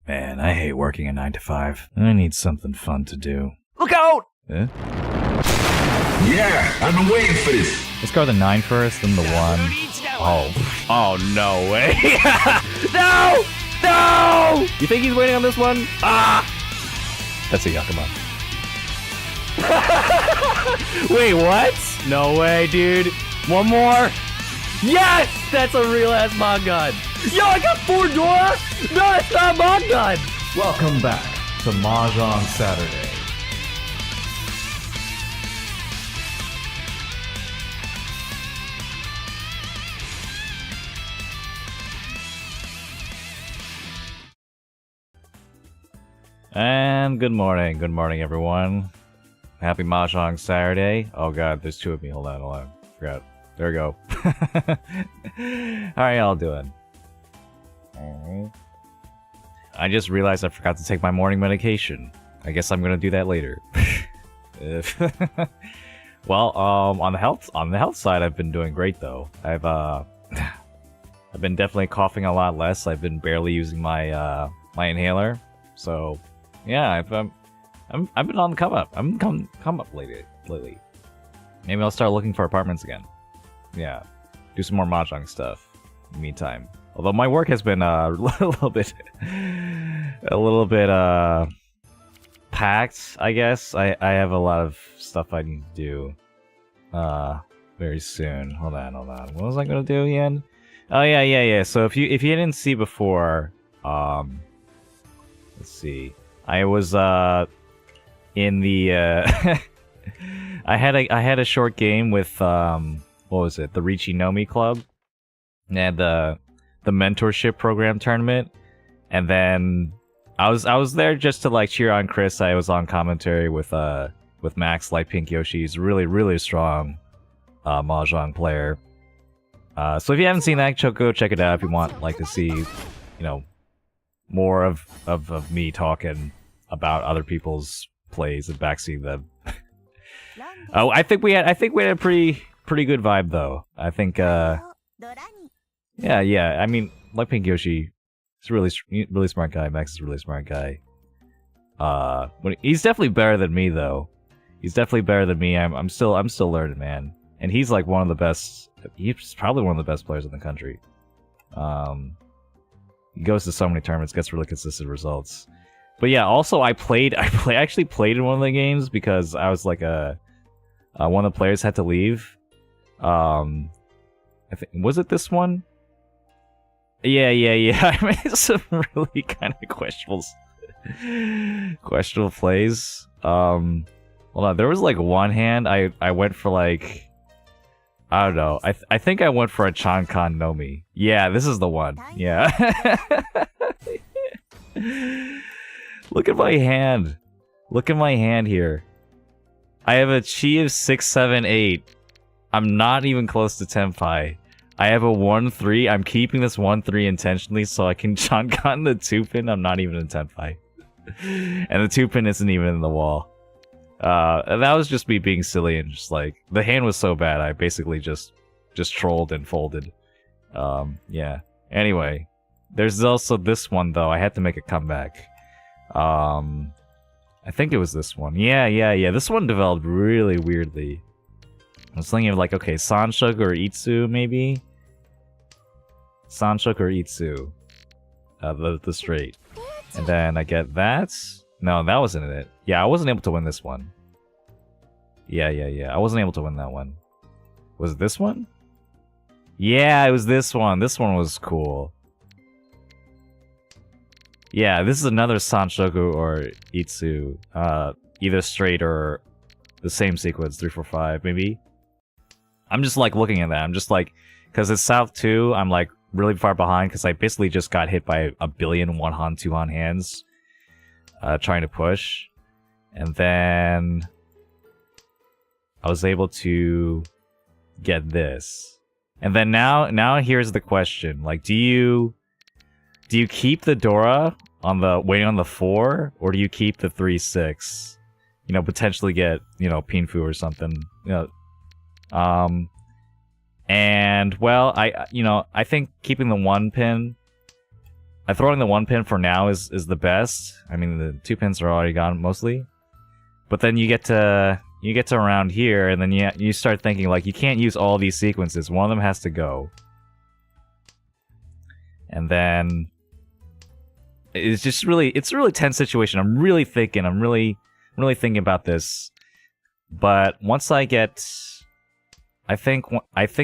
Man, I hate working a 9 to 5. I need something fun to do. Look out! Eh? Yeah, I've been waiting for this. Let's go the 9 first, then the 1. Oh, no way. No! No! You think he's waiting on this one? Ah! That's a Yakima. Wait, what? No way, dude. One more. Yes! That's a real-ass Mod God. Yo, I got 4 Dora? No, that's not Mod God. Welcome back to Mahjong Saturday. And good morning everyone. Happy Mahjong Saturday. Oh god, there's 2 of me. Hold on. Forgot. There we go. How are y'all doing? I just realized I forgot to take my morning medication. I guess I'm gonna do that later. Well, on the health side, I've been doing great though. I've been definitely coughing a lot less. I've been barely using my my inhaler. So yeah, I've been on the come up. I'm come up lately. Maybe I'll start looking for apartments again. Yeah, do some more mahjong stuff. In the meantime, although my work has been a little bit packed. I guess I have a lot of stuff I need to do very soon. Hold on. What was I gonna do again? Oh yeah. So if you didn't see before, let's see. I was in the I had a short game with what was it? The Riichi Club. And the mentorship program tournament. And then I was there just to like cheer on Chris. I was on commentary with Max, like Pink Yoshi. He's really strong mahjong player. So if you haven't seen that, go check it out if you want like to see, you know, more of me talking about other people's plays and backseeing them. Oh, I think we had a pretty good vibe though. I think yeah. I mean, like Pink Yoshi, he's a really smart guy. Max is a really smart guy. He's definitely better than me though. He's definitely better than me. I'm still learning, man. And he's like one of the best. He's probably one of the best players in the country. He goes to so many tournaments, gets really consistent results. But yeah, also I actually played in one of the games because I was like one of the players had to leave. I think was it this one? Yeah. I made some really kind of questionable plays. Hold on, there was like one hand I went for like, I don't know. I think I went for a Chankan Nomi. Yeah, this is the one. Yeah. Look at my hand. Look at my hand here. I have a chi of 6, 7, 8. I'm not even close to Tenpai. I have a 1-3. I'm keeping this 1-3 intentionally so I can Chankan the 2-pin. I'm not even in Tenpai. And the 2-pin isn't even in the wall. That was just me being silly and just like, the hand was so bad I basically just trolled and folded. Yeah. Anyway, there's also this one though. I had to make a comeback. I think it was this one. Yeah. This one developed really weirdly. I was thinking of like, okay, Sanshuk or Itsu maybe? Sanshuk or Itsu. The straight. And then I get that. No, that wasn't it. Yeah, I wasn't able to win this one. Yeah. I wasn't able to win that one. Was it this one? Yeah, it was this one. This one was cool. Yeah, this is another Sanshoku or Itsu. Either straight or the same sequence, 3, 4, 5, maybe? I'm just like looking at that. I'm just like, because it's South 2, I'm like really far behind because I basically just got hit by a billion 1-han, 2-han hands trying to push. And then I was able to get this. And then now here's the question. Like, do you keep the Dora on the waiting on the 4, or do you keep the 3-6? You know, potentially get, you know, Pinfu or something. You know, and well, I think keeping the 1 pin throwing the 1 pin for now is the best. I mean, the 2 pins are already gone mostly. But then you get to around here, and then you start thinking like you can't use all these sequences. One of them has to go. And then it's a really tense situation. I'm really thinking about this. But once I get, I think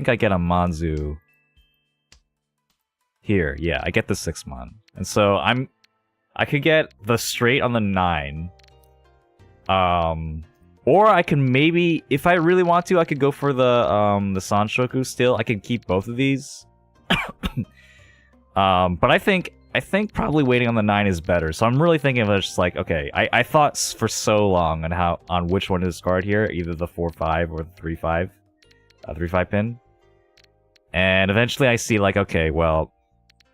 I get a Manzu here. Yeah, I get the 6 mon. And so I could get the straight on the 9. Or I can maybe, if I really want to, I could go for the Sanshoku still. I could keep both of these. But I think probably waiting on the 9 is better. So I'm really thinking of it just like, okay, I thought for so long on which one to discard here, either the 4-5 or the 3-5, 3-5 pin. And eventually I see like, okay, well,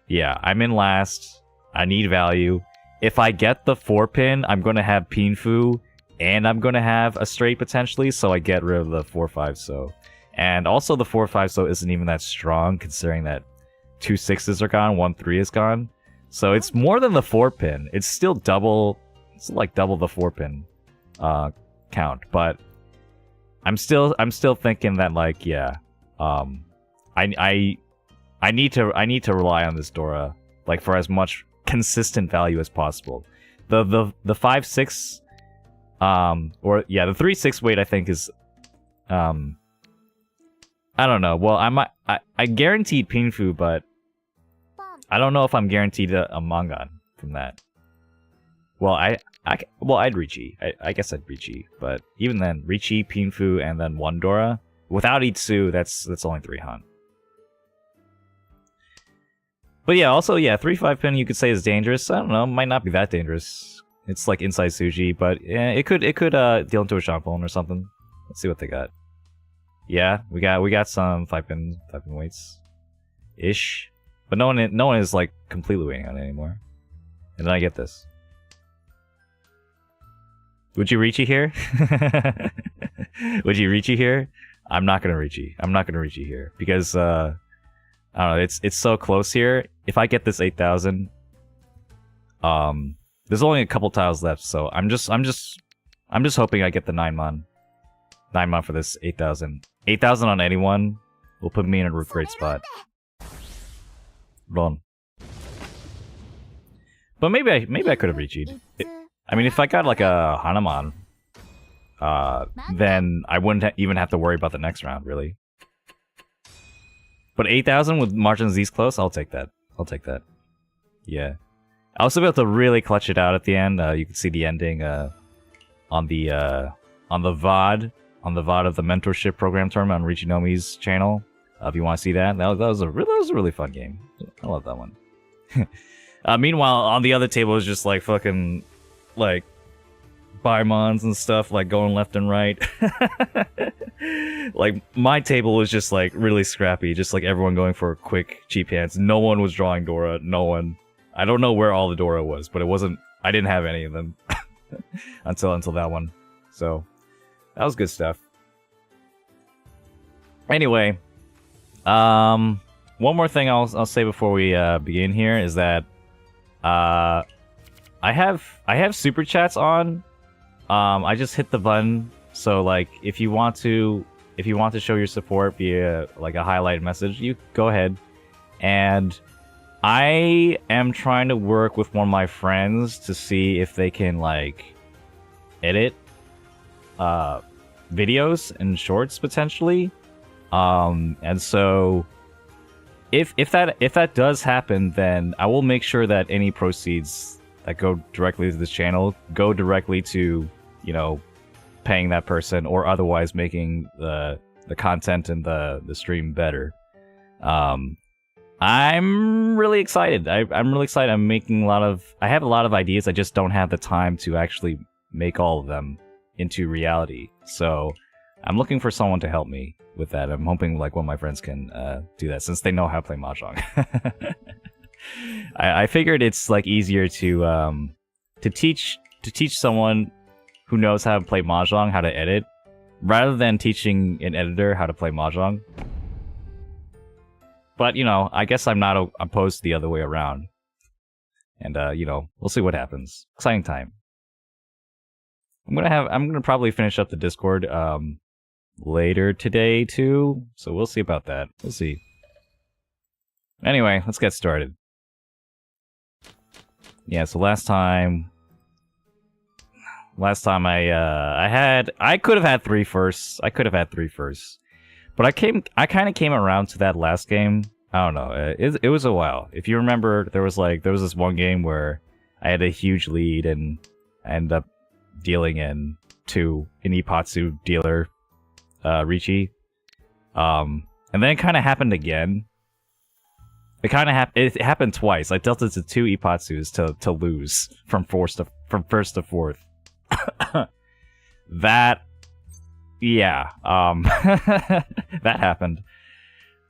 yeah, I'm in last. I need value. If I get the 4 pin, I'm going to have Pinfu, and I'm going to have a straight potentially, so I get rid of the 4-5 so. And also the 4-5 so isn't even that strong, considering that 2 6s are gone, 1 3 is gone. So it's more than the 4 pin. It's still double, it's like double the 4 pin count. But I'm still thinking that like, yeah, I need to rely on this Dora like for as much consistent value as possible. The 5-6 or yeah, the 3-6 weight I think is I don't know. Well, I guaranteed Pinfu, but I don't know if I'm guaranteed a Mangan from that. Well, I'd Riichi. I guess I'd Riichi, but even then, Riichi, Pinfu, and then 1 Dora without Itsu, that's only 3 Han. But yeah, also yeah, 3-5 pin you could say is dangerous. I don't know, might not be that dangerous. It's like inside Suji, but yeah, it could deal into a Shampoo or something. Let's see what they got. Yeah, we got some 5-pin weights ish, but no one is like completely waiting on it anymore. And then I get this. Would you Riichi here? Would you Riichi here? I'm not gonna Riichi. I'm not gonna Riichi here because I don't know. It's so close here. If I get this 8,000, there's only a couple tiles left, so I'm just hoping I get the 9 mon. 9 mon for this 8,000. 8,000 on anyone will put me in a great spot. Run. But maybe I could have Riichi'd. I mean, if I got like a Hanamon, then I wouldn't even have to worry about the next round, really. But 8,000 with margins these close, I'll take that. I'll take that. Yeah. I also be able to really clutch it out at the end. You can see the ending on the VOD. On the VOD of the mentorship program tournament on Riichinomi's channel. If you want to see that, that was a really fun game. I love that one. Meanwhile, on the other table is just like fucking like Baimons and stuff, like going left and right. Like my table was just like really scrappy, just like everyone going for quick cheap hands. No one was drawing Dora. No one. I don't know where all the Dora was, but it wasn't. I didn't have any of them until that one. So. That was good stuff. Anyway, one more thing I'll say before we begin here is that I have super chats on. I just hit the button, so like if you want to show your support via like a highlight message, you go ahead. And I am trying to work with one of my friends to see if they can like edit videos and shorts potentially, and so if that does happen, then I will make sure that any proceeds that go directly to this channel go directly to, you know, paying that person or otherwise making the content and the stream better. I'm really excited. I'm really excited. I have a lot of ideas. I just don't have the time to actually make all of them into reality. So I'm looking for someone to help me with that. I'm hoping like one of my friends can do that, since they know how to play Mahjong. I figured it's like easier to teach someone who knows how to play Mahjong how to edit, rather than teaching an editor how to play Mahjong. But you know, I guess I'm not opposed to the other way around. And you know, we'll see what happens. Exciting time. I'm gonna probably finish up the Discord later today too. So we'll see about that. We'll see. Anyway, let's get started. Yeah, so last time I could have had 3 firsts. But I kind of came around to that last game. I don't know. It was a while. If you remember, there was this one game where I had a huge lead and I ended up dealing in to an Ipatsu dealer, Riichi. And then it kind of happened again. It happened twice. I dealt it to 2 Ipatsus to lose from first to fourth. That, yeah, that happened.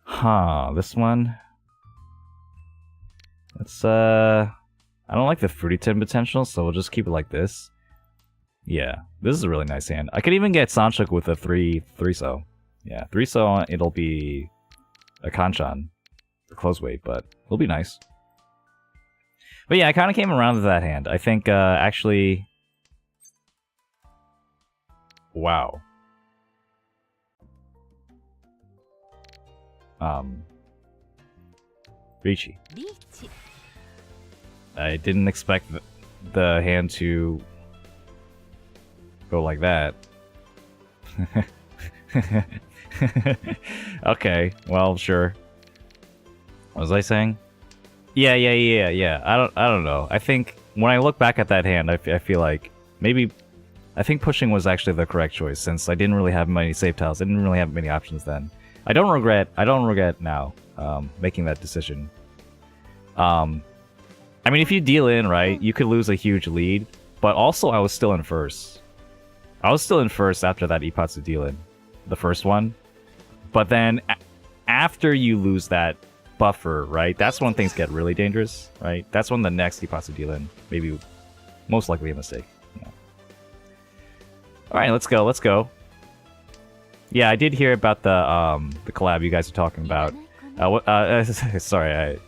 Huh, this one. Let's, I don't like the fruity tin potential, so we'll just keep it like this. Yeah, this is a really nice hand. I could even get Sanshok with a 3-so. Yeah, 3-so, it'll be a Kanchan, the close weight, but it'll be nice. But yeah, I kind of came around to that hand. I think, actually... Wow. Riichi. I didn't expect the hand to go like that. Okay, well, sure. What was I saying? Yeah. I don't know. I think when I look back at that hand, I feel like maybe I think pushing was actually the correct choice, since I didn't really have many save tiles. I didn't really have many options then. I don't regret now making that decision. I mean, if you deal in, right, you could lose a huge lead, but also I was still in first. I was still in first after that Ipatsu deal in, the first one. But then after you lose that buffer, right, that's when things get really dangerous, right? That's when the next Ipatsu deal in, maybe, most likely a mistake. Yeah. All right, let's go. Yeah, I did hear about the collab you guys are talking about. Sorry,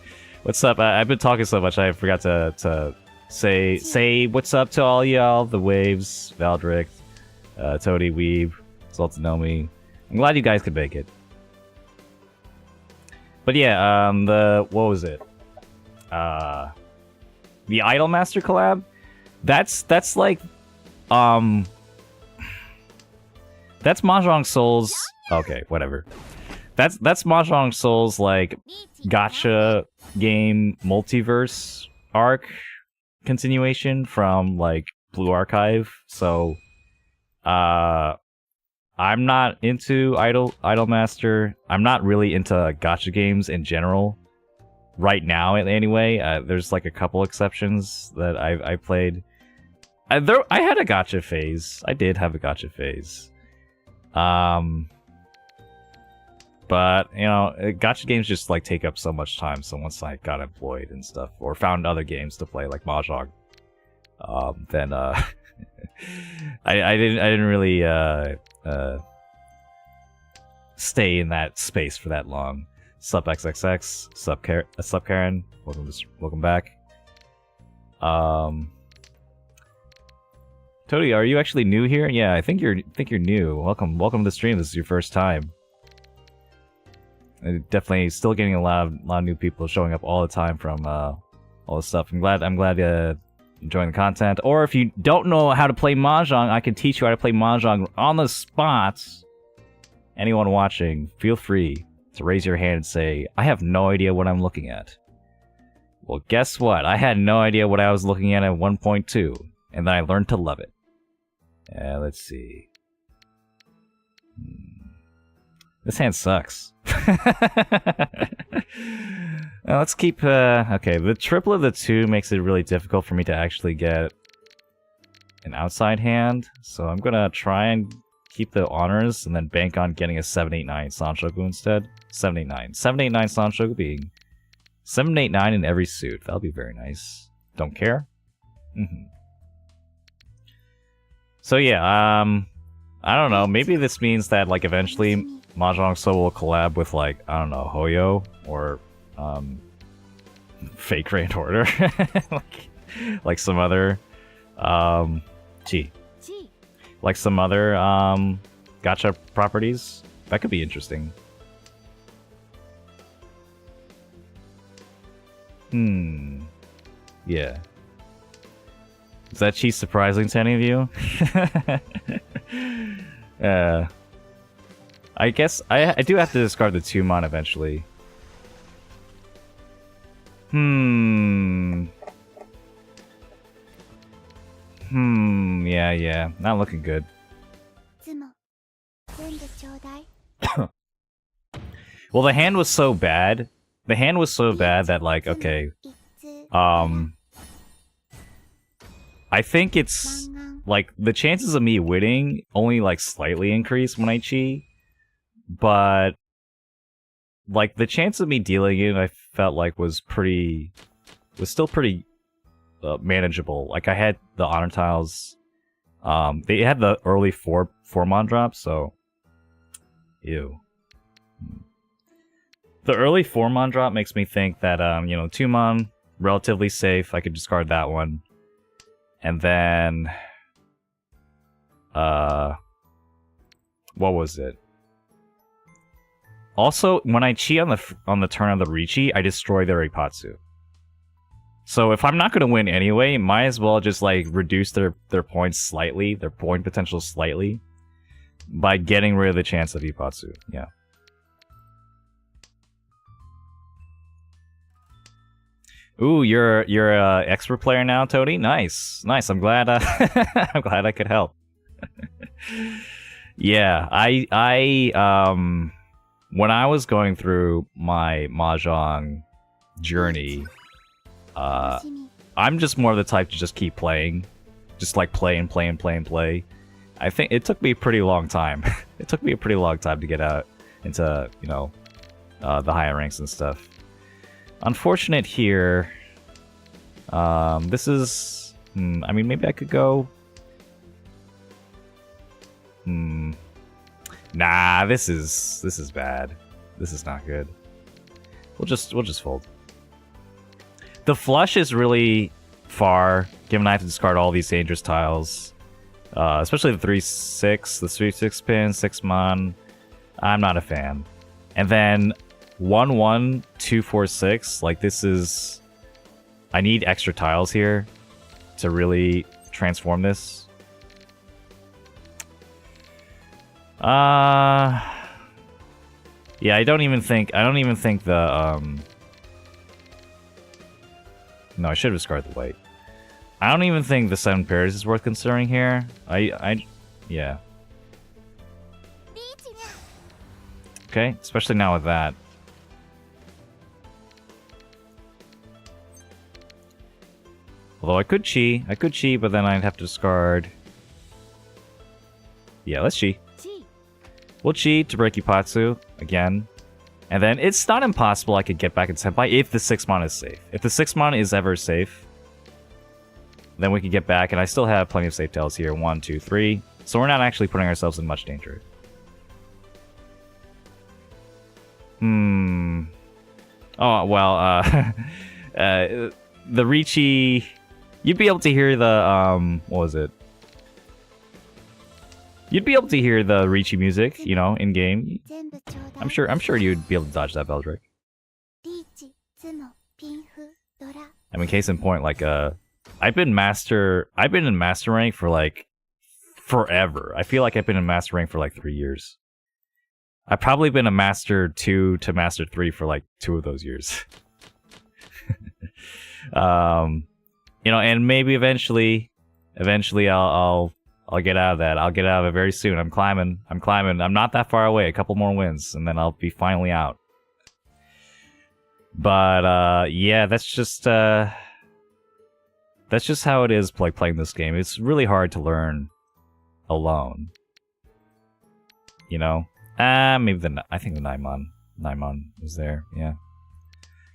what's up? I've been talking so much I forgot to say what's up to all y'all. The Waves, Valdrick, Toady, Weeb, Sultanomi. I'm glad you guys could make it. But yeah, what was it? The Idolmaster collab. That's like that's Mahjong Soul's. Okay, whatever. That's Mahjong Soul's like gacha game multiverse arc continuation from like Blue Archive. So, I'm not into Idolmaster. I'm not really into gacha games in general right now. Anyway, there's like a couple exceptions that I played. I had a gacha phase. I did have a gacha phase. But, you know, gacha games just, like, take up so much time, so once I got employed and stuff, or found other games to play, like Mahjong, then, I didn't really, stay in that space for that long. Sup XXX, sup Karen, welcome back. Toady, are you actually new here? Yeah, I think you're new. Welcome to the stream. This is your first time. Definitely still getting a lot of new people showing up all the time from all this stuff. I'm glad you enjoying the content. Or if you don't know how to play Mahjong, I can teach you how to play Mahjong on the spot. Anyone watching, feel free to raise your hand and say, I have no idea what I'm looking at. Well, guess what? I had no idea what I was looking at 1.2, and then I learned to love it. Let's see. This hand sucks. Let's keep, okay, the triple of the 2 makes it really difficult for me to actually get an outside hand, so I'm gonna try and keep the honors and then bank on getting a 789 Sanshoku instead. 789. 789 Sanshoku being 789 in every suit. That'll be very nice. Don't care. So yeah, I don't know, maybe this means that, like, eventually Mahjong Soul will collab with, like, I don't know, Hoyo, or, fake Grand Order. like some other gee. Like some other gacha properties. That could be interesting. Yeah. Is that cheese surprising to any of you? I guess I do have to discard the 2-mon eventually. Yeah. Not looking good. Well, the hand was so bad. The hand was so bad that, like, okay. I think it's, like, the chances of me winning only, like, slightly increase when I chi. But, like, the chance of me dealing it, I felt like was still pretty manageable. Like, I had the honor tiles. They had the early 4-mon drops, so. Ew. The early 4-mon drop makes me think that, 2-mon, relatively safe. I could discard that one. And then, what was it? Also, when I chi on the turn of the Riichi, I destroy their Ipatsu. So if I'm not going to win anyway, might as well just, like, reduce their points slightly, their point potential slightly, by getting rid of the chance of Ipatsu. Yeah. Ooh, you're a expert player now, Toady. Nice. I'm glad. I'm glad I could help. Yeah, I when I was going through my mahjong journey, I'm just more of the type to just keep playing, just like play. I think it took me a pretty long time. It took me a pretty long time to get out into the higher ranks and stuff. Unfortunate here. This is. I mean, maybe I could go. Nah, this is bad. This is not good. We'll just fold. The flush is really far, given I have to discard all these dangerous tiles. Especially the 3-6, the 3-6 pin, 6-mon. I'm not a fan. And then 1-1, 2-4-6. Like, this is. I need extra tiles here to really transform this. Yeah, I don't even think the no, I should have discarded the white. I don't even think the 7 pairs is worth considering here. Yeah. Okay, especially now with that. Although I could chi, but then I'd have to discard. Yeah, let's chi. We'll chi to break Ipatsu again. And then it's not impossible I could get back in Senpai if the 6-mon is safe. If the 6-mon is ever safe, then we can get back, and I still have plenty of safe tells here. 1, 2, 3. So we're not actually putting ourselves in much danger. Oh, well, the Riichi... You'd be able to hear the, what was it? You'd be able to hear the Riichi music, in game. I'm sure you'd be able to dodge that Beldrick. I mean, case in point, like, I've been in master rank for, like, forever. I feel like I've been in master rank for, like, 3 years. I've probably been a master 2 to master 3 for, like, 2 of those years. And maybe eventually I'll get out of that. I'll get out of it very soon. I'm climbing. I'm not that far away. A couple more wins, and then I'll be finally out. But yeah, that's just how it is. Playing this game. It's really hard to learn alone. Maybe I think the 9-mon was there. Yeah.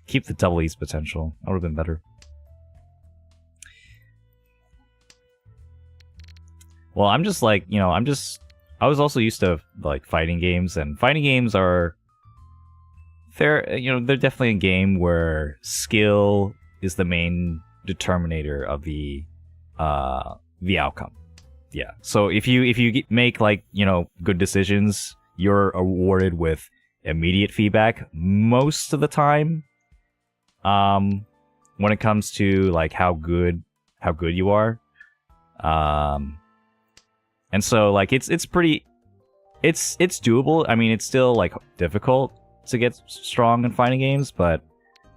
Keep the double E's potential. That would have been better. Well, I'm just like, I was also used to, like, fighting games, and fighting games are they're definitely a game where skill is the main determinator of the outcome. Yeah. So if you make like, good decisions, you're awarded with immediate feedback most of the time. When it comes to like how good you are. And so like it's doable. I mean, it's still like difficult to get strong in fighting games, but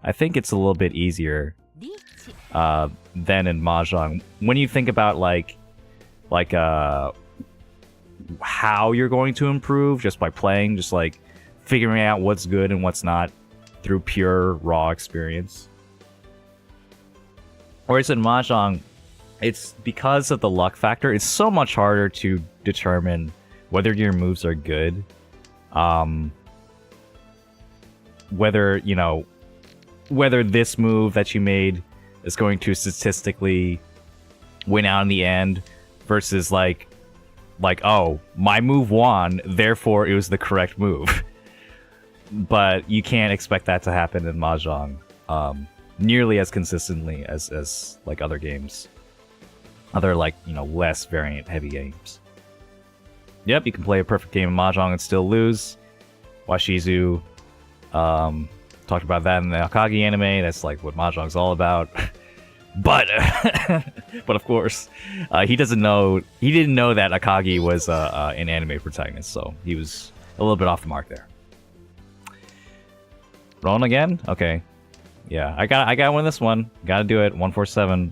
I think it's a little bit easier than in Mahjong. When you think about like how you're going to improve just by playing, just like figuring out what's good and what's not through pure raw experience. Whereas in Mahjong, it's because of the luck factor, it's so much harder to determine whether your moves are good. Whether this move that you made is going to statistically win out in the end versus like, oh, my move won, therefore it was the correct move. But you can't expect that to happen in Mahjong nearly as consistently as like other games. Other like, less variant heavy games. Yep, you can play a perfect game of Mahjong and still lose. Washizu talked about that in the Akagi anime. That's like what Mahjong's all about. But but of course, he didn't know that Akagi was an anime protagonist, so he was a little bit off the mark there. Rolling again? Okay. Yeah, I gotta win this one. Gotta do it. 147.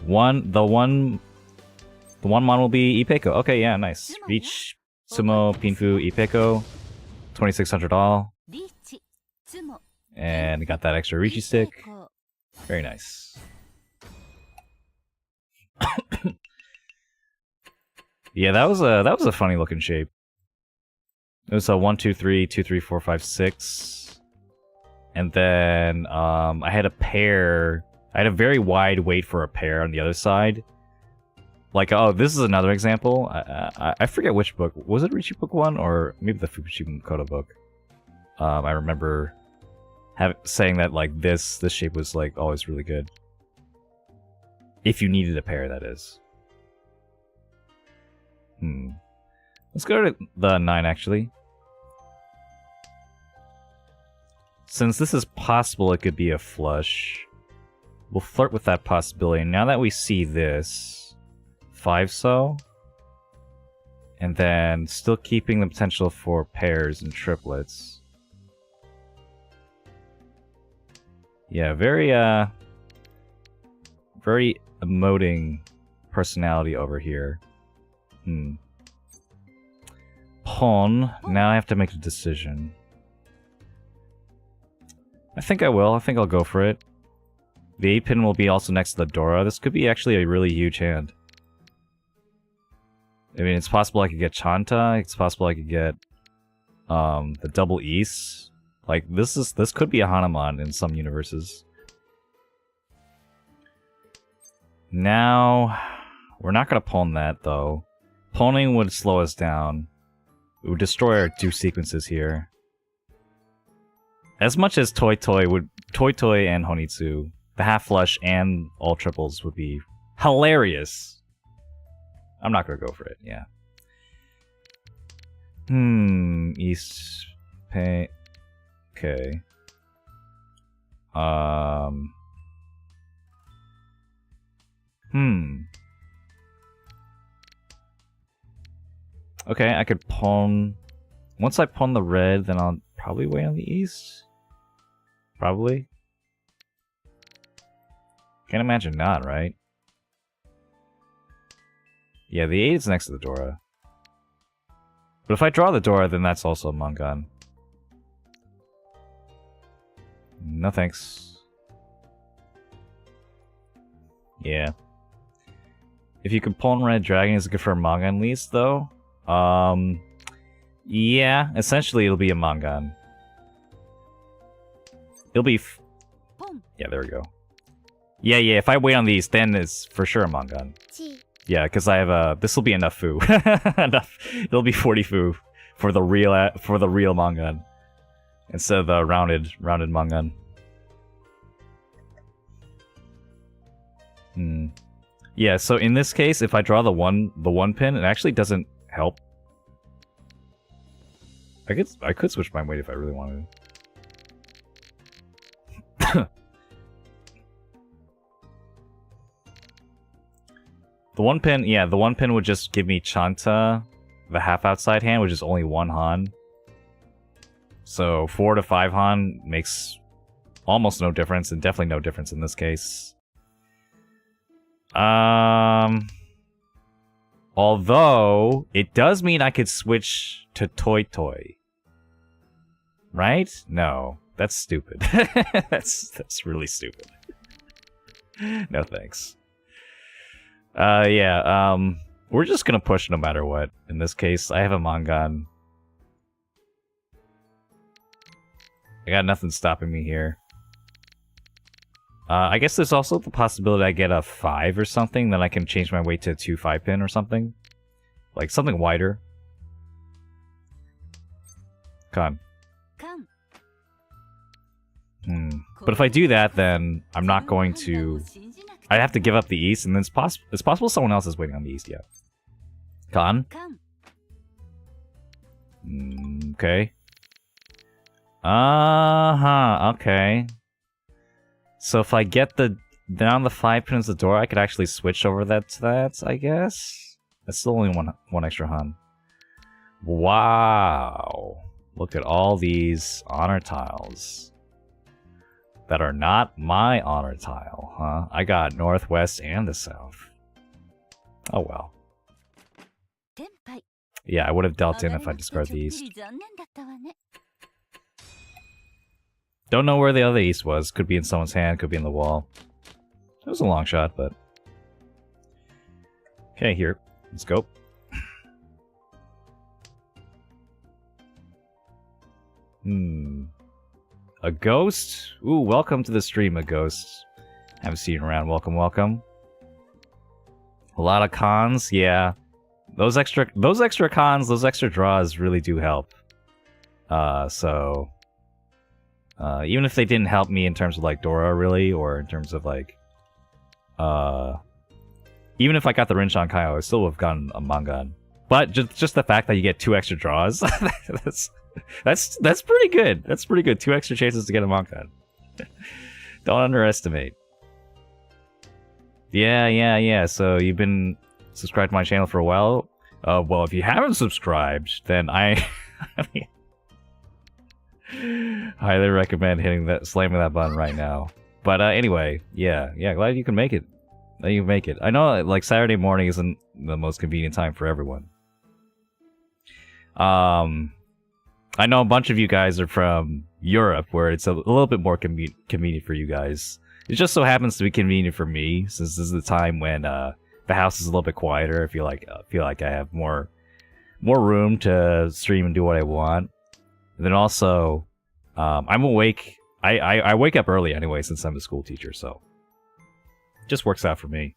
The one mon will be Ipeko. Okay, yeah, nice. Reach, Sumo, Pinfu, Ipeko. 2600 all. And got that extra Riichi stick. Very nice. Yeah, that was a funny looking shape. It was a 1, 2, 3, 2, 3, 4, 5, 6. And then I had a pair. I had a very wide weight for a pair on the other side. Like, oh, this is another example. I forget which book. Was it Riichi Book 1 or maybe the Fukushima Koda book? I remember saying that like this shape was like always really good. If you needed a pair, that is. Let's go to the 9 actually. Since this is possible, it could be a flush. We'll flirt with that possibility. Now that we see this, 5 so, and then still keeping the potential for pairs and triplets. Yeah, very emoting personality over here. Pawn. Now I have to make a decision. I think I will. I think I'll go for it. The 8-pin will be also next to the Dora. This could be actually a really huge hand. I mean, it's possible I could get Chanta. It's possible I could get the double East. Like, this could be a Hanuman in some universes. Now, we're not going to pawn that, though. Pawning would slow us down. It would destroy our 2 sequences here. As much as Toy Toy and Honitsu, the half flush and all triples would be hilarious. I'm not gonna go for it, yeah. East pay. Okay. Okay, I could pawn. Once I pawn the red, then I'll probably wait on the east. Probably. Can't imagine not, right? Yeah, the 8 is next to the Dora. But if I draw the Dora, then that's also a Mangan. No thanks. Yeah. If you can pawn red dragon, is it good for a Mangan least, though? Yeah, essentially it'll be a Mangan. It'll be... yeah, there we go. Yeah, if I wait on these, then it's for sure a Mangan. Yeah, because I have a... this will be enough foo. Enough. It'll be 40 foo for the real Mangan. instead of the rounded Mangan. Yeah, so in this case, if I draw the one pin, it actually doesn't help. I could switch my weight if I really wanted to. The one pin, yeah, the one pin would just give me Chanta, the half outside hand, which is only 1 Han. So 4 to 5 Han makes almost no difference, and definitely no difference in this case. Although it does mean I could switch to Toy Toy. Right? No, that's stupid. that's really stupid. No thanks. Yeah, we're just gonna push no matter what. In this case, I have a Mangan. I got nothing stopping me here. I guess there's also the possibility I get a 5 or something, then I can change my weight to a 2 5-pin or something. Like, something wider. Con. But if I do that, then I'm not going to... I have to give up the East, and then it's possible someone else is waiting on the East, yeah. Con? Okay. Okay. So if I get down the 5 pins the door, I could actually switch over that to that, I guess? That's still only one extra Han. Wow. Look at all these honor tiles. That are not my honor tile, huh? I got Northwest and the South. Oh well. Yeah, I would have dealt in if I discard the East. Don't know where the other East was. Could be in someone's hand, could be in the wall. It was a long shot, but... Okay, here. Let's go. A ghost? Ooh, welcome to the stream, a ghost. Haven't seen you around. Welcome, welcome. A lot of cons, yeah. Those extra cons, those extra draws really do help. Even if they didn't help me in terms of like Dora really, or in terms of like even if I got the Rinchan Kaio, I still would have gotten a Mangan. But just the fact that you get 2 extra draws, that's pretty good. That's pretty good. 2 extra chances to get a Mangan. Don't underestimate. Yeah. So you've been subscribed to my channel for a while. Well, if you haven't subscribed, then I highly recommend slamming that button right now. But anyway, yeah, glad you can make it. I know like Saturday morning isn't the most convenient time for everyone. I know a bunch of you guys are from Europe, where it's a little bit more convenient for you guys. It just so happens to be convenient for me, since this is the time when the house is a little bit quieter. I feel like I have more room to stream and do what I want. And then also, I'm awake. I wake up early anyway, since I'm a school teacher, so just works out for me.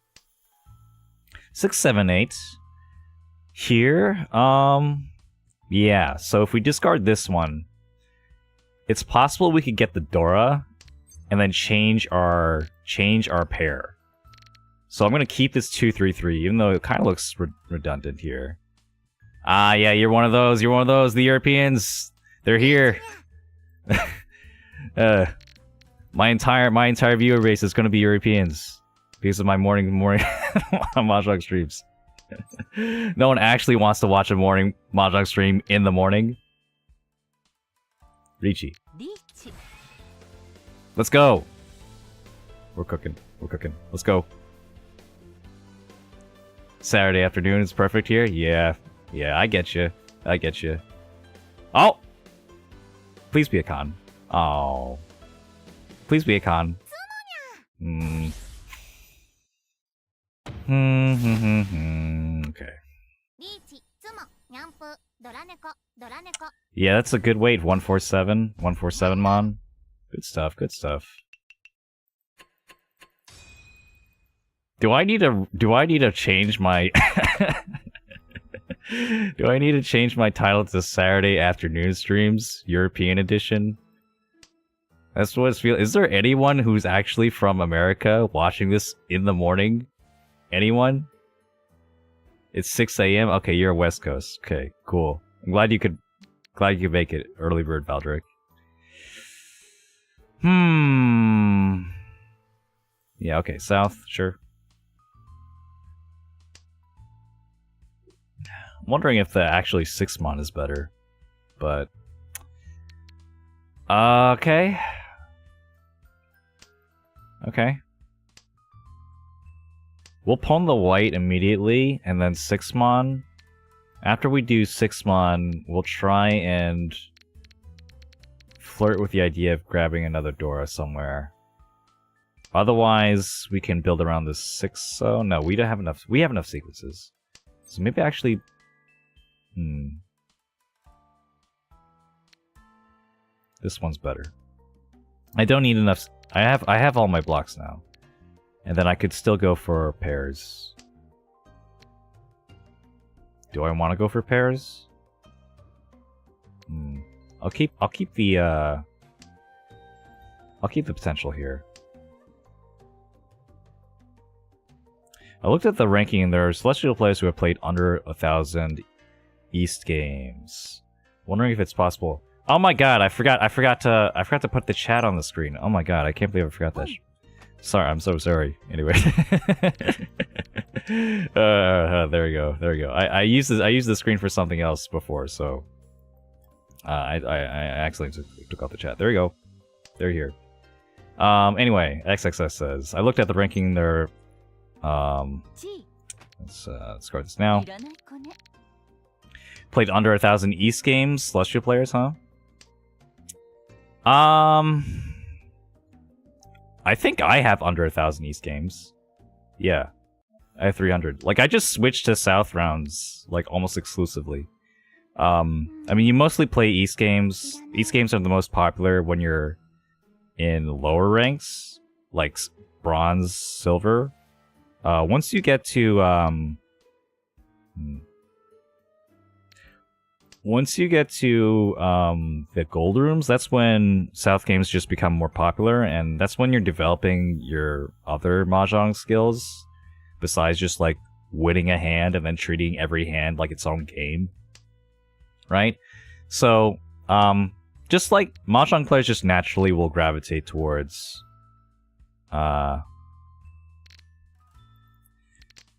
6, 7, 8. Here, yeah. So if we discard this one, it's possible we could get the Dora, and then change our pair. So I'm gonna keep this 2-3-3, even though it kind of looks redundant here. Yeah, you're one of those. You're one of those. The Europeans, they're here. My entire viewer base is gonna be Europeans because of my morning Mahjong streams. No one actually wants to watch a morning Mahjong stream in the morning. Riichi. Let's go. We're cooking. Let's go. Saturday afternoon is perfect here. Yeah, I get you. Oh! Please be a con. Oh. Please be a con. Okay. Yeah, that's a good weight. 147. 147 Mon. Good stuff. Do I need to change my Do I need to change my title to Saturday Afternoon Streams, European Edition? That's what it's feeling. Is there anyone who's actually from America watching this in the morning? Anyone? It's 6 a.m. Okay, you're West Coast. Okay, cool. I'm glad you could make it, early bird Valdrick. Yeah, okay, south, sure. I'm wondering if the actually 6-mon is better, but okay. Okay. We'll pawn the white immediately, and then 6-mon. After we do 6-mon, we'll try and flirt with the idea of grabbing another Dora somewhere. Otherwise, we can build around this 6. Oh no, we don't have enough. We have enough sequences. So maybe actually. This one's better. I don't need enough. I have all my blocks now, and then I could still go for pairs. Do I want to go for pairs? I'll keep the potential here. I looked at the ranking, and there are celestial players who have played under 1,000 East games. Wondering if it's possible. Oh my god, I forgot to put the chat on the screen. Oh my god, I can't believe I forgot that. Sorry, I'm so sorry. Anyway, there we go. I used the screen for something else before, so I accidentally took off the chat. There we go. They're here. Anyway, XXS says I looked at the ranking. There. Let's start this now. Played under 1,000 East games. Celestial players, huh? I think I have under 1,000 East games. Yeah, I have 300. Like, I just switched to South rounds, like, almost exclusively. I mean, you mostly play East games. East games are the most popular when you're in lower ranks, like bronze, silver. Once you get to, the gold rooms, that's when South games just become more popular, and that's when you're developing your other Mahjong skills, besides just, like, winning a hand and then treating every hand like its own game. Right? So, just like Mahjong players just naturally will gravitate towards,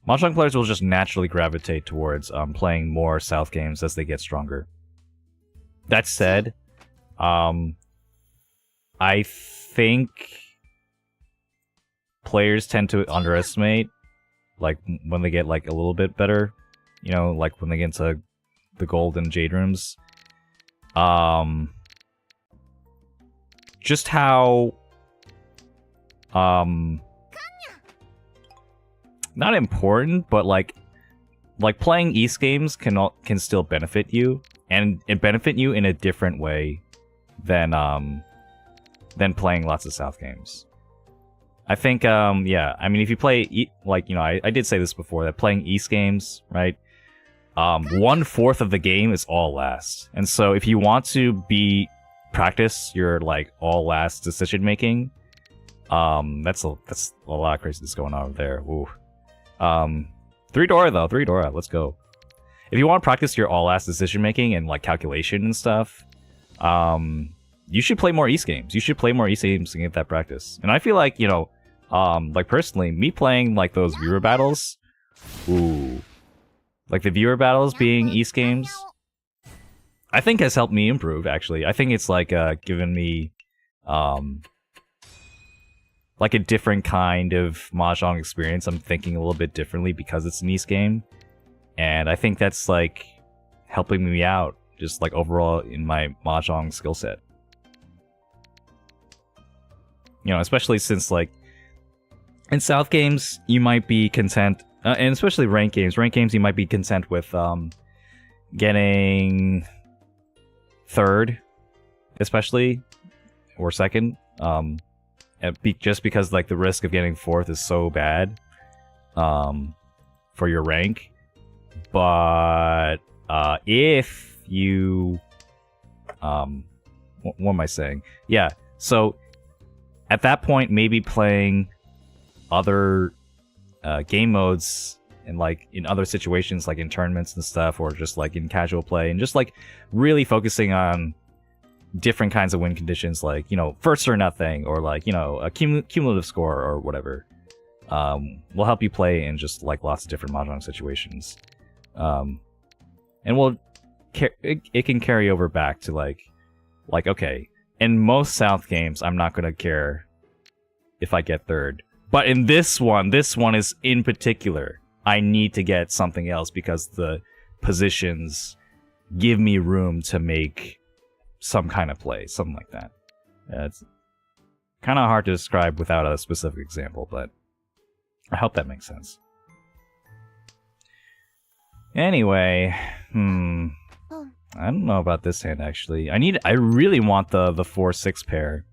Mahjong players will just naturally gravitate towards playing more South games as they get stronger. That said, I think players tend to underestimate, like, when they get, like, a little bit better, you know, like when they get into the gold and jade rooms. Just how not important, but like playing East games can still benefit you, and benefit you in a different way than playing lots of South games. I think yeah, I mean, if you play like, you know, I did say this before, that playing East games, right? 1/4 of the game is all last, and so if you want to practice your, like, all last decision making, that's a lot of craziness going on over there. Ooh. 3 Dora though, 3 Dora, let's go. If you want to practice your all last decision making and, like, calculation and stuff, you should play more East games. You should play more East games and get that practice. And I feel like, you know, like, personally, me playing, like, those viewer battles, ooh, like the viewer battles being East games, I think has helped me improve, actually. I think it's, like, given me, like, a different kind of Mahjong experience. I'm thinking a little bit differently because it's an East game. And I think that's, like, helping me out, just, like, overall in my Mahjong skill set. You know, especially since, like, in South games, you might be content, and especially ranked games, you might be content with getting 3rd, especially, or 2nd, just because, like, the risk of getting 4th is so bad for your rank. But if you what am I saying? Yeah, so at that point, maybe playing other game modes and like in other situations, like in tournaments and stuff, or just like in casual play, and just like really focusing on different kinds of win conditions, like, you know, first or nothing, or like, you know, a cumulative score or whatever, will help you play in just like lots of different Mahjong situations. And it can carry over back to like, okay, in most South games, I'm not gonna care if I get third. But in this one is in particular, I need to get something else because the positions give me room to make some kind of play, something like that. It's kind of hard to describe without a specific example, but I hope that makes sense. Anyway, I don't know about this hand actually. I really want the 4-6 pair.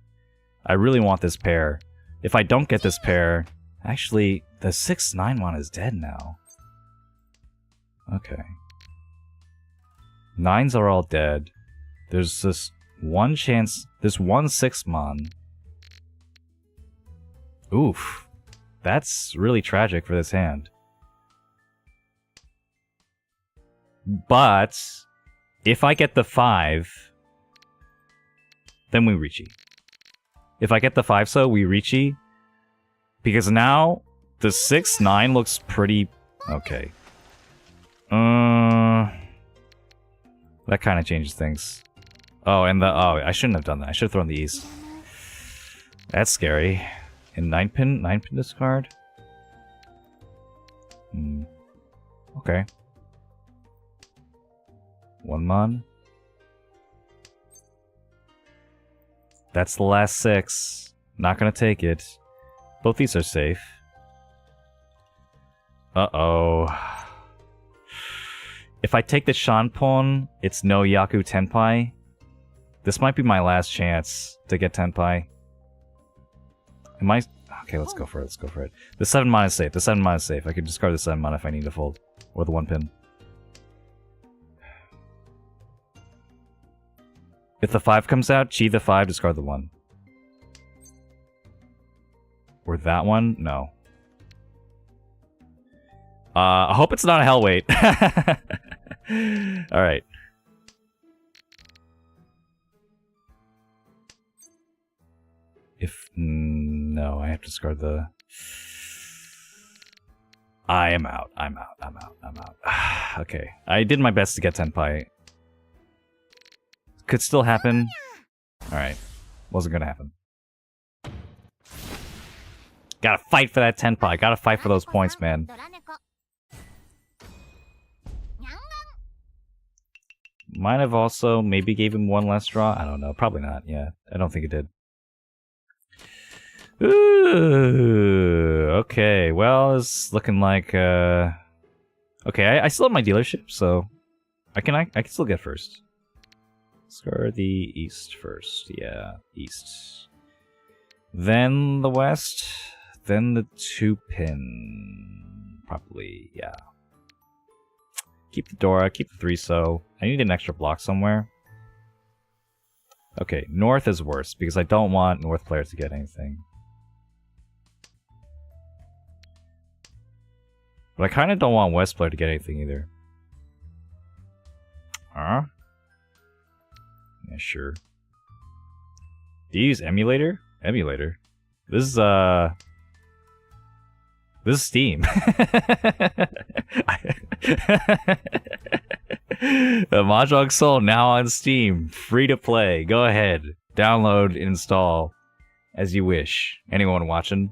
I really want this pair. If I don't get this pair, actually the 6-9 one is dead now. Okay. 9s are all dead. There's this one chance, this 1-6 mon. Oof. That's really tragic for this hand. But if I get the 5, then we Riichi. If I get the 5, so we Riichi. Because now the 6-9 looks pretty okay. That kind of changes things. Oh, and I shouldn't have done that. I should have thrown the east. That's scary. And 9-pin discard? Okay. 1 mon. That's the last 6. Not gonna take it. Both these are safe. Uh-oh. If I take the Shanpon, it's no Yaku Tenpai. This might be my last chance to get Tenpai. Am I... Okay, let's go for it. Let's go for it. The 7 mon is safe. The 7 mon is safe. I could discard the 7 mon if I need to fold. Or the 1 pin. If the 5 comes out, chi the 5, discard the 1. Or that one? No. I hope it's not a Hellweight. Alright. If... no, I have to discard the... I am out. I'm out. Okay. I did my best to get Tenpai. Could still happen. Alright. Wasn't gonna happen. Gotta fight for that Tenpai. Gotta fight for those points, man. Might have also maybe gave him 1 less draw. I don't know. Probably not. Yeah. I don't think it did. Ooh. Okay. Well, it's looking like... Okay, I still have my dealership, so... I can still get first. Scar the east first. Yeah, east. Then the west. Then the 2-pin. Probably, yeah. Keep the Dora, keep the 3-so. I need an extra block somewhere. Okay, north is worse, because I don't want north player to get anything. But I kind of don't want west player to get anything either. Huh? Yeah, sure. Do you use emulator? Emulator? This is Steam. Mahjong Soul now on Steam. Free to play. Go ahead. Download, install, as you wish. Anyone watching?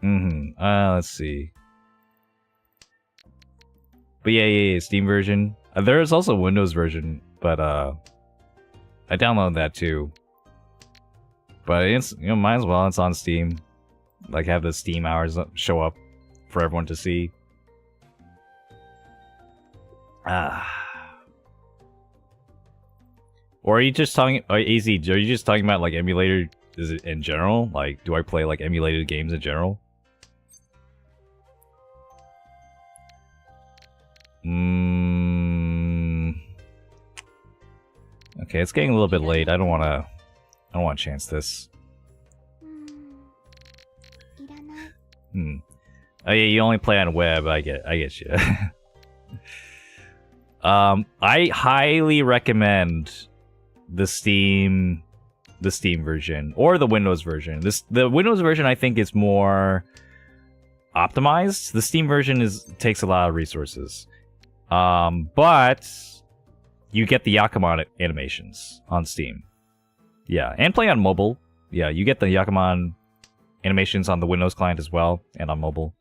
Let's see. But yeah, Steam version. There is also a Windows version, but I downloaded that too. But it's, you know, might as well. It's on Steam. Like, have the Steam hours show up for everyone to see. Or are you just talking, AZ, are you just talking about like emulator in general? Like, do I play like emulated games in general? Okay, it's getting a little bit late. I don't want to chance this. Oh yeah, you only play on web. I get you. I highly recommend the Steam version or the Windows version. The Windows version I think is more optimized. The Steam version takes a lot of resources. But you get the Yakuman animations on Steam. Yeah, and play on mobile. Yeah, you get the Yakuman animations on the Windows client as well, and on mobile.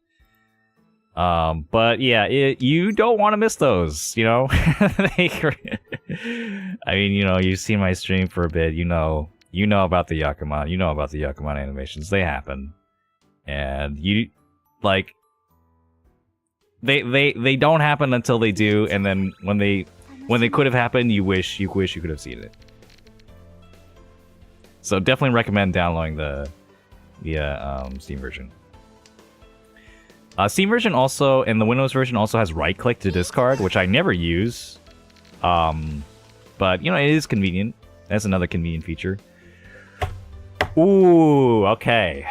But yeah, you don't want to miss those, you know? I mean, you know, you've seen my stream for a bit, you know about the Yakuman, animations. They happen. And you, like, they don't happen until they do, and then when they could have happened, you wish you could have seen it. So definitely recommend downloading the Steam version. Steam version also, and the Windows version also has right-click to discard, which I never use. But, you know, it is convenient. That's another convenient feature. Ooh, okay.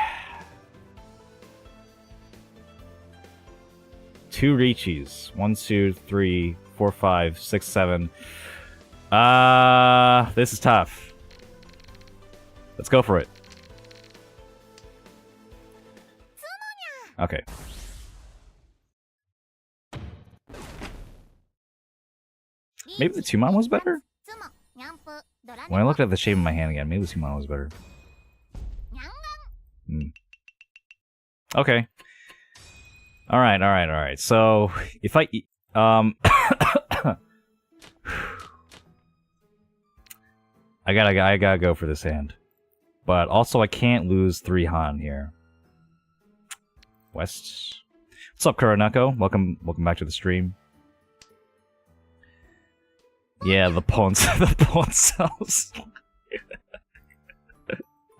2 Riichis. 1, 2, 3, 4, 5, 6, 7. This is tough. Let's go for it. Okay. Maybe the Tumon was better? When I looked at the shape of my hand again, maybe the Tumon was better. Okay. Alright. So, if I... I gotta go for this hand. But also, I can't lose 3 Han here. West. What's up, Kuronako? Welcome back to the stream. Yeah, the pawn cells.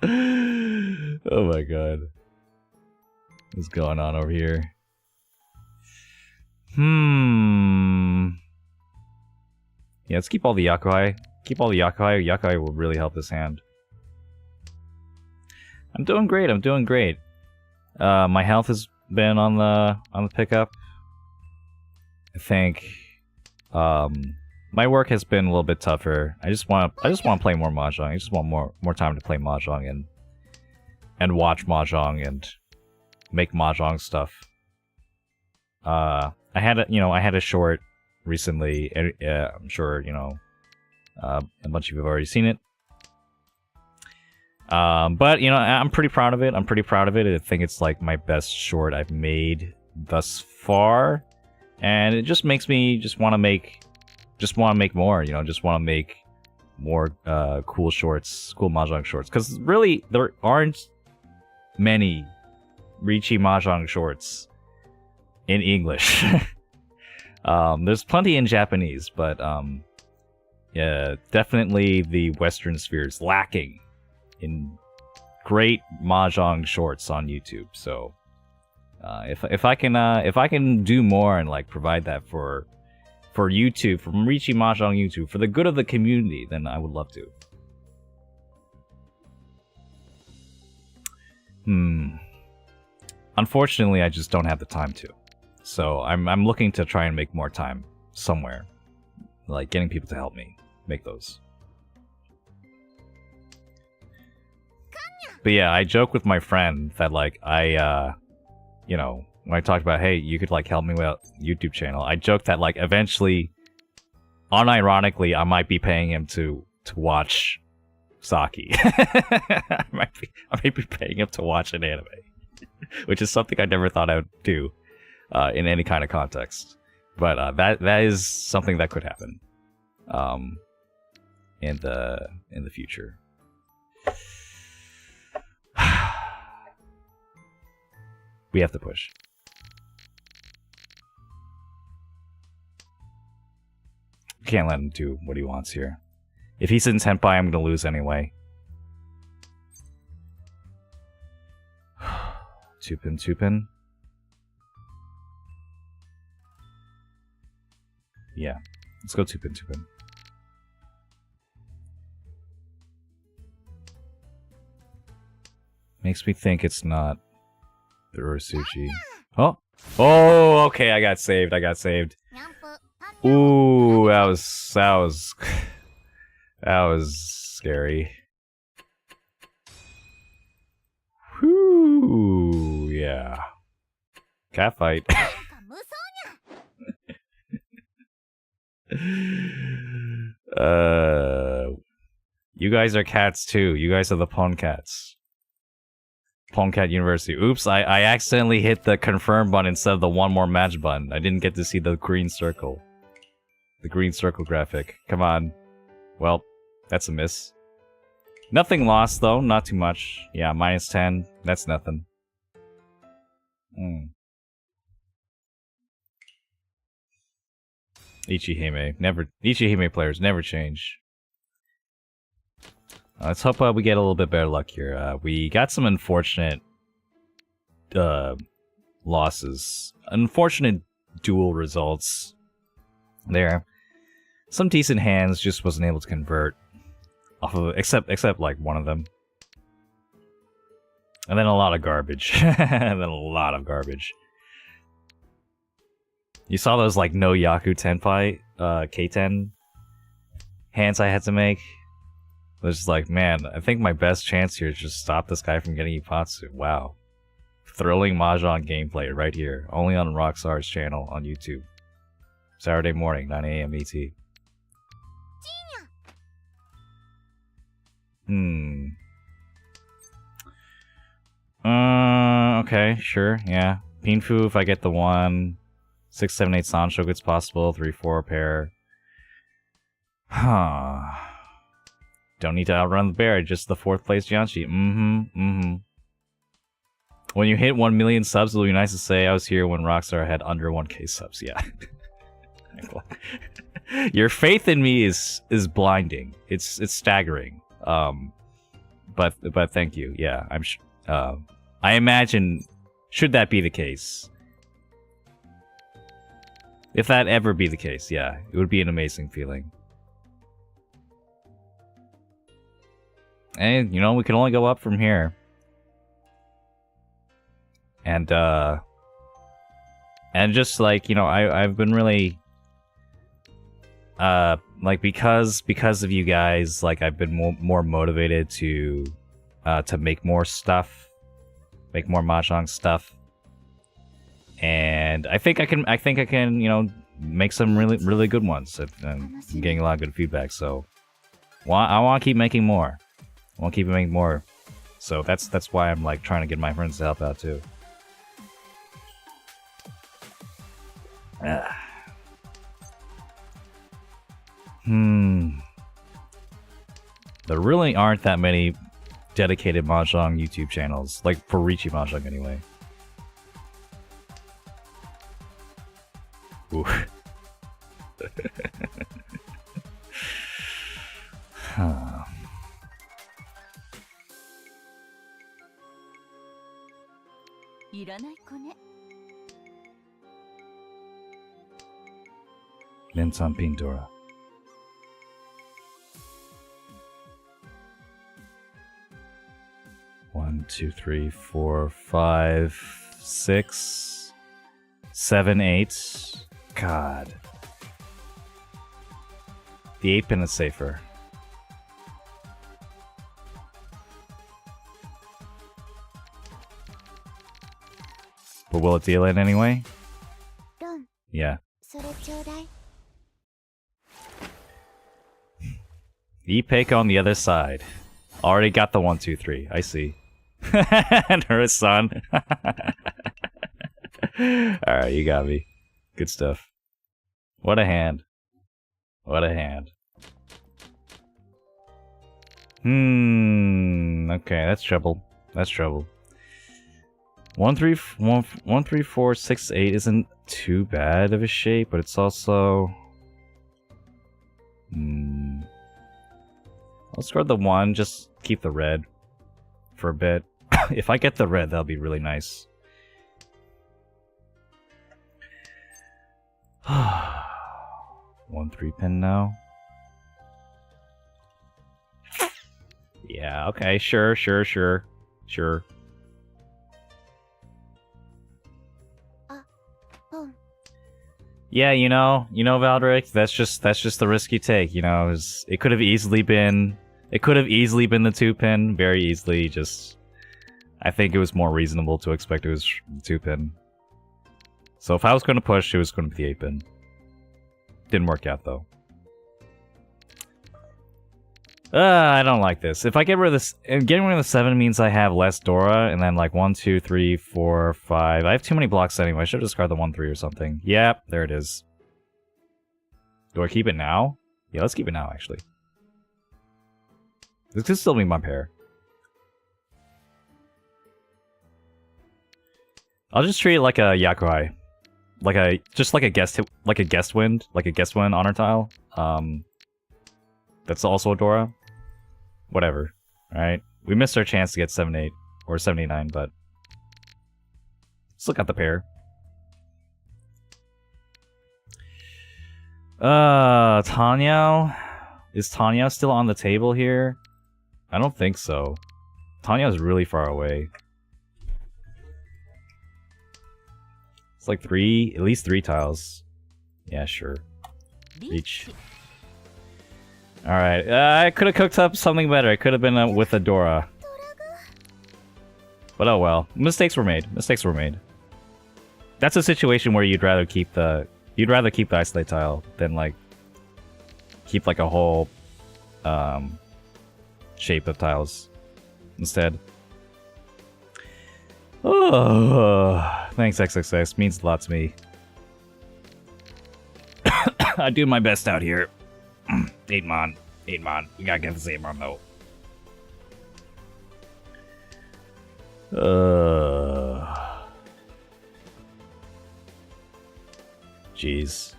Oh my god. What's going on over here? Yeah, let's keep all the Yakuai. Keep all the Yakuai. Yakuai will really help this hand. I'm doing great. My health has been on the pickup. I think my work has been a little bit tougher. I just want to play more Mahjong. I just want more time to play Mahjong and watch Mahjong and make Mahjong stuff. I had a short recently. I'm sure a bunch of you have already seen it. But I'm pretty proud of it. I think it's like my best short I've made thus far, and it just makes me want to make more. Just want to make more cool shorts, cool Mahjong shorts. Because really, there aren't many Riichi Mahjong shorts in English. There's plenty in Japanese, but yeah, definitely the Western sphere is lacking in great Mahjong shorts on YouTube. So if I can do more and like provide that for YouTube, from Riichi Mahjong YouTube, for the good of the community, then I would love to. Unfortunately, I just don't have the time to. So I'm looking to try and make more time somewhere, like getting people to help me make those. But yeah, I joke with my friend that like when I talked about, hey, you could like help me with a YouTube channel, I joked that like eventually, unironically, I might be paying him to watch Saki. I might be paying him to watch an anime, which is something I never thought I would do in any kind of context. But that is something that could happen in the future. We have to push. Can't let him do what he wants here. If he's in Senpai, I'm gonna lose anyway. 2-pin. Yeah. Let's go 2-pin, 2-pin. Makes me think it's not the Urasuchi. Oh! Oh, okay, I got saved, I got saved. Ooh, that was scary. Whoo, yeah. Catfight. You guys are cats too. You guys are the pawn cats. Pawn Cat University. Oops, I accidentally hit the confirm button instead of the one more match button. I didn't get to see the green circle. The green circle graphic. Come on. Well, that's a miss. Nothing lost though, not too much. Yeah, -10. That's nothing. Ichihime. Ichihime players never change. Let's hope we get a little bit better luck here. We got some unfortunate losses. Unfortunate duel results there. Some decent hands, just wasn't able to convert off of except like one of them. And then a lot of garbage. And then a lot of garbage. You saw those like no Yaku Tenpai K10 hands I had to make? It was just like, man, I think my best chance here is just stop this guy from getting Ippatsu. Wow. Thrilling Mahjong gameplay right here. Only on Rockstar's channel on YouTube. Saturday morning, 9 AM ET. Okay, sure, yeah. Pinfu if I get the 1. 6, 7, 8 Sanshok it's possible. 3, 4 pair. Huh. Don't need to outrun the bear, just the 4th place Jianshi. When you hit 1 million subs, it'll be nice to say I was here when Rockstar had under 1k subs. Yeah. Your faith in me is blinding. It's staggering. But thank you. Yeah, I imagine should that be the case. If that ever be the case, yeah, it would be an amazing feeling. And, you know, we can only go up from here. And just like, you know, I've been really, like, because of you guys, like, I've been more motivated to make more stuff, make more Mahjong stuff. And I think I can, you know, make some really good ones. And I'm getting a lot of good feedback, so I want to keep making more. I want to keep making more. So that's why I'm like trying to get my friends to help out too. There really aren't that many dedicated Mahjong YouTube channels, like for Riichi Mahjong anyway. Ooh. Huh. Nensan Pintura. One, 2, 3, 4, 5, 6, 7, 8. God. The 8-pin is safer. But will it deal it anyway? Yeah. E-Pick on the other side. Already got the 1, 2, 3. I see. And her son. Alright, you got me. Good stuff. What a hand. What a hand. Okay, that's trouble. That's trouble. 1, 3, 4, 6, 8 isn't too bad of a shape, but it's also... I'll score the 1, just keep the red for a bit. If I get the red, that'll be really nice. One 3-pin now. Yeah, okay, sure. Yeah, you know, Valdrick, that's just the risk you take, you know. It could have easily been the 2-pin, very easily. Just, I think it was more reasonable to expect it was the 2-pin. So if I was going to push, it was going to be the 8-pin. Didn't work out though. I don't like this. If I get rid of this, getting rid of the 7 means I have less Dora, and then like 1, 2, 3, 4, 5. I have too many blocks anyway. I should discard the 1, 3 or something. Yep, there it is. Do I keep it now? Yeah, let's keep it now, actually. This could still be my pair. I'll just treat it like a Yakuai. Just like a guest wind honor tile. That's also a Dora. Whatever. Alright. We missed our chance to get 78 or 79, but still got the pair. Tanya? Is Tanya still on the table here? I don't think so. Tanya's really far away. It's like at least 3 tiles. Yeah, sure. Reach. Alright, I could have cooked up something better. It could have been with a Dora. But oh well. Mistakes were made. That's a situation where you'd rather keep the isolate tile than like keep like a whole shape of tiles instead. Oh, thanks XXX, means a lot to me. I do my best out here. 8-mon. We gotta get this 8-mon though. Jeez.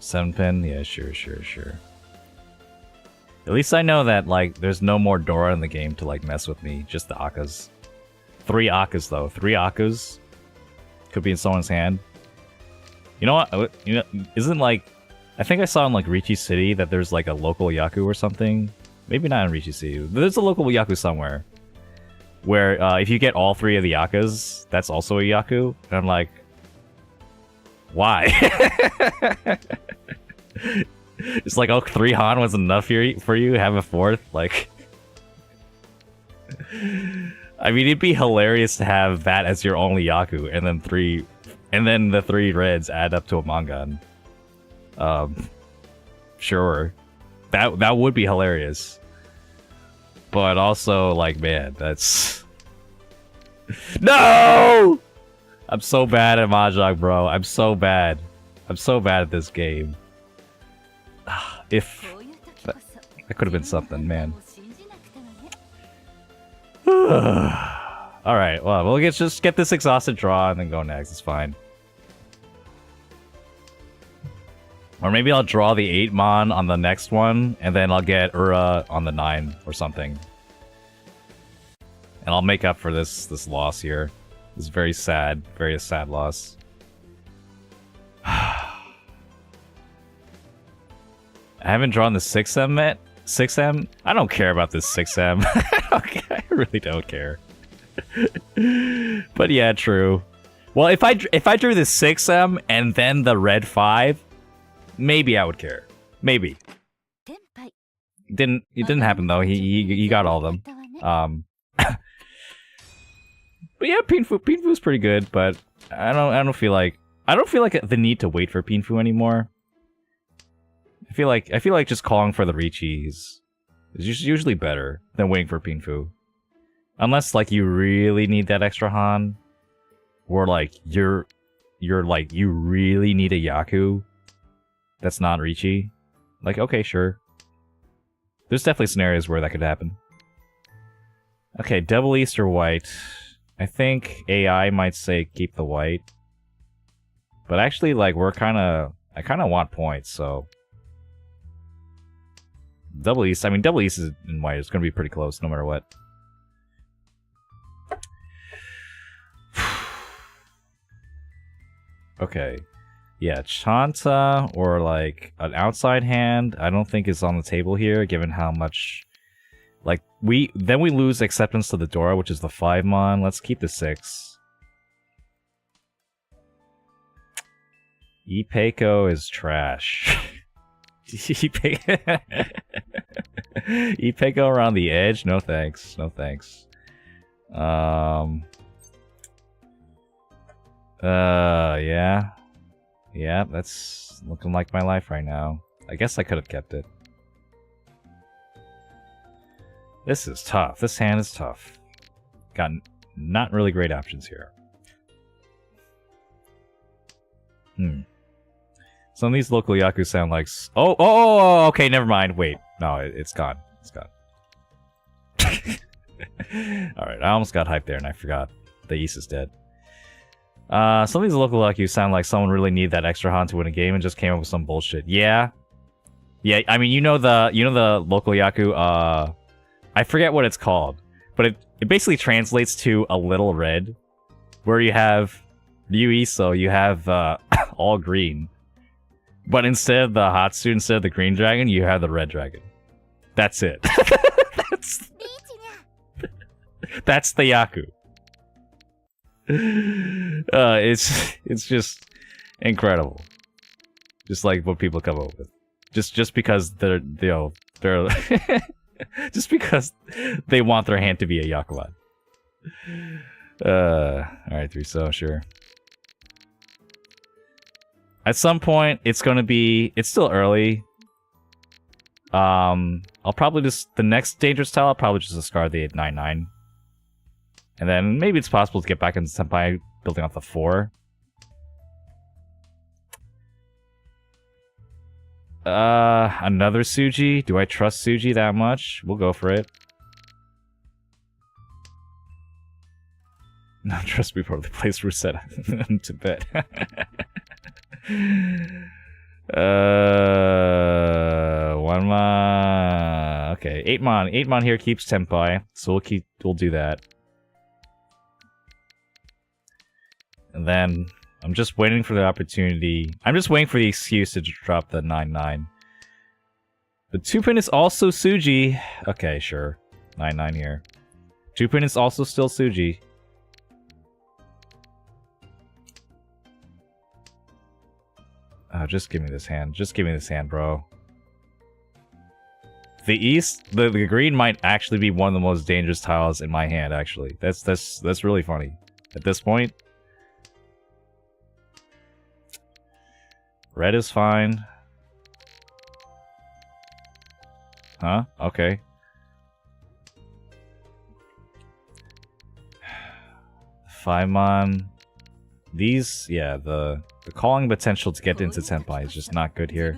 7-pin? Yeah, sure. At least I know that, like, there's no more Dora in the game to, like, mess with me. Just the Akkas. 3 Akkas, though. 3 Akkas could be in someone's hand. You know what? Isn't, like... I think I saw in, like, Riichi City that there's, like, a local Yaku or something. Maybe not in Riichi City. There's a local Yaku somewhere. Where, if you get all 3 of the Akkas, that's also a Yaku. And I'm like... Why? It's like, oh, 3 Han was enough for you? Have a 4th? Like... I mean, it'd be hilarious to have that as your only Yaku, and then the 3 reds add up to a Mangan. Sure. That would be hilarious. But also, like, man, that's... No! I'm so bad at Mahjong, bro. I'm so bad at this game. If... That could have been something, man. Alright, well, we'll just get this exhausted draw and then go next. It's fine. Or maybe I'll draw the 8-mon on the next one, and then I'll get Ura on the 9 or something. And I'll make up for this loss here. This very sad loss. I haven't drawn the 6M yet. 6M? I don't care about this 6M. I really don't care. But yeah, true. Well, if I drew the 6M and then the red 5, maybe I would care. Maybe. It didn't happen though. He got all of them. But yeah, Pinfu's pretty good, but I don't feel like the need to wait for Pinfu anymore. I feel like just calling for the Riichi is usually better than waiting for Pinfu. Unless like you really need that extra Han, or like you really need a Yaku that's not Riichi. Like, okay, sure. There's definitely scenarios where that could happen. Okay, double East or white. I think AI might say keep the white. But actually, like, I kind of want points, so... Double East, I mean, double East is in white. It's going to be pretty close, no matter what. Okay. Yeah, Chanta or like an outside hand, I don't think is on the table here, given how much. Like we lose acceptance to the Dora, which is the 5-mon. Let's keep the 6. Ipeiko is trash. Ipeiko around the edge? No thanks. No thanks. Yeah. Yeah, that's looking like my life right now. I guess I could have kept it. This is tough. This hand is tough. Got not really great options here. Some of these local Yaku sound like... Oh, okay, never mind. Wait. No, it's gone. It's gone. Alright, I almost got hyped there and I forgot. The East is dead. Some of these local Yaku sound like someone really needed that extra Han to win a game and just came up with some bullshit. Yeah. Yeah, I mean, you know the local Yaku, I forget what it's called, but it basically translates to a little red, where you have Ryu so you have all green. But instead of the Hatsu, instead of the green dragon, you have the red dragon. That's it. That's the Yaku. It's just incredible. Just like what people come up with. Just because they're just because they want their hand to be a Yakulan. Alright, 3 so sure. At some point, it's still early. I'll probably just, the next dangerous tile, I'll probably just discard the 899. And then maybe it's possible to get back into Senpai building off the 4. Another Suji? Do I trust Suji that much? We'll go for it. No, trust me, probably plays Rusetta to bed. 1-mon. Okay, 8-mon. 8-mon here keeps Senpai, so we'll do that. And then I'm just waiting for the opportunity. I'm just waiting for the excuse to drop the 9-9. The 2-pin is also Suji. Okay, sure. 9-9 here. 2-pin is also still Suji. Oh, just give me this hand. Just give me this hand, bro. The East, the green might actually be one of the most dangerous tiles in my hand, actually. That's really funny. At this point. Red is fine. Huh? Okay. Five-mon. These, yeah, the calling potential to get into Senpai is just not good here.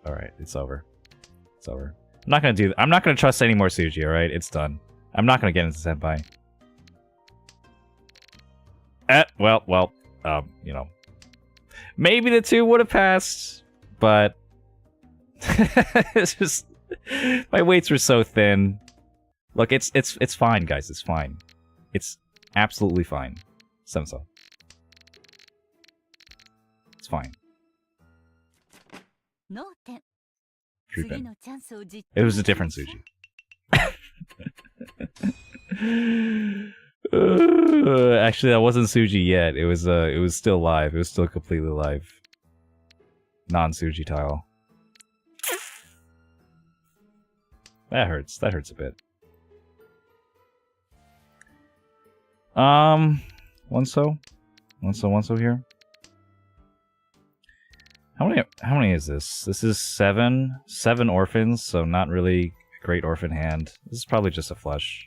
Alright, it's over. It's over. I'm not gonna trust any more Suji, alright? It's done. I'm not gonna get into Senpai. Well, you know. Maybe the 2 would have passed, but it's just my weights were so thin. Look, it's fine, guys. It's fine. It's absolutely fine. Senso. It's fine. 3-pin. It was a different Suji. Actually, that wasn't Suji yet. It was still live. It was still completely live. Non-Suji tile. That hurts. That hurts a bit. 1-so here. How many is this? This is 7 orphans, so not really a great orphan hand. This is probably just a flush.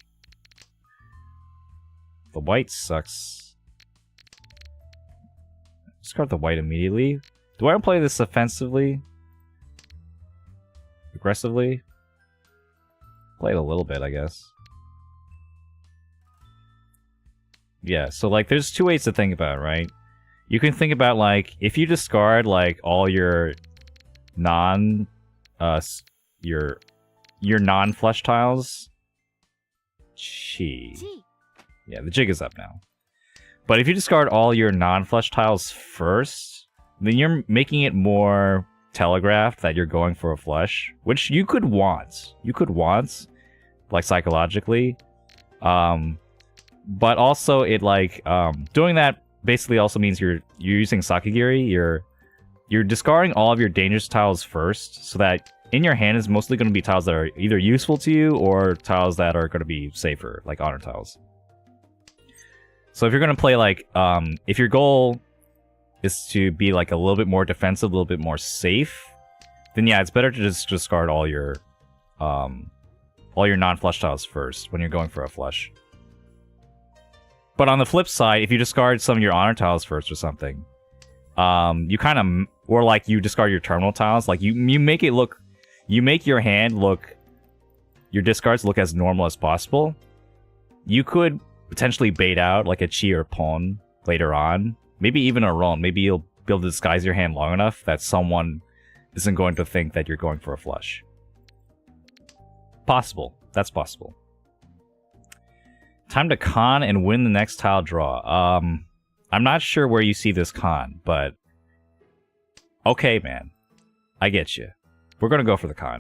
The white sucks. Discard the white immediately. Do I want to play this offensively? Aggressively? Play it a little bit, I guess. Yeah, so like there's 2 ways to think about it, right? You can think about like if you discard like all your non-flush tiles. Yeah, the jig is up now. But if you discard all your non-flush tiles first, then you're making it more telegraphed that you're going for a flush, which you could want. You could want, like, psychologically. But also it like doing that basically also means you're using Sakigiri. You're discarding all of your dangerous tiles first, so that in your hand is mostly going to be tiles that are either useful to you or tiles that are going to be safer, like honor tiles. So if you're going to play like if your goal is to be like a little bit more defensive, a little bit more safe, then yeah, it's better to just discard all your non-flush tiles first when you're going for a flush. But on the flip side, if you discard some of your honor tiles first or something, you kind of, or like you discard your terminal tiles, like you make it look, you make your hand look, your discards look as normal as possible. You could potentially bait out like a chi or pawn later on, maybe even a ron. Maybe you'll be able to disguise your hand long enough that someone isn't going to think that you're going for a flush. Possible. That's possible. Time to con and win the next tile draw. I'm not sure where you see this con, but okay, man. I get you. We're gonna go for the con.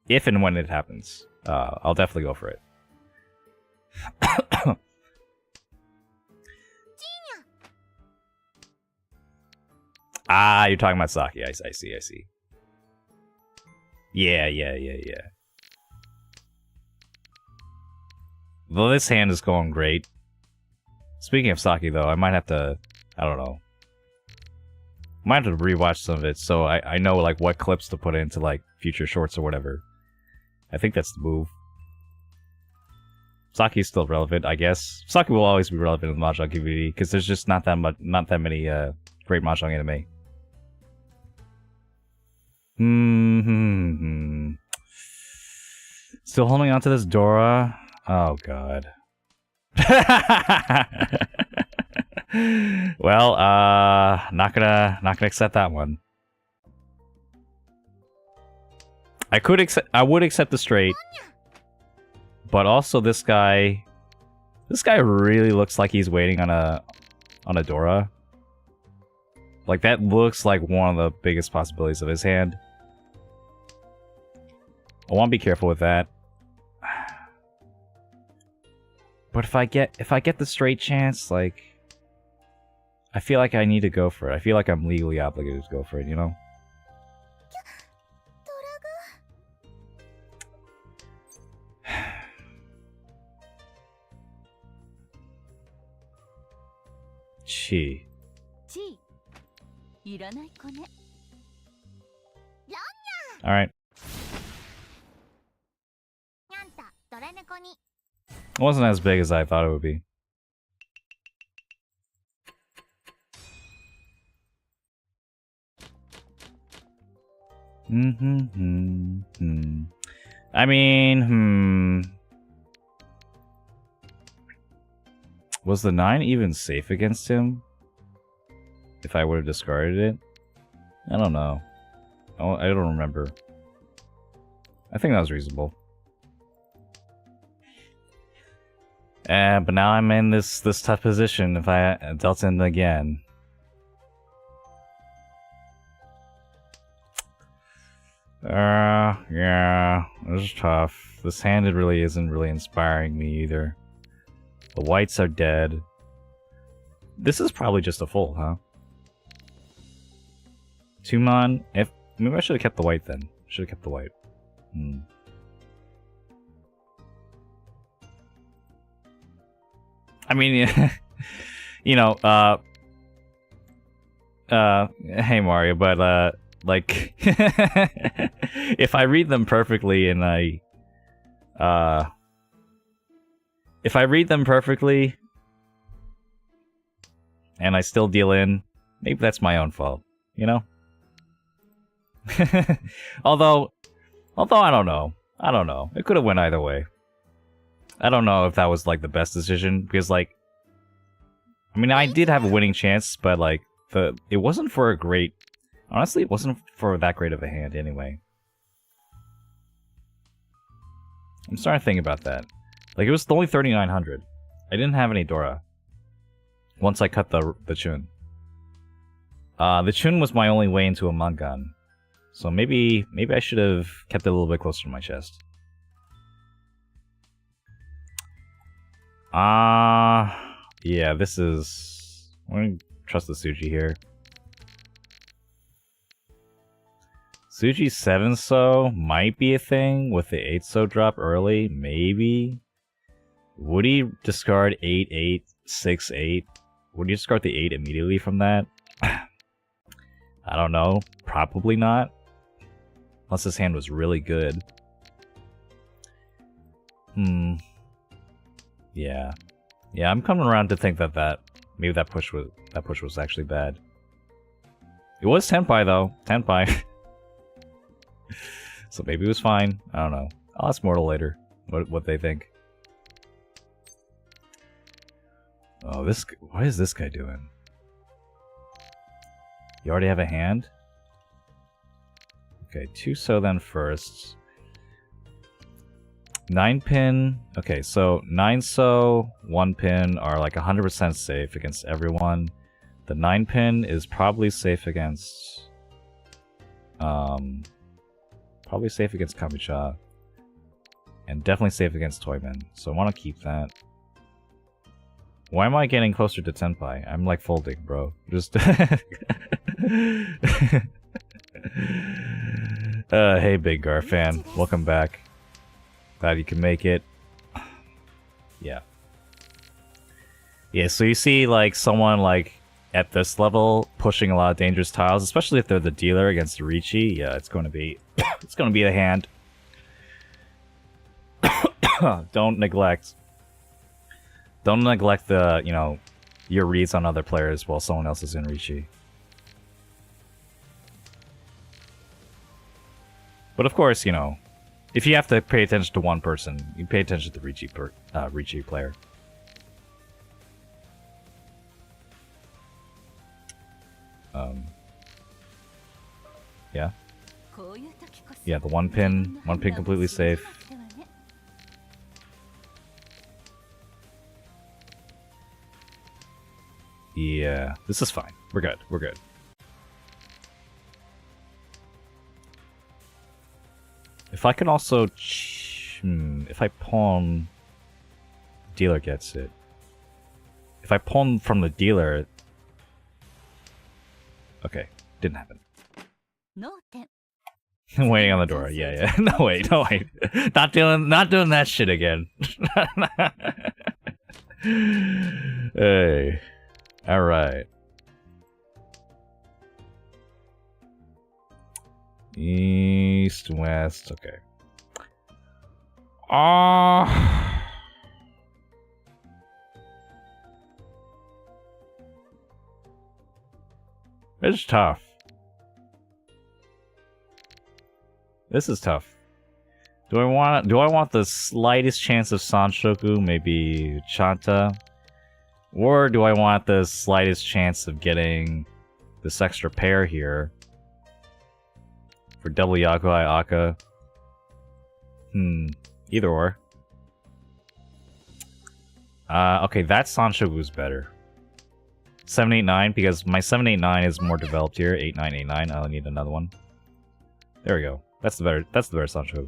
If and when it happens. I'll definitely go for it. Ah, you're talking about Saki. I see. Yeah. Well, this hand is going great. Speaking of Saki, though, I might have to... I don't know. Might have to rewatch some of it, so I know, like, what clips to put into, like, future shorts or whatever. I think that's the move. Saki's still relevant, I guess. Saki will always be relevant in the Mahjong community, because there's just not that many great Mahjong anime. Still holding on to this Dora? Oh god. Well, not gonna accept that one. I would accept the straight, but also this guy really looks like he's waiting on a Dora. Like that looks like one of the biggest possibilities of his hand. I want to be careful with that. But if I get the straight chance, like, I feel like I need to go for it. I feel like I'm legally obligated to go for it, you know? Chi. Alright. It wasn't as big as I thought it would be. I mean, was the 9 even safe against him? If I would have discarded it? I don't know. I don't remember. I think that was reasonable. But now I'm in this tough position if I dealt in again. Yeah, this is tough. This hand really isn't really inspiring me either. The whites are dead. This is probably just a fold, huh? Tumon, maybe I should have kept the white then. Should have kept the white. I mean, you know, hey Mario, but like, if I read them perfectly and if I read them perfectly and I still deal in, maybe that's my own fault, you know? although I don't know. It could have went either way. I don't know if that was like the best decision because like, I mean, I did have a winning chance, but like it wasn't for a great. Honestly, it wasn't for that great of a hand anyway. I'm starting to think about that. Like, it was only 3,900. I didn't have any Dora. Once I cut the chun. The chun was my only way into a Mangan. So maybe I should have kept it a little bit closer to my chest. Yeah, this is... I'm gonna trust the Suji here. Suji 7-so might be a thing with the 8-so drop early, maybe. Would he discard 8-8, 6-8? Would he discard the 8 immediately from that? I don't know. Probably not. Unless his hand was really good. Yeah. Yeah, I'm coming around to think that maybe that push was actually bad. It was Tenpai though. Tenpai. So maybe it was fine. I don't know. I'll ask Mortal later what they think. Oh, what is this guy doing? You already have a hand? Okay, 2-so then first. 9-pin. Okay, so 9-so, 1-pin are like 100% safe against everyone. The 9-pin is probably safe against... probably safe against Kabucha. And definitely safe against Toyman. So I want to keep that. Why am I getting closer to Tenpai? I'm like folding, bro. Just... hey Big Gar fan. Welcome back. Glad you can make it. Yeah. Yeah, so you see like someone like at this level pushing a lot of dangerous tiles, especially if they're the dealer against Riichi. Yeah, it's going to be it's going to be the hand. Don't neglect the, you know, your reads on other players while someone else is in Riichi. But of course, you know, if you have to pay attention to one person, you pay attention to the Riichi player. Yeah. Yeah, the one pin completely safe. Yeah, this is fine. We're good. We're good. If I can also... if I pawn... Dealer gets it. If I pawn from the dealer... Okay, didn't happen. Waiting on the door. Yeah, yeah. No wait, no wait. Not doing that shit again. Hey. Alright. East, west, okay. It's tough. This is tough. Do I want the slightest chance of Sanshoku, maybe Chanta? Or do I want the slightest chance of getting this extra pair here? For double Yakuai Aka? Either or. Okay, that Sanshoku's better. 789, because my 789 is more developed here. 8989, I'll need another one. There we go. That's the better Sanshoku.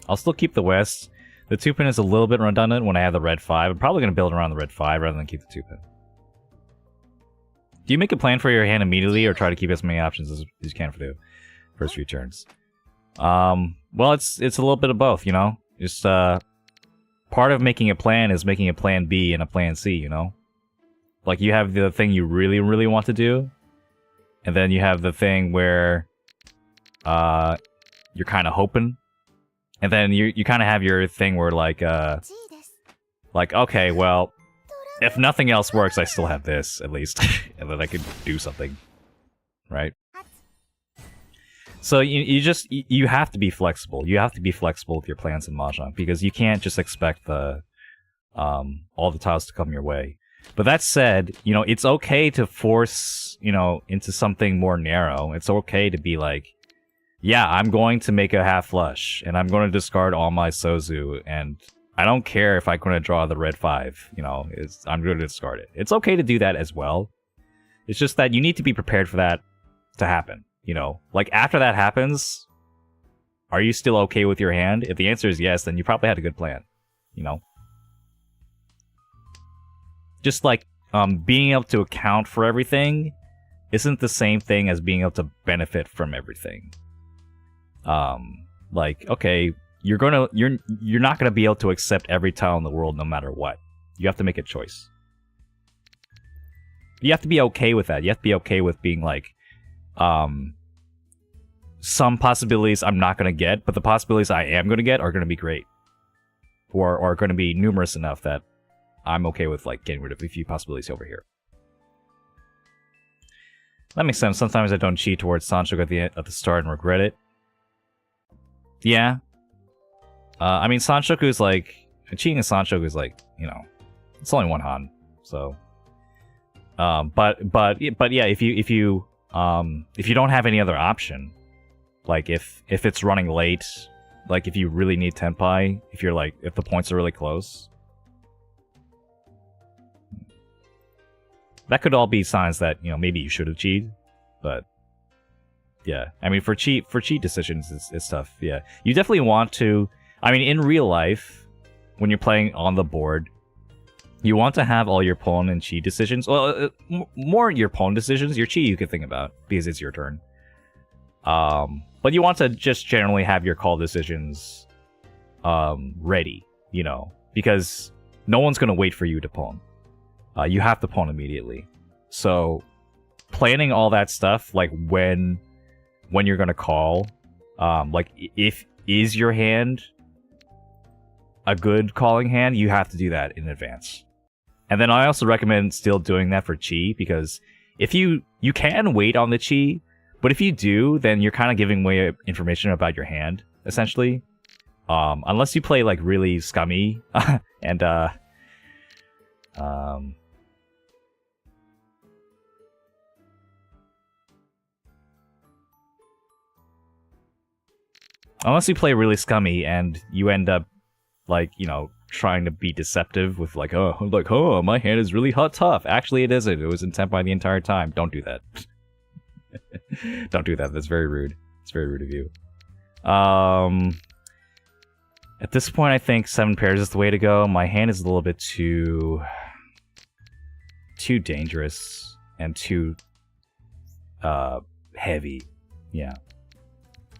I'll still keep the West. The 2-pin is a little bit redundant when I have the red 5. I'm probably going to build around the red 5 rather than keep the 2-pin. Do you make a plan for your hand immediately or try to keep as many options as you can for the first few turns? Well, it's a little bit of both, you know? Just, part of making a plan is making a plan B and a plan C, you know? Like, you have the thing you really, really want to do, and then you have the thing where, you're kind of hoping. And then you kind of have your thing where, like, okay, well, if nothing else works, I still have this, at least. And then I can do something. Right? So you have to be flexible. You have to be flexible with your plans in Mahjong, because you can't just expect the all the tiles to come your way. But that said, you know, it's okay to force, you know, into something more narrow. It's okay to be like, yeah, I'm going to make a half flush, and I'm going to discard all my Sozu, and I don't care if I'm going to draw the red 5, you know, I'm going to discard it. It's okay to do that as well. It's just that you need to be prepared for that to happen, you know? Like, after that happens, are you still okay with your hand? If the answer is yes, then you probably had a good plan, you know? Just like, being able to account for everything isn't the same thing as being able to benefit from everything. Like, okay, you're not gonna be able to accept every tile in the world no matter what. You have to make a choice. You have to be okay with that. You have to be okay with being like, some possibilities I'm not gonna get, but the possibilities I am gonna get are gonna be great. Or are gonna be numerous enough that I'm okay with like getting rid of a few possibilities over here. That makes sense. Sometimes I don't cheat towards Sanchoku at the start and regret it. Yeah. I mean, Sanchoku is like, cheating in Sanchoku is like, you know, it's only one Han, so. But yeah, if you don't have any other option, like if it's running late, like if you really need Tenpai, if the points are really close, that could all be signs that, you know, maybe you should have cheated, but yeah, I mean, for cheat decisions, it's tough. Yeah, you definitely want to. I mean, in real life, when you're playing on the board, you want to have all your pawn and cheat decisions. Well, more your pawn decisions. Your cheat you can think about because it's your turn. But you want to just generally have your call decisions ready, you know, because no one's gonna wait for you to pawn. You have to pawn immediately. So planning all that stuff, like when you're gonna call, like is your hand a good calling hand, you have to do that in advance. And then I also recommend still doing that for chi, because if you can wait on the chi, but if you do, then you're kind of giving away information about your hand, essentially. Unless you play like really scummy and unless you play really scummy and you end up, like, you know, trying to be deceptive with like, oh, my hand is really tough. Actually, it isn't. It was in Tenpai the entire time. Don't do that. Don't do that. That's very rude. It's very rude of you. At this point, I think 7 pairs is the way to go. My hand is a little bit too dangerous and too heavy. Yeah.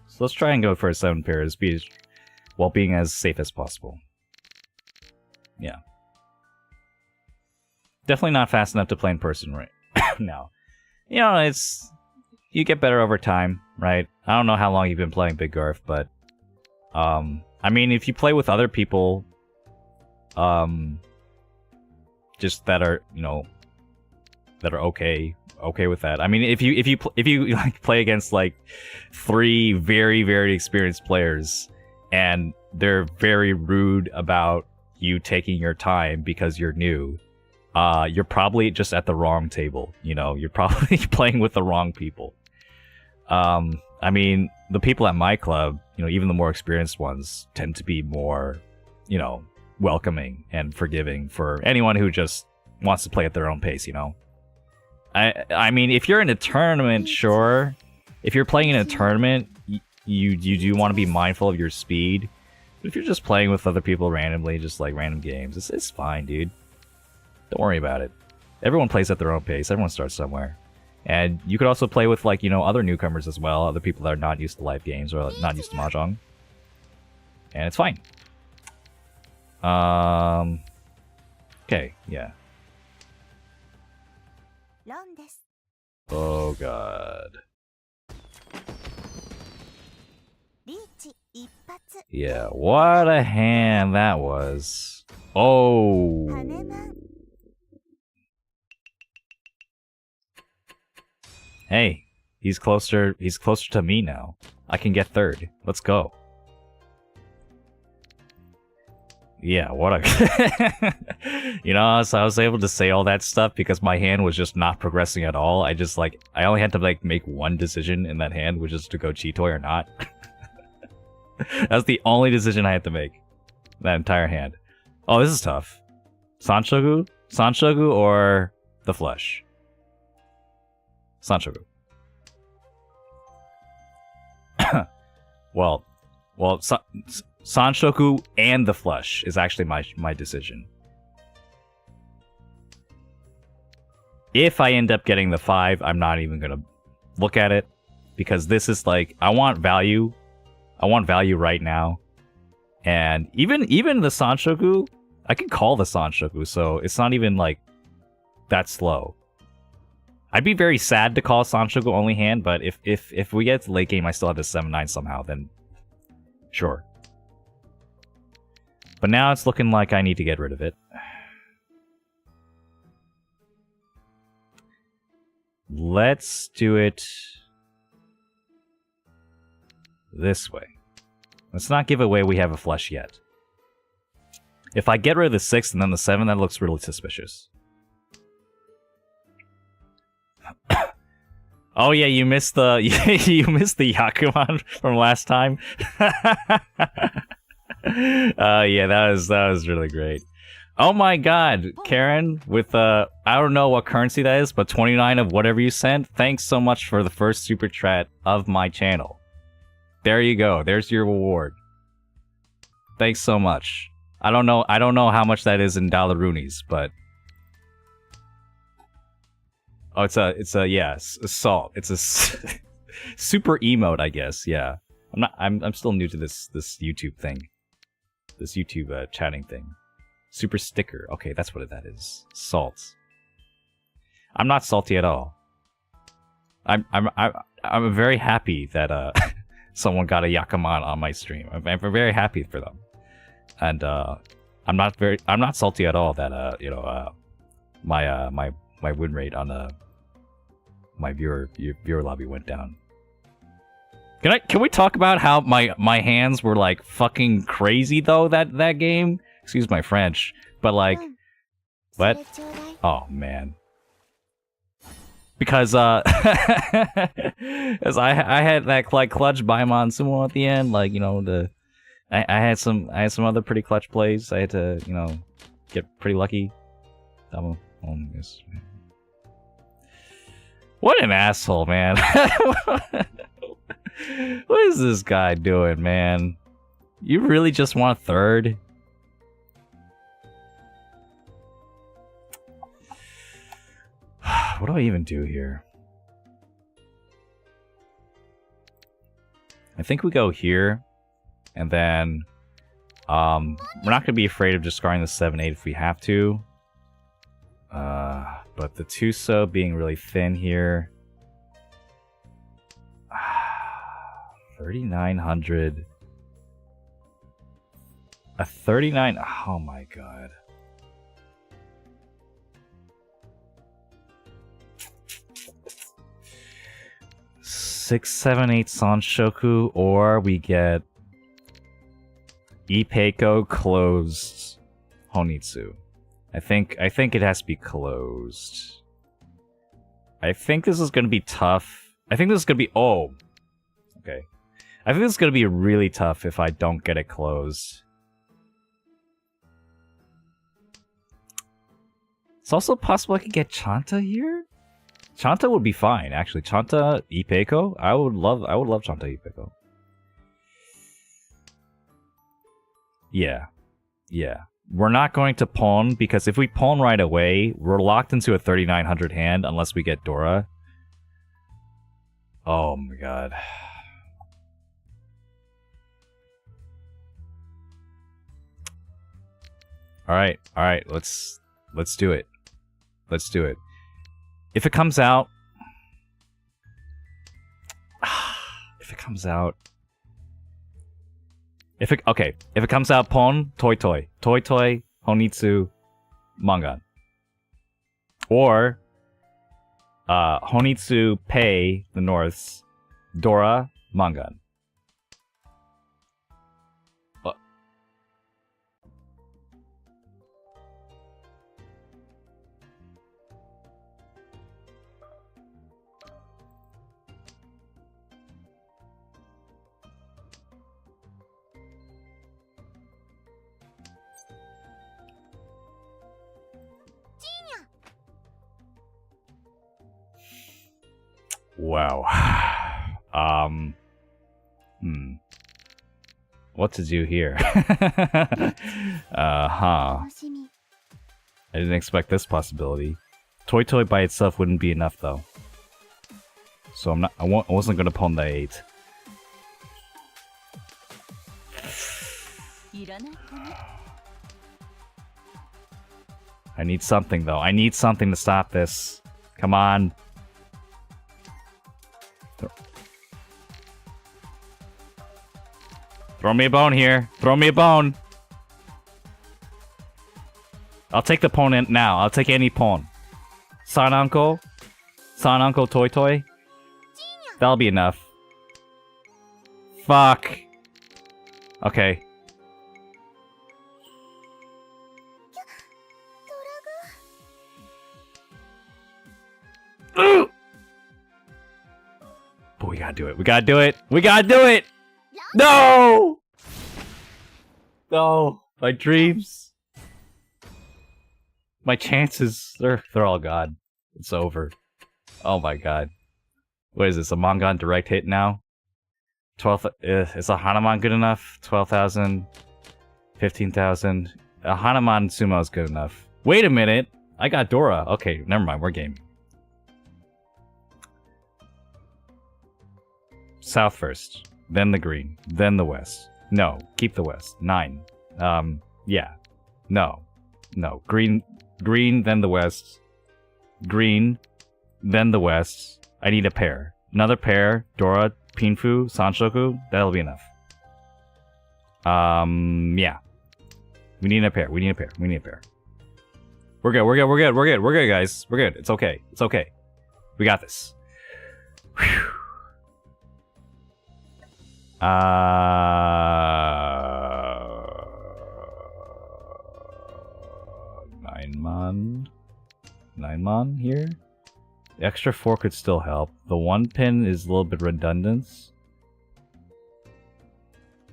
So let's try and go for 7 pairs, while being as safe as possible. Yeah. Definitely not fast enough to play in person right now. You know, you get better over time, right? I don't know how long you've been playing Big Garf, but I mean, if you play with other people, just that are, you know, that are okay with that. I mean, if you like play against like 3 very, very experienced players and they're very rude about you taking your time because you're new, you're probably just at the wrong table. You know, you're probably playing with the wrong people. I mean, the people at my club, you know, even the more experienced ones, tend to be more, you know, welcoming and forgiving for anyone who just wants to play at their own pace, you know? I mean, if you're in a tournament, sure. If you're playing in a tournament, you do want to be mindful of your speed. But if you're just playing with other people randomly, just like random games, it's fine, dude. Don't worry about it. Everyone plays at their own pace. Everyone starts somewhere. And you could also play with, like, you know, other newcomers as well, other people that are not used to live games or not used to Mahjong. And it's fine. Okay, yeah. Oh god. Yeah, what a hand that was. Oh. Hey, he's closer to me now. I can get 3rd. Let's go. Yeah, what a... You know, so I was able to say all that stuff because my hand was just not progressing at all. I only had to, like, make one decision in that hand, which is to go Cheetoy or not. That's the only decision I had to make. That entire hand. Oh, this is tough. Sanshogu? Sanshogu or the flesh? Sanshogu. well, Sanshoku and the flesh is actually my decision. If I end up getting the 5, I'm not even gonna look at it, because this is like, I want value. I want value right now. And even the Sanshoku, I can call the Sanshoku, so it's not even like that slow. I'd be very sad to call Sanshoku only hand, but if we get to late game I still have the 7-9 somehow, then sure. But now it's looking like I need to get rid of it. Let's do it this way. Let's not give away we have a flesh yet. If I get rid of the 6 and then the 7, that looks really suspicious. Oh yeah, you missed the Yakuman from last time. Yeah, that was really great. Oh my god, Karen, with I don't know what currency that is, but 29 of whatever you sent. Thanks so much for the first super chat of my channel. There you go. There's your reward. Thanks so much. I don't know how much that is in dollaroonies, but oh, it's a salt. It's a super emote, I guess. Yeah. I'm still new to this YouTube thing. This YouTube chatting thing. Super sticker. Okay, that's what that is. Salt. I'm not salty at all. I'm very happy that someone got a Yakuman on my stream. I'm very happy for them. And I'm not salty at all that my win rate on my viewer lobby went down. Can we talk about how my hands were like fucking crazy though that game? Excuse my French, but like, what? Oh man. Because as I had that like clutch by Monsumo at the end, like, you know, I had some other pretty clutch plays. I had to, you know, get pretty lucky. What an asshole, man. What is this guy doing, man? You really just want third? What do I even do here? I think we go here, and then we're not gonna be afraid of discarding the 7-8 if we have to. But the Tuso being really thin here. 3,900. A 39. Oh my god. Six, 7, 8 Sanshoku, or we get Ipeiko closed Honitsu. I think it has to be closed. I think this is gonna be tough. I think this is gonna be okay. I think this is gonna be really tough if I don't get it closed. It's also possible I could get Chanta here. Chanta would be fine, actually. Chanta Ipeiko? I would love Chanta Ipeiko. Yeah. Yeah. We're not going to pawn, because if we pawn right away, we're locked into a 3,900 hand unless we get Dora. Oh my god. Alright, let's do it. Let's do it. If it comes out... if it comes out... If it comes out Pon, Toy, Honitsu, Mangan. Or, Honitsu, Pei, the Norths, Dora, Mangan. Wow. What to do here? I didn't expect this possibility. Toy Toy by itself wouldn't be enough though. So I wasn't gonna pawn the 8. I need something though. I need something to stop this. Come on. Throw me a bone here. Throw me a bone. I'll take the pawn in now. I'll take any pawn. San Uncle. San Uncle Toy Toy. That'll be enough. Fuck. Okay. But we gotta do it. We gotta do it. We gotta do it. No! No. My dreams. My chances. They're all gone. It's over. Oh my god. What is this? A Mongon direct hit now? 12. Is a Hanuman good enough? 12,000. 15,000. A Hanuman Sumo is good enough. Wait a minute. I got Dora. Okay, never mind. We're game. South first. Then the green. Then the west. No. Keep the west. 9. Yeah. No. No. Green, then the west. Green, then the west. I need a pair. Another pair. Dora, Pinfu, Sanshoku. That'll be enough. Yeah. We need a pair. We need a pair. We need a pair. We're good. We're good. We're good. We're good. We're good, guys. We're good. It's okay. It's okay. We got this. Whew. 9 mon. 9 mon here. The extra 4 could still help. The 1 pin is a little bit redundant.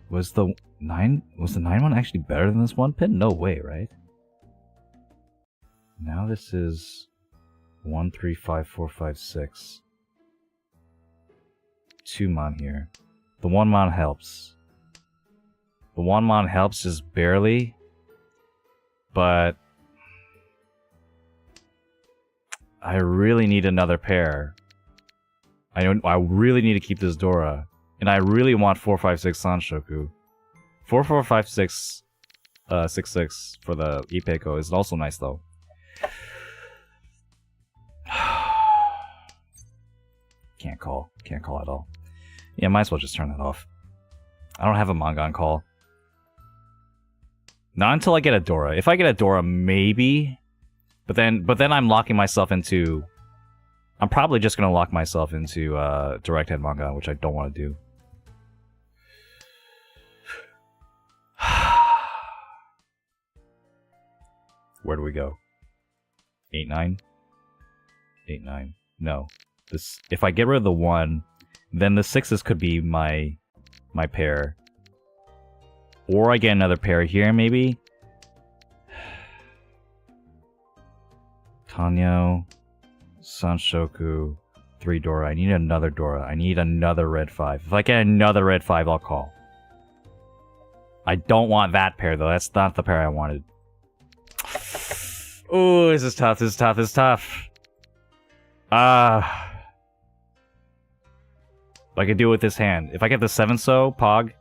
Was the 9 one actually better than this 1 pin? No way, right? Now this is 1, 3, 5, 4, 5, 6. 2 mon here. The 1 mon helps. The 1 mon helps just barely. But I really need another pair. I really need to keep this Dora. And I really want 456 Sanshoku. 4456 66 for the Ipeiko is also nice though. Can't call. Can't call at all. Yeah, might as well just turn that off. I don't have a Mongon call. Not until I get a Dora. If I get a Dora, maybe. But then I'm locking myself into... I'm probably just going to lock myself into direct head Mongon, which I don't want to do. Where do we go? 8-9? 8-9. No. This, if I get rid of the 1, then the 6s could be my pair. Or I get another pair here, maybe? Tanyo, Sanshoku, 3 Dora. I need another Dora. I need another red 5. If I get another red 5, I'll call. I don't want that pair, though. That's not the pair I wanted. Ooh, this is tough. This is tough. This is tough. I could do it with this hand. If I get the 7-so, Pog.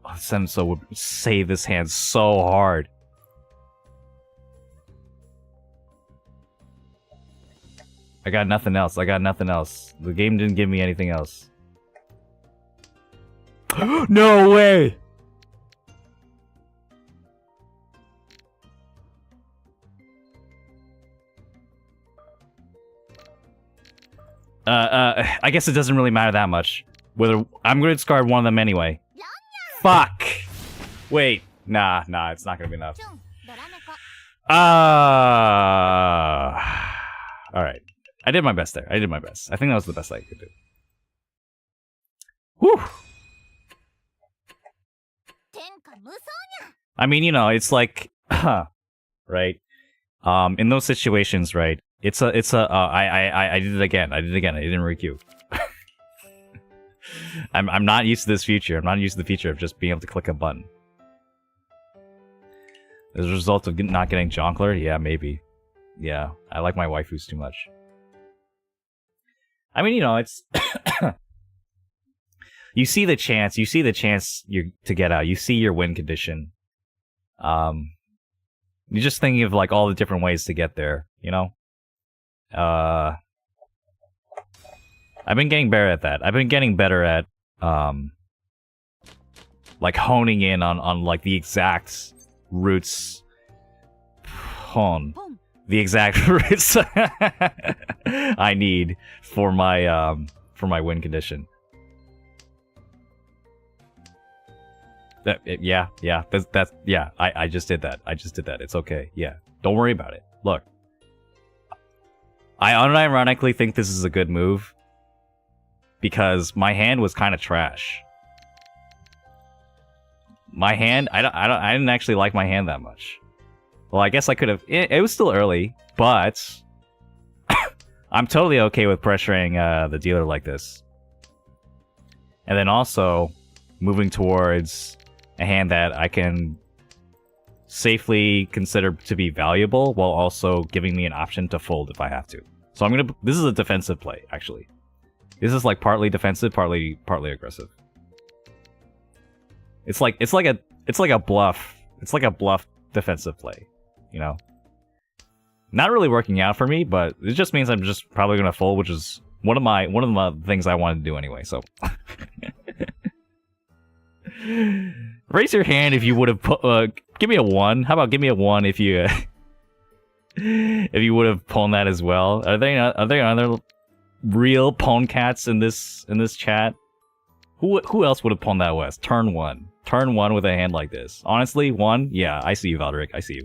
Oh, 7-so would save this hand so hard. I got nothing else. I got nothing else. The game didn't give me anything else. No way! I guess it doesn't really matter that much. Whether I'm going to discard one of them anyway. Fuck! Wait. Nah, it's not going to be enough. Alright. I did my best there. I did my best. I think that was the best I could do. Whew! I mean, you know, it's like... right? In those situations, right? I did it again. I didn't re-queue. I'm not used to this feature. I'm not used to the feature of just being able to click a button. As a result of not getting Jonkler? Yeah, maybe. Yeah, I like my waifus too much. I mean, you know, it's... you see the chance to get out. You see your win condition. You're just thinking of, like, all the different ways to get there, you know? I've been getting better at that. I've been getting better at, like, honing in on like, the exact routes... the exact routes I need for my win condition. Yeah. I just did that. It's okay. Yeah, don't worry about it. Look, I unironically think this is a good move because my hand was kind of trash. My hand, I didn't actually like my hand that much. Well, I guess I could have. It was still early, but I'm totally okay with pressuring the dealer like this. And then also moving towards a hand that I can safely consider to be valuable while also giving me an option to fold if I have to. So this is a defensive play, actually. This is like partly defensive, partly aggressive. It's like a bluff. It's like a bluff defensive play, you know. Not really working out for me, but it just means I'm just probably gonna fold, which is one of the things I wanted to do anyway. So raise your hand if you would have put. Give me a 1. How about give me a 1 if you if you would have pawned that as well? Are there other real pawn cats in this chat? Who else would have pawned that West? Turn 1. Turn 1 with a hand like this. Honestly, 1? Yeah, I see you, Valderic. I see you.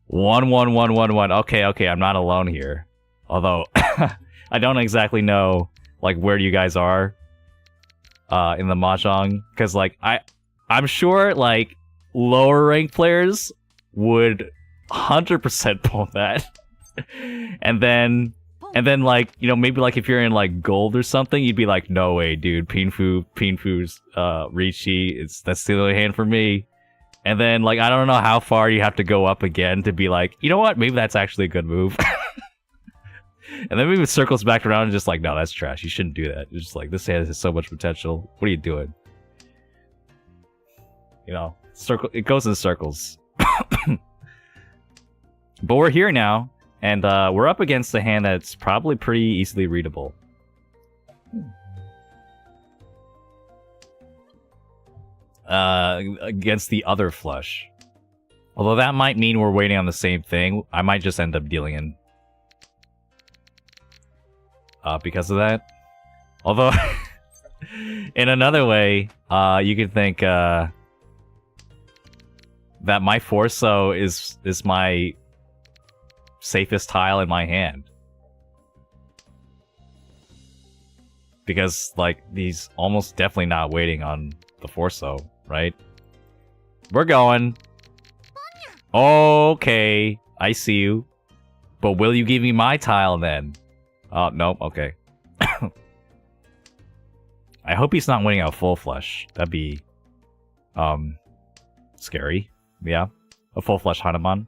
1, 1, 1, 1, 1. Okay, I'm not alone here. Although, I don't exactly know, like, where you guys are in the Mahjong. Because, like, I'm sure, like, lower ranked players would 100% pull that. And then, like, you know, maybe, like, if you're in, like, gold or something, you'd be like, no way, dude, Pinfu's, Riichi, that's the only hand for me. And then, like, I don't know how far you have to go up again to be like, you know what, maybe that's actually a good move. And then maybe it circles back around and just like, no, that's trash, you shouldn't do that. It's just like, this hand has so much potential, what are you doing? You know, it goes in circles. But we're here now. And we're up against a hand that's probably pretty easily readable. Against the other flush. Although that might mean we're waiting on the same thing. I might just end up dealing in. Because of that. Although, in another way, you could think that my Forso is my safest tile in my hand. Because, like, he's almost definitely not waiting on the Forso, right? We're going. Okay, I see you. But will you give me my tile then? Oh, nope, okay. I hope he's not winning out full flush. That'd be, scary. Yeah, a full flush Hanuman.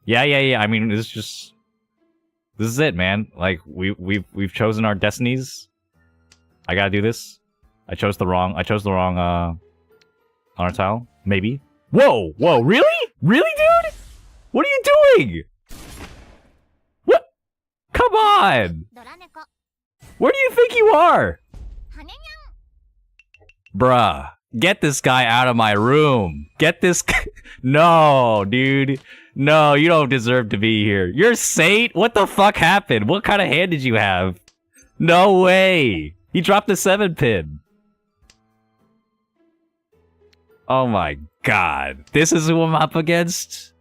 Yeah. I mean, this is it, man. Like, we've chosen our destinies. I gotta do this. I chose the wrong honor tile. Maybe. Whoa, really, dude? What are you doing? What? Come on. Where do you think you are? Bruh, get this guy out of my room. Get this. No, dude. No, you don't deserve to be here. You're Saint? What the fuck happened? What kind of hand did you have? No way. He dropped the 7-pin. Oh my god. This is who I'm up against?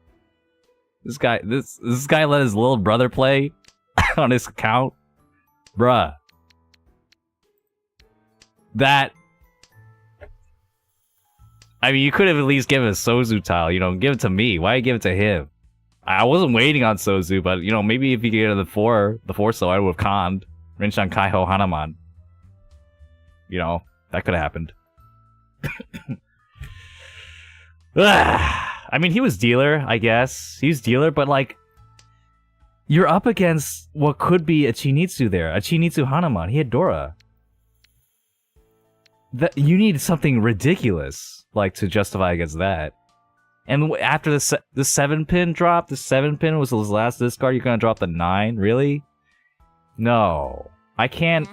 This guy let his little brother play on his account? Bruh. I mean, you could have at least given a Sozu tile. You know, give it to me. Why give it to him? I wasn't waiting on Sozu, but you know, maybe if you get the 4 so I would have conned Rinchan Kaiho Hanaman. You know, that could have happened. I mean, he was dealer, I guess. He was dealer, but like, you're up against what could be a Chinitsu there, a Chinitsu Hanaman. He had Dora. That you need something ridiculous, like, to justify against that. And after the 7-pin drop, the 7-pin was his last discard. You're gonna drop the 9, really? No, I can't.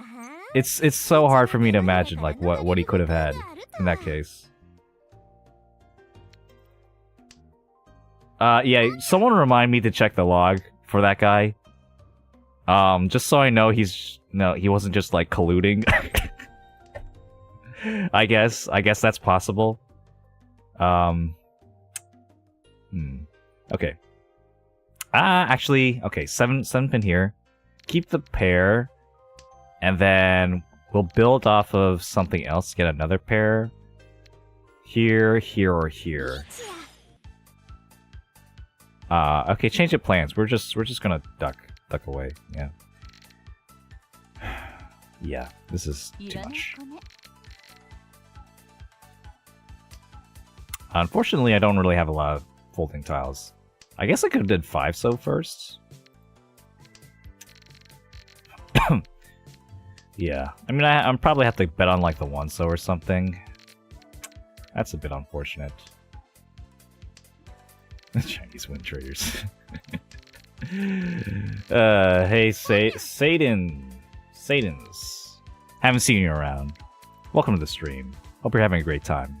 It's so hard for me to imagine like what he could have had in that case. Yeah, someone remind me to check the log for that guy. Just so I know he wasn't just like colluding. I guess that's possible. Okay. Actually, okay, 7-pin here. Keep the pair, and then we'll build off of something else. Get another pair. Here, here, or here. Okay, change of plans. We're just gonna duck away. Yeah. Yeah, this is too much. Unfortunately, I don't really have a lot of folding tiles. I guess I could have did 5 so first. Yeah, I mean, I'm probably have to bet on like the 1 so or something. That's a bit unfortunate. Chinese wind traders. Hey, Sadens. Haven't seen you around. Welcome to the stream. Hope you're having a great time.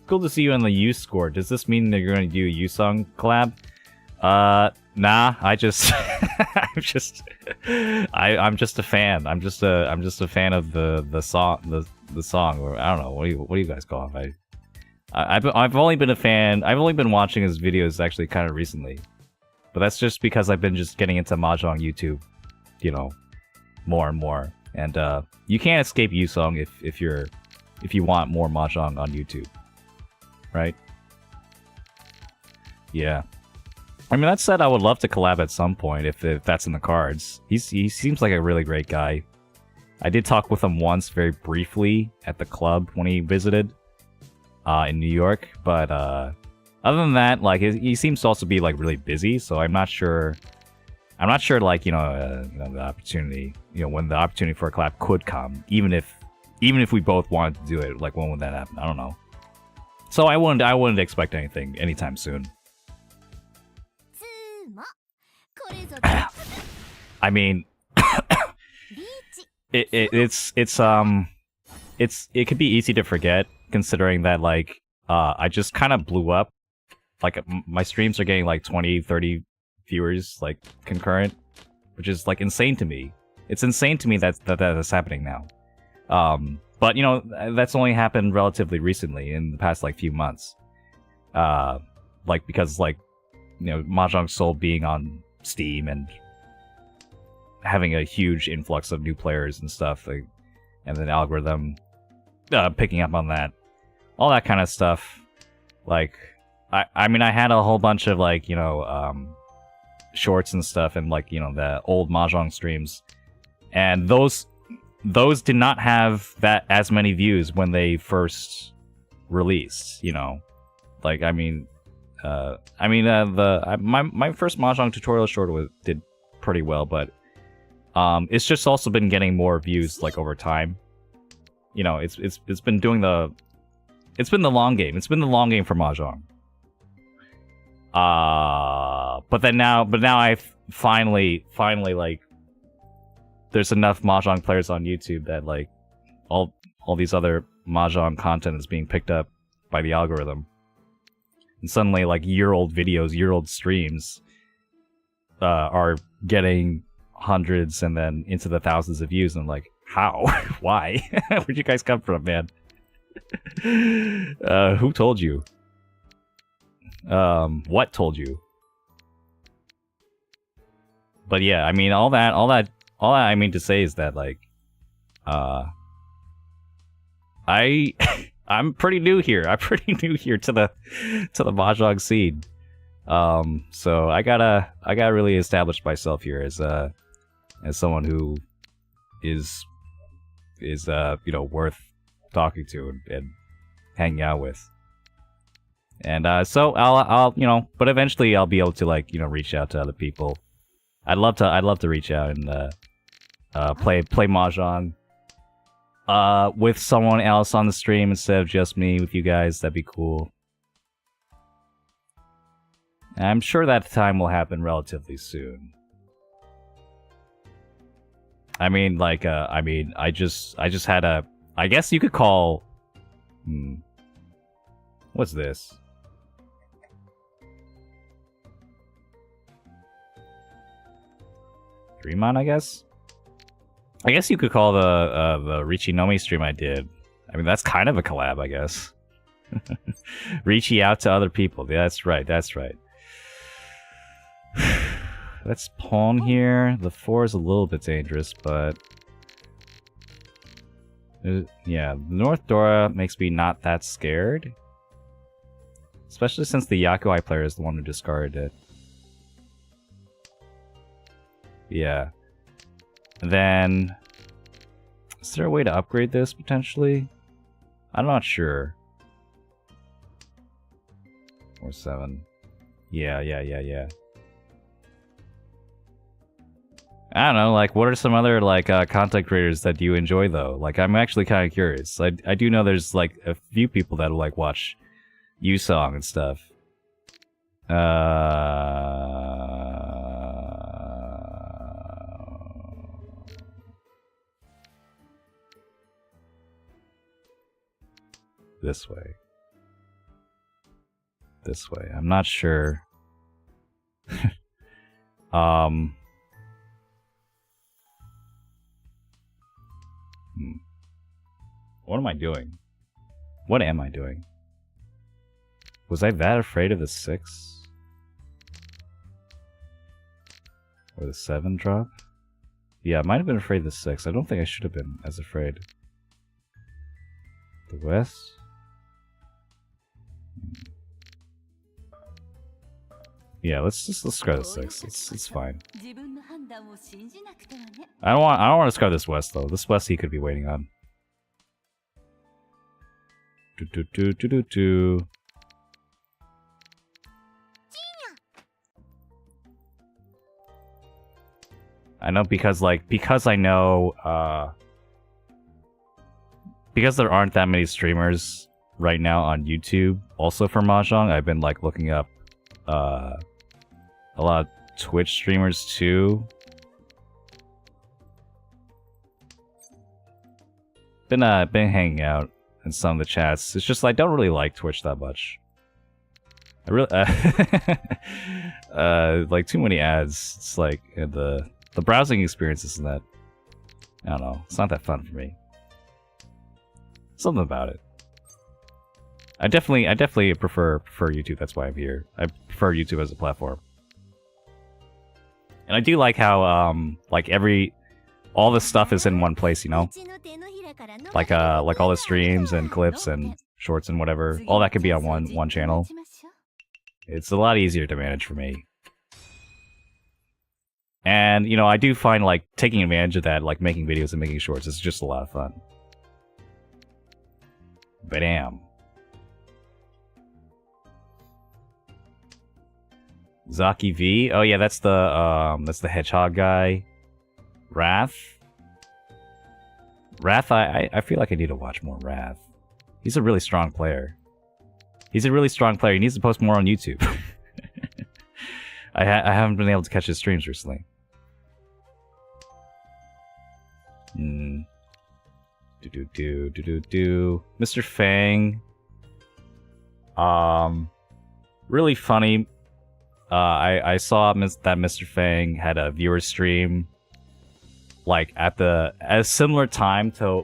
Cool to see you on the U score. Does this mean that you're going to do a U song collab? Nah. I just, I'm just a fan. I'm just a fan of the song, the song. Or I don't know. What do you guys call it? I've only been a fan. I've only been watching his videos actually kind of recently, but that's just because I've been just getting into Mahjong YouTube, you know, more and more. And you can't escape U-Song if you want more Mahjong on YouTube, right? Yeah. I mean, that said, I would love to collab at some point if that's in the cards. He seems like a really great guy. I did talk with him once, very briefly, at the club when he visited in New York. But other than that, like he seems to also be like really busy. So I'm not sure. Like the opportunity, when the opportunity for a collab could come, even if we both wanted to do it, like when would that happen? I don't know. So I wouldn't expect anything anytime soon. I mean, it could be easy to forget considering that like I just kind of blew up. Like my streams are getting like 20, 30 viewers like concurrent, which is like insane to me. It's insane to me that is happening now. But that's only happened relatively recently in the past like few months. Like because like Mahjong Soul being on Steam and having a huge influx of new players and stuff, like, and then algorithm picking up on that, all that kind of stuff. Like I mean I had a whole bunch of like shorts and stuff and like the old Mahjong streams, and those did not have that as many views when they first released. Like my first Mahjong tutorial short did pretty well, but it's just also been getting more views like over time. It's been doing it's been the long game. It's been the long game for Mahjong. But now I finally like there's enough Mahjong players on YouTube that like all these other Mahjong content is being picked up by the algorithm. And suddenly like year-old videos, year-old streams are getting hundreds and then into the thousands of views, and I'm like, how? Why? Where'd you guys come from, man? Who told you? What told you? But yeah, I mean all that I mean to say is that like I I'm pretty new here. I'm pretty new here to the Mahjong scene. So I gotta really establish myself here as someone who is worth talking to and hanging out with. And so I'll but eventually I'll be able to reach out to other people. I'd love to reach out and play Mahjong with someone else on the stream instead of just me with you guys. That'd be cool. And I'm sure that time will happen relatively soon. I mean, I just had a, I guess you could call, what's this? Dreamon, I guess? I guess you could call the Riichi stream I did. I mean, that's kind of a collab, I guess. Riichi out to other people. Yeah, that's right, that's right. Let's pawn here. The 4 is a little bit dangerous, but... yeah, the North Dora makes me not that scared. Especially since the Yakuai player is the one who discarded it. Yeah. And then... is there a way to upgrade this, potentially? I'm not sure. Or 7. Yeah. I don't know, what are some other, content creators that you enjoy, though? I'm actually kind of curious. I do know there's, a few people that will, watch U-Song and stuff. This way. This way. I'm not sure. What am I doing? What am I doing? Was I that afraid of the 6? Or the 7 drop? Yeah, I might have been afraid of the 6. I don't think I should have been as afraid. The West? Yeah, let's go to 6. It's fine. I don't want to scar this West though. This West he could be waiting on. I know because I know because there aren't that many streamers right now on YouTube also for Mahjong. I've been looking up a lot of Twitch streamers too. Been hanging out in some of the chats. It's just I don't really like Twitch that much. I really too many ads. It's the browsing experience isn't that, I don't know, it's not that fun for me. Something about it. I definitely prefer YouTube. That's why I'm here. I prefer YouTube as a platform. And I do like how all this stuff is in one place, you know? Like all the streams and clips and shorts and whatever, all that can be on one channel. It's a lot easier to manage for me. And, I do find taking advantage of that, making videos and making shorts is just a lot of fun. Bam. Zaki V. Oh yeah, that's the hedgehog guy. Wrath. I feel like I need to watch more Wrath. He's a really strong player. He needs to post more on YouTube. I haven't been able to catch his streams recently. Mr. Fang. Really funny. I saw that Mr. Fang had a viewer stream at a similar time to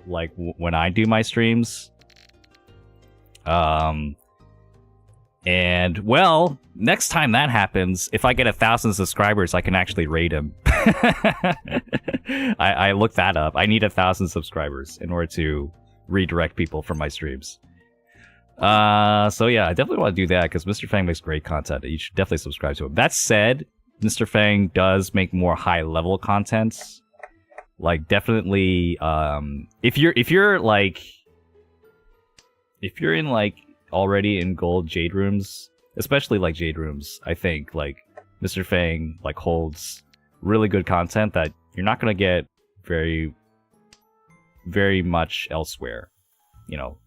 when I do my streams. And well, next time that happens, if I get 1,000 subscribers, I can actually raid him. I looked that up. I need 1,000 subscribers in order to redirect people from my streams. So yeah, I definitely want to do that because Mr. Fang makes great content. You should definitely subscribe to him. That said, Mr. Fang does make more high-level contents. Like, definitely, if you're in like already in gold jade rooms, especially like jade rooms, I think like Mr. Fang like holds really good content that you're not gonna get very much elsewhere. You know,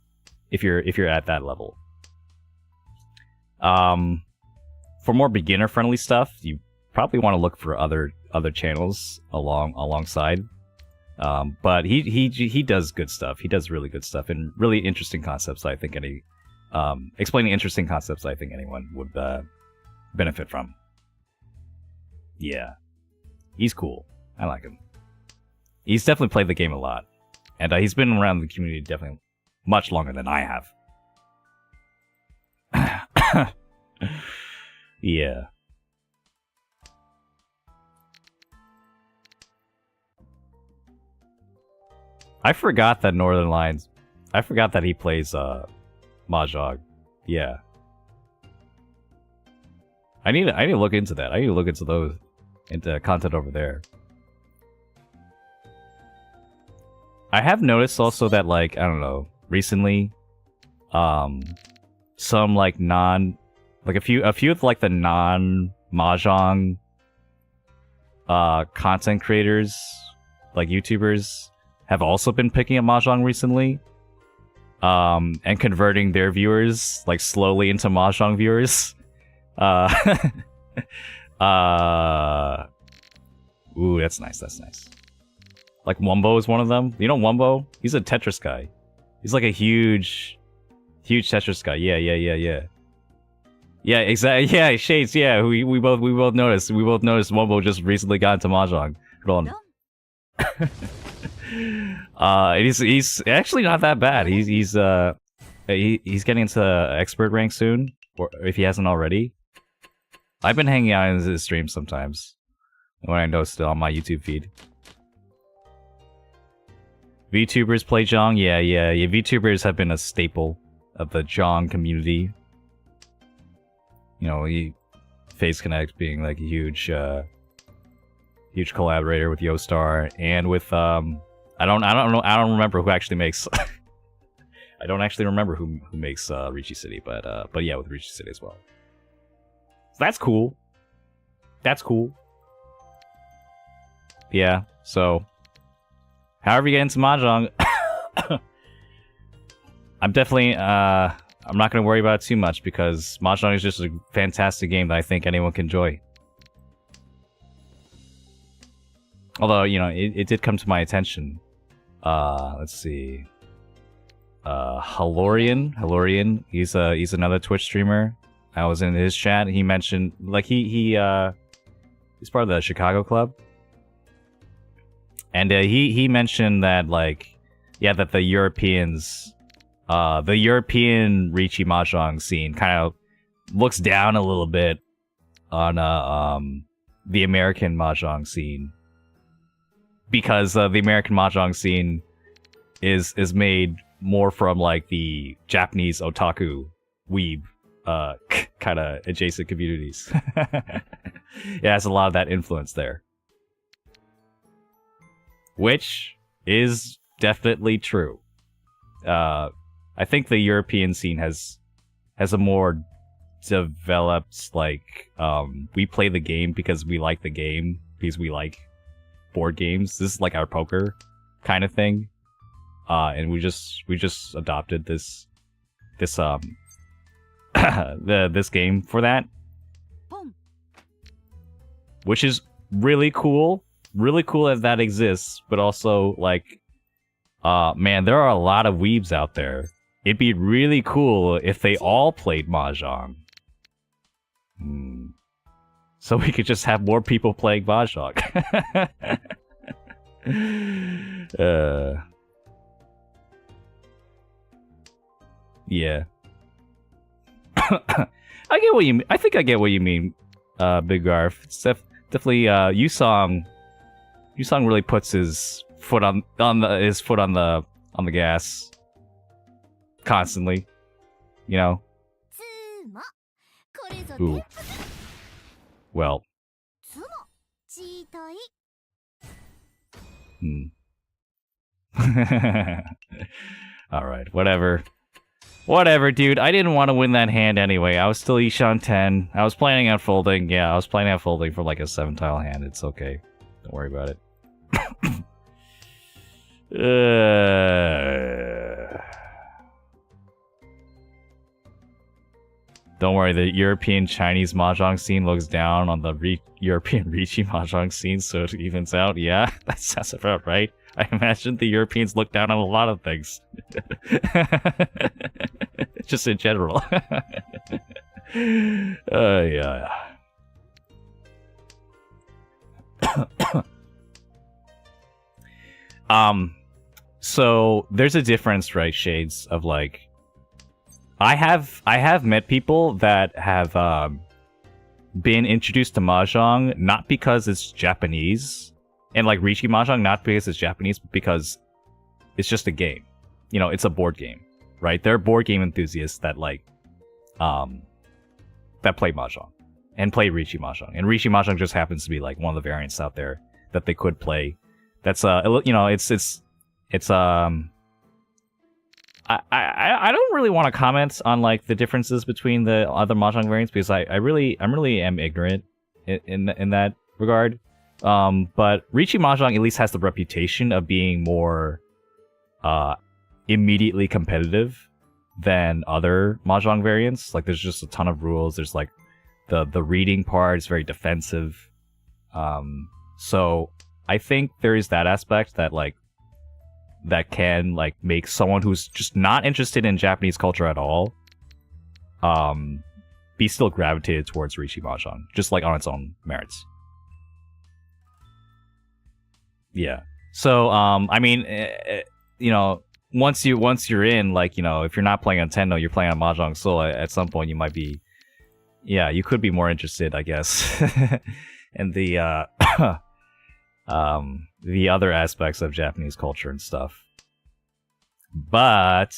if you're at that level. For more beginner friendly stuff, you probably want to look for other channels alongside. But he does good stuff. He does really good stuff and really interesting concepts. I think explaining interesting concepts, I think anyone would benefit from. Yeah, he's cool. I like him. He's definitely played the game a lot, and he's been around the community definitely much longer than I have. Yeah. I forgot that Northern Lions. I forgot that he plays Mahjong. Yeah. I need to look into that. I need to look into content over there. I have noticed also that like, I don't know, recently some like a few of like the non-Mahjong content creators, like YouTubers, have also been picking up Mahjong recently, and converting their viewers like slowly into Mahjong viewers. Ooh, that's nice. That's nice. Like Wumbo is one of them. You know Wumbo? He's a Tetris guy. He's like a huge Tetris guy. Yeah. Yeah, exactly. Yeah, Shades. Yeah, we both noticed. We both noticed Wumbo just recently got into Mahjong. Hold on. He's actually not that bad. He's getting into expert rank soon, or if he hasn't already. I've been hanging out in his streams sometimes when I know still on my YouTube feed. VTubers play Jong? Yeah. VTubers have been a staple of the Jong community. You know, Face Connect being like a huge collaborator with Yostar and with I don't remember who actually makes I don't actually remember who makes Riichi City, but yeah, with Riichi City as well. So that's cool. That's cool. Yeah, so however you get into Mahjong, I'm definitely I'm not going to worry about it too much because Mahjong is just a fantastic game that I think anyone can enjoy. Although, you know, it did come to my attention. Let's see. Halorian, he's another Twitch streamer. I was in his chat. He mentioned like he's part of the Chicago club. And he mentioned that like that the European Riichi Mahjong scene kind of looks down a little bit on the American Mahjong scene, because the American Mahjong scene is made more from like the Japanese otaku weeb kind of adjacent communities. It has a lot of that influence there, which is definitely true. I think the European scene has a more developed, like, we play the game because we like the game, because we like board games. This is like our poker kind of thing. And we just adopted this this game for that. Which is really cool. Really cool that that exists, but also like man, there are a lot of weebs out there. It'd be really cool if they all played Mahjong. So we could just have more people playing Mahjong. Yeah. I get what you mean. I think I get what you mean, Big Garf. It's definitely Yusong really puts his foot on the gas constantly. you know? Ooh. Well. Alright, whatever. Whatever, dude. I didn't want to win that hand anyway. I was still Ishan 10. I was planning on folding. Yeah, I was planning on folding for like a 7-tile hand. It's okay. Don't worry about it. Don't worry, the European Chinese Mahjong scene looks down on the European Riichi Mahjong scene, so it evens out. Yeah, that sounds about right. I imagine the Europeans look down on a lot of things. Just in general. Yeah. So there's a difference, right, Shades, of like I have met people that have been introduced to Mahjong not because it's Japanese, and like Riichi Mahjong not because it's Japanese, but because it's just a game. You know, it's a board game, right? There are board game enthusiasts that like that play Mahjong and play Riichi Mahjong, and Riichi Mahjong just happens to be like one of the variants out there that they could play. That's you know, it's I don't really want to comment on like the differences between the other Mahjong variants because I'm really am ignorant in that regard. But Riichi Mahjong at least has the reputation of being more immediately competitive than other Mahjong variants. Like there's just a ton of rules. There's like the reading part is very defensive. So I think there is that aspect that like that can like make someone who's just not interested in Japanese culture at all be still gravitated towards Riichi Mahjong, just like on its own merits. Yeah. So I mean, you know, once you're in, like, you know, if you're not playing on Nintendo, you're playing on Mahjong Soul, at some point you might be, yeah, you could be more interested, I guess, in the other aspects of Japanese culture and stuff. But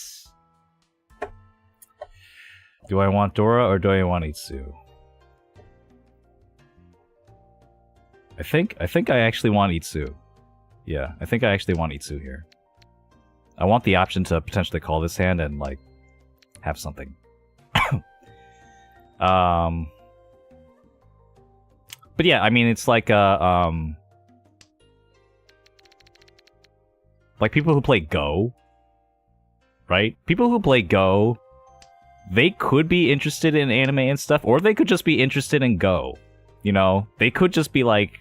do I want Dora or do I want Itsu? I think I actually want Itsu. Yeah, I think I actually want Itsu here. I want the option to potentially call this hand and like have something. But yeah, I mean, it's like people who play Go, right? People who play Go, they could be interested in anime and stuff, or they could just be interested in Go. You know, they could just be like,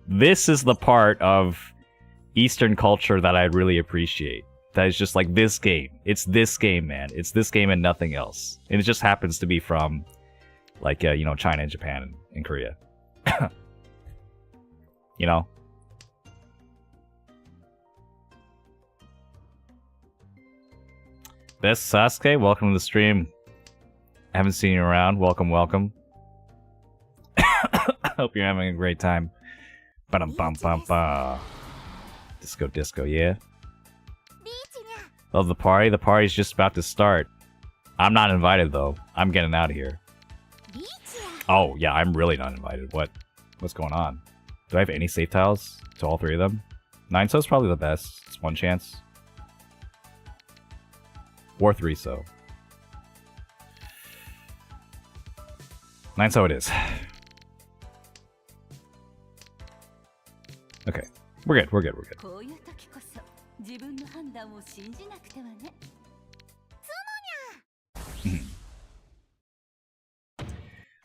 this is the part of Eastern culture that I really appreciate. That is just like this game. It's this game, man. It's this game and nothing else. And it just happens to be from, like, you know, China and Japan and Korea. You know? Best Sasuke, welcome to the stream. I haven't seen you around. Welcome, welcome. Hope you're having a great time. Ba-dum-bum-bum-ba. Disco, disco, yeah? Love the party. The party's just about to start. I'm not invited, though. I'm getting out of here. Oh, yeah, I'm really not invited. What's going on? Do I have any safe tiles to all three of them? 9-so's probably the best. It's one chance. Or 3-so. 9-so it is. Okay. We're good, we're good, we're good.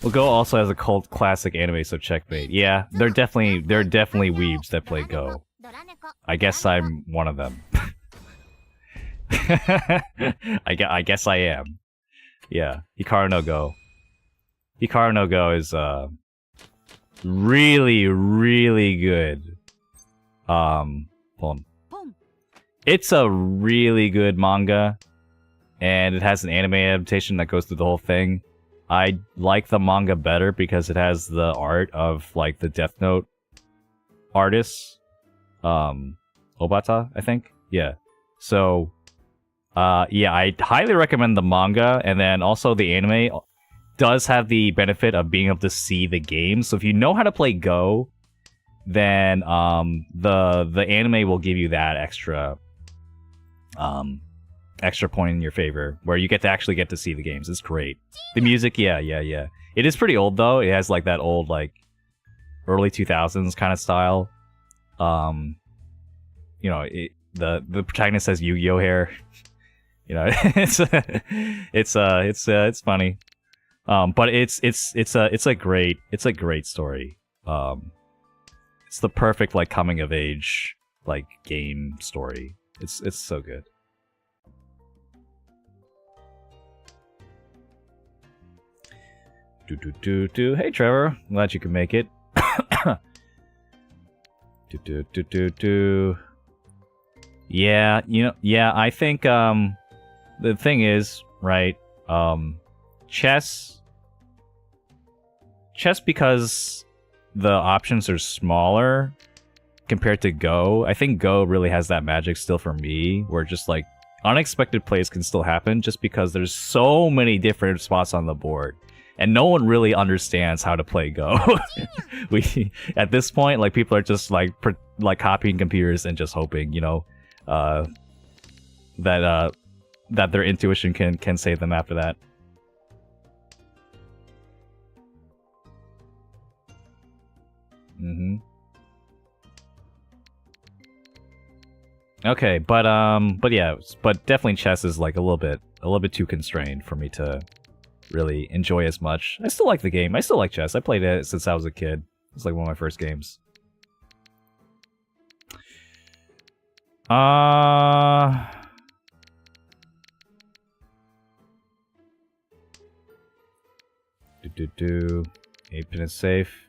Well, Go also has a cult classic anime, so checkmate. Yeah, there are definitely weebs that play Go. I guess I'm one of them. I guess I am. Yeah, Hikaru no Go. Hikaru no Go is really, really good. Hold on. It's a really good manga, and it has an anime adaptation that goes through the whole thing. I like the manga better because it has the art of like the Death Note artists. Obata, I think. Yeah. So Yeah, I highly recommend the manga, and then also the anime does have the benefit of being able to see the game. So if you know how to play Go, then the anime will give you that extra point in your favor, where you actually get to see the games. It's great. The music, yeah. It is pretty old though. It has like that old like early 2000s kind of style. You know, the protagonist has Yu-Gi-Oh hair. You know, it's funny. But it's a great story. It's the perfect like coming of age like game story. It's so good. Hey Trevor, glad you can make it. Yeah, I think the thing is, right, chess because the options are smaller compared to Go. I think Go really has that magic still for me, where just like unexpected plays can still happen just because there's so many different spots on the board. And no one really understands how to play Go. At this point, like people are just like copying computers and just hoping, that their intuition can save them after that. Okay, but definitely chess is like a little bit too constrained for me to really enjoy as much. I still like the game. I still like chess. I played it since I was a kid. It's like one of my first games. Yappin is safe.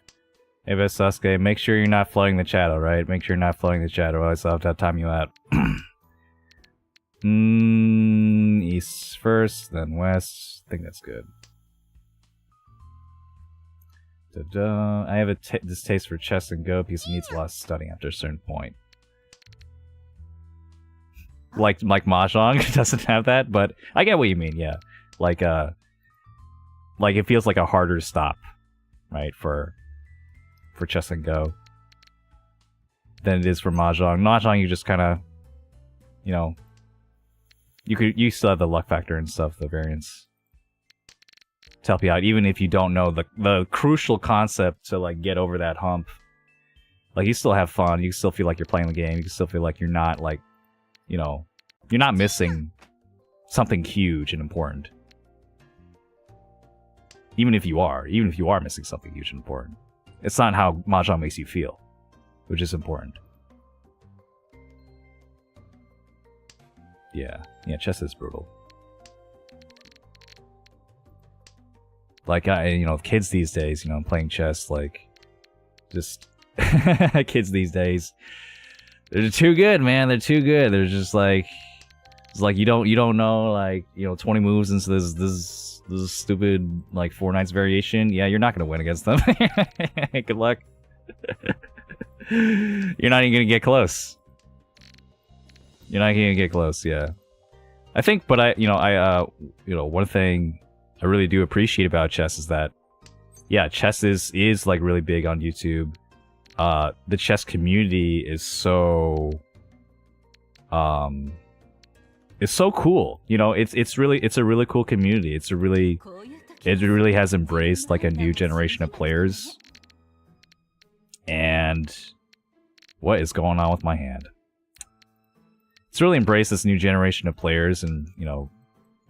Hey, best Sasuke, make sure you're not flooding the chat, alright? Make sure you're not flooding the chat, or else I'll have to time you out. East first, then west. I think that's good. I have a distaste for chess and Go because it needs a lot of studying after a certain point. Like Mahjong doesn't have that, but I get what you mean. Yeah, like it feels like a harder stop, right, for chess and Go than it is for Mahjong. Mahjong, you just kind of, you still have the luck factor and stuff, the variance to help you out, even if you don't know the crucial concept to like get over that hump. Like you still have fun, you still feel like you're playing the game, you still feel like you're not like, you're not missing something huge and important. Even if you are missing something huge and important. It's not how Mahjong makes you feel, which is important. Yeah, chess is brutal. Like, kids these days, playing chess, like, just, kids these days, they're too good, man, they're too good, they're just like, it's like, you don't know, like, 20 moves into this stupid, like, 4 knights variation, yeah, you're not gonna win against them. Good luck. You're not even gonna get close. You're not gonna get close, yeah. I think, but one thing I really do appreciate about chess is that, yeah, chess is like really big on YouTube. The chess community is so cool. It's a really cool community. It really has embraced like a new generation of players. And what is going on with my hand? It's really embraced this new generation of players and,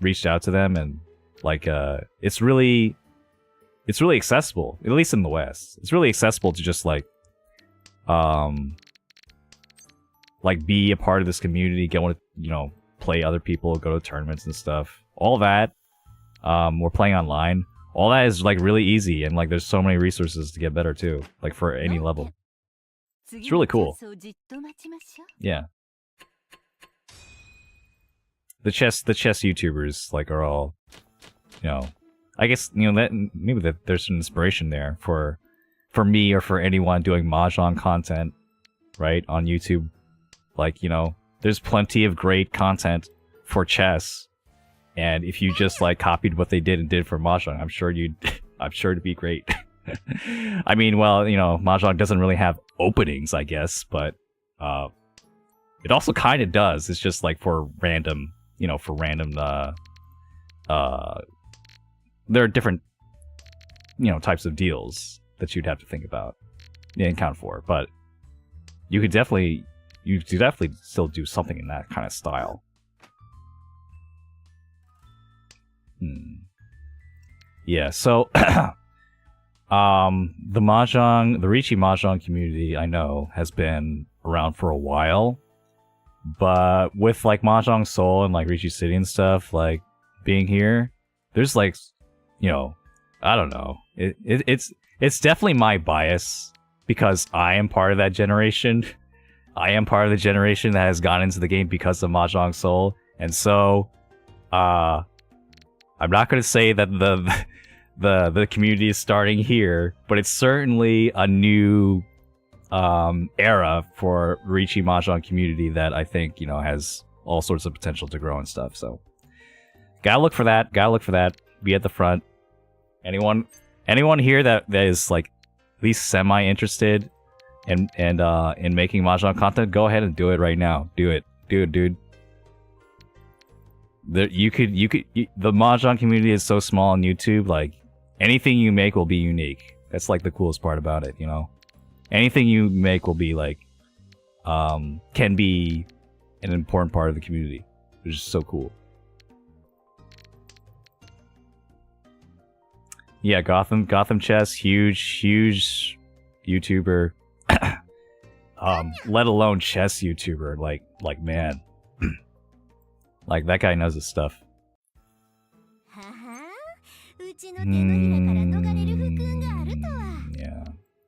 reached out to them, and like it's really accessible, at least in the West. It's really accessible to just like be a part of this community, get one to, play other people, go to tournaments and stuff. All that, we're playing online. All that is like really easy, and like there's so many resources to get better too, like for any level. It's really cool. Yeah. The chess YouTubers like are all, I guess that maybe there's some inspiration there for me or for anyone doing Mahjong content, right, on YouTube. Like, there's plenty of great content for chess, and if you just like copied what they did and did for Mahjong, I'm sure it'd be great. I mean, well, you know, Mahjong doesn't really have openings, I guess, but it also kind of does. It's just like for random, you know, there are different, you know, types of deals that you'd have to think about and count for, but you could definitely still do something in that kind of style. Yeah, so the Riichi Mahjong community, I know, has been around for a while, but with like Mahjong Soul and like Riichi City and stuff like being here, there's like, you know, I don't know, it's definitely my bias because I am part of that generation. I am part of the generation that has gone into the game because of Mahjong Soul, and so I'm not going to say that the community is starting here, but it's certainly a new era for Riichi Mahjong community that I think, you know, has all sorts of potential to grow and stuff. So gotta look for that. Be at the front. Anyone here that is like at least semi interested in making Mahjong content, go ahead and do it right now. Do it, dude. The Mahjong community is so small on YouTube. Like anything you make will be unique. That's like the coolest part about it, you know. Anything you make will be like, can be an important part of the community, which is so cool. Yeah, Gotham Chess, huge YouTuber. Let alone chess YouTuber. Like man. Like, that guy knows his stuff. Yeah. I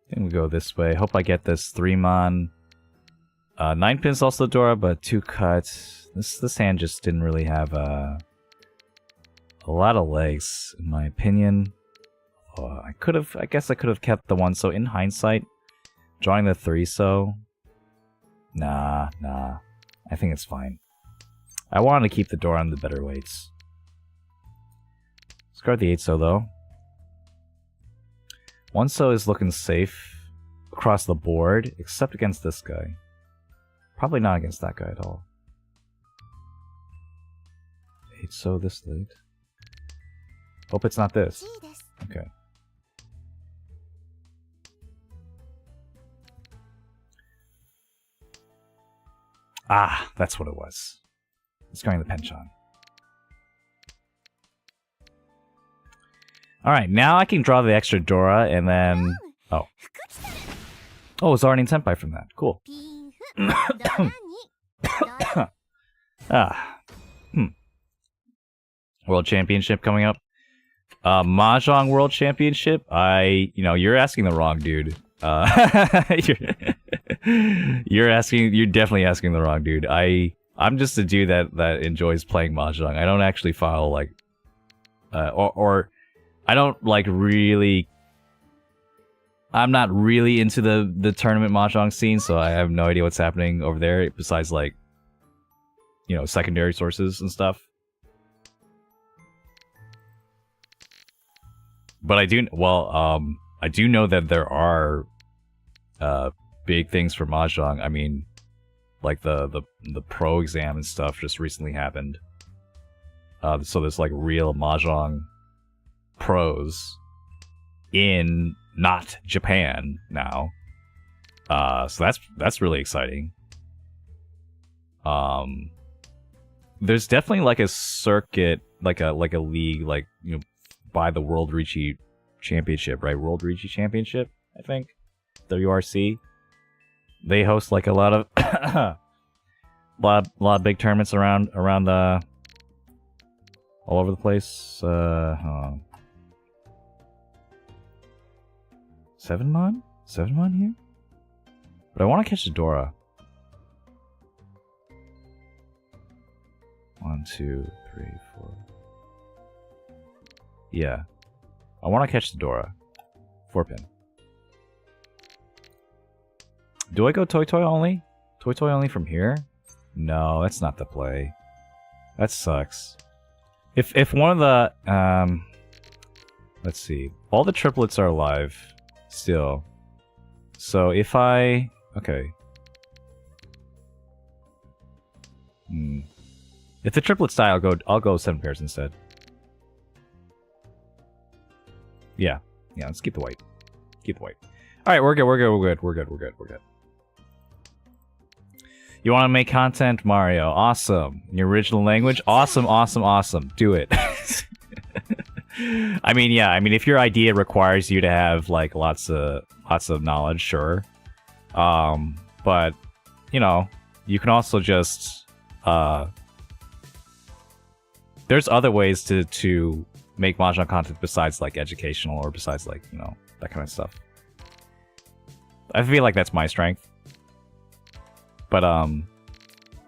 think we go this way. Hope I get this 3-mon. 9 pins also Dora, but 2 cuts. This hand just didn't really have a lot of legs, in my opinion. I guess I could have kept the 1, so in hindsight, drawing the 3, so... Nah. I think it's fine. I wanted to keep the door on the better weights. Discard the 8-so though. 1-so is looking safe across the board, except against this guy. Probably not against that guy at all. 8-so this late. Hope it's not this. Okay. Ah, that's what it was. It's going to penchant. Alright, now I can draw the extra Dora and then... Oh. Oh, it's already in Senpai from that. Cool. World Championship coming up. Mahjong World Championship? You're asking the wrong dude. You're definitely asking the wrong dude. I'm just a dude that enjoys playing Mahjong. I don't actually follow like, or I don't like really. I'm not really into the tournament Mahjong scene, so I have no idea what's happening over there besides like, you know, secondary sources and stuff. But I do know that there are big things for Mahjong. I mean, like the pro exam and stuff just recently happened. So there's like real Mahjong pros in not Japan now. So that's really exciting. There's definitely like a circuit, like a league, like, you know, by the World Riichi Championship, right? World Riichi Championship, I think. WRC. They host like a lot of lot of big tournaments around the all over the place. 7-mon? 7-mon here? But I want to catch the Dora. 1, 2, 3, 4. Yeah. I want to catch the Dora. 4-pin. Do I go Toy only? Toy only from here? No, that's not the play. That sucks. If one of the let's see, all the triplets are alive still. So if I okay. If the triplets die, I'll go 7 pairs instead. Yeah, let's keep the white. Keep the white. Alright, we're good. You want to make content, Mario? Awesome. In your original language? Awesome. Do it. I mean, if your idea requires you to have like lots of knowledge, sure. But you know, you can also just there's other ways to make Mahjong content besides like educational or besides like, you know, that kind of stuff. I feel like that's my strength. But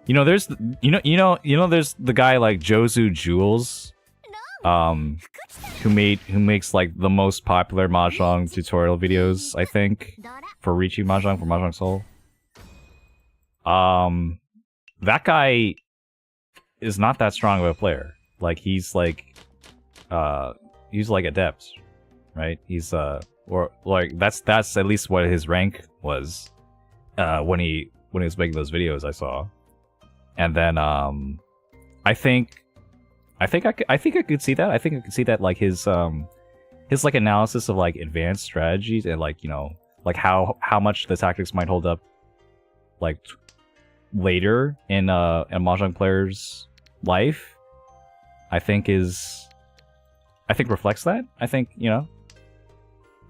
you know, there's there's the guy like Jozu Jules, who makes like the most popular Mahjong tutorial videos, I think, for Riichi Mahjong, for Mahjong Soul. That guy is not that strong of a player. Like he's like adept, right? He's or like that's at least what his rank was when he was making those videos I saw. And then I think I could see that. I think I could see that like his like analysis of like advanced strategies and like, you know, like how much the tactics might hold up like later in a Mahjong player's life, I think reflects that. I think, you know,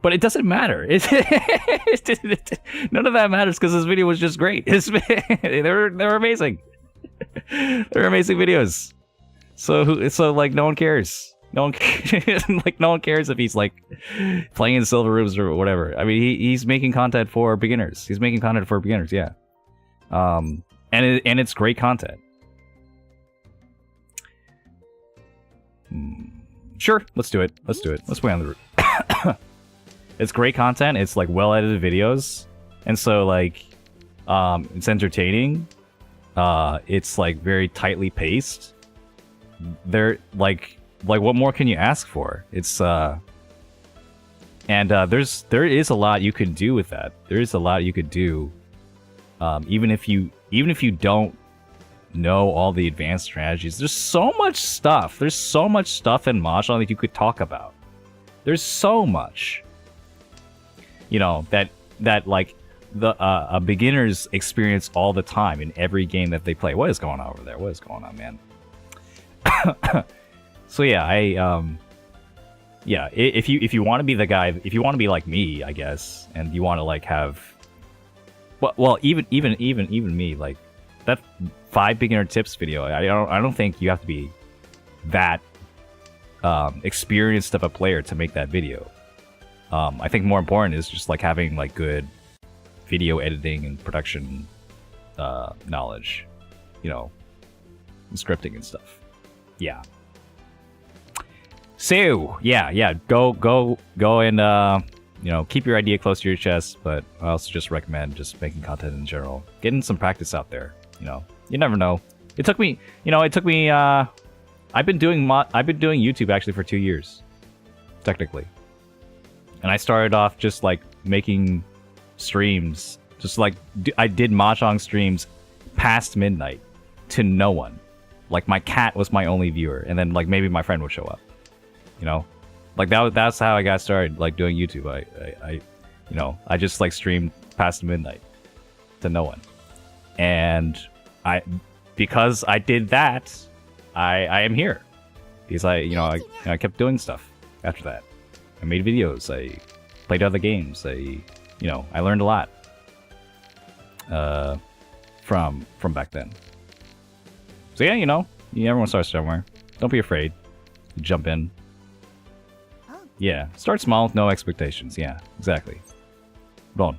but it doesn't matter. None of that matters because this video was just great. They're amazing. They're amazing videos. So like no one cares. No one like no one cares if he's like playing in silver rooms or whatever. I mean, he's making content for beginners. He's making content for beginners, yeah. And it's great content. Sure, let's do it. Let's play on the route. It's great content. It's like well edited videos, and so like it's entertaining. It's like very tightly paced. They're like what more can you ask for? It's there is a lot you can do with that. There is a lot you could do, even if you don't know all the advanced strategies. There's so much stuff. There's so much stuff in Mahjong that you could talk about. There's so much, you know, that like the beginners experience all the time in every game that they play. What is going on over there? What is going on, man? So yeah, if you want to be the guy, if you want to be like me, I guess, and you want to like have, well, even me, like that 5 beginner tips video. I don't think you have to be that experienced of a player to make that video. I think more important is just like having like good video editing and production knowledge, you know, and scripting and stuff. Yeah. So yeah, go and you know, keep your idea close to your chest. But I also just recommend just making content in general, getting some practice out there. You know, you never know. It took me. I've been doing YouTube actually for 2 years, technically. And I started off just like making streams, just like I did Mahjong streams past midnight to no one. Like my cat was my only viewer, and then like maybe my friend would show up. You know, like that's how I got started, like doing YouTube. I just like streamed past midnight to no one, and because I did that, I am here because I kept doing stuff after that. I made videos. I played other games. I learned a lot from back then. So yeah, everyone starts somewhere. Don't be afraid to jump in. Yeah, start small with no expectations. Yeah, exactly. Bon.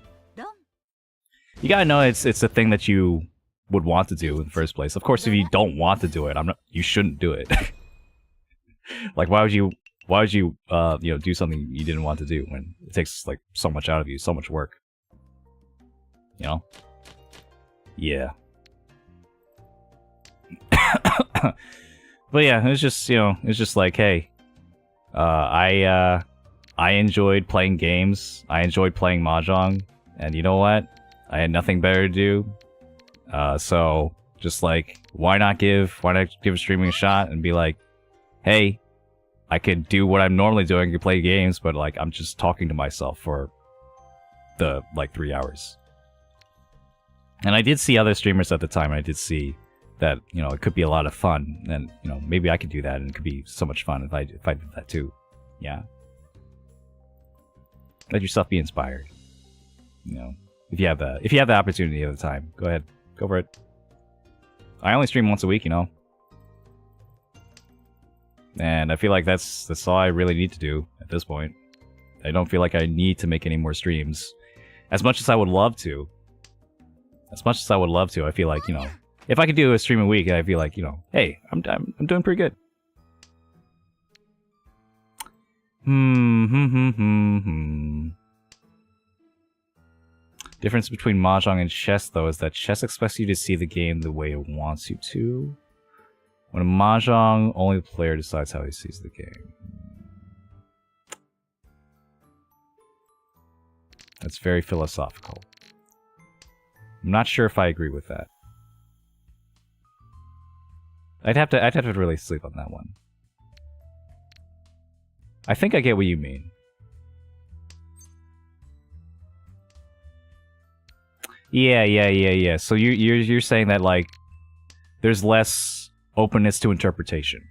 You gotta know it's a thing that you would want to do in the first place. Of course, if you don't want to do it, you shouldn't do it. Like, why would you do something you didn't want to do when it takes like so much out of you, so much work? You know? Yeah. But yeah, it was just, it's just like, hey, I enjoyed playing games. I enjoyed playing Mahjong. And you know what? I had nothing better to do. So just like, why not give streaming a shot and be like, hey, I could do what I'm normally doing, I could play games, but like, I'm just talking to myself for the, like, 3 hours. And I did see other streamers at the time, and I did see that, it could be a lot of fun, and, maybe I could do that, and it could be so much fun if I did that too. Yeah. Let yourself be inspired. If you have the opportunity at the time, go ahead. Go for it. I only stream once a week, And I feel like that's all I really need to do at this point. I don't feel like I need to make any more streams. As much as I would love to. I feel like, if I could do a stream a week, I feel like, hey, I'm doing pretty good. Difference between Mahjong and chess, though, is that chess expects you to see the game the way it wants you to. When in Mahjong, only the player decides how he sees the game. That's very philosophical. I'm not sure if I agree with that. I'd have to really sleep on that one. I think I get what you mean. Yeah. So you're saying that, like, there's less openness to interpretation,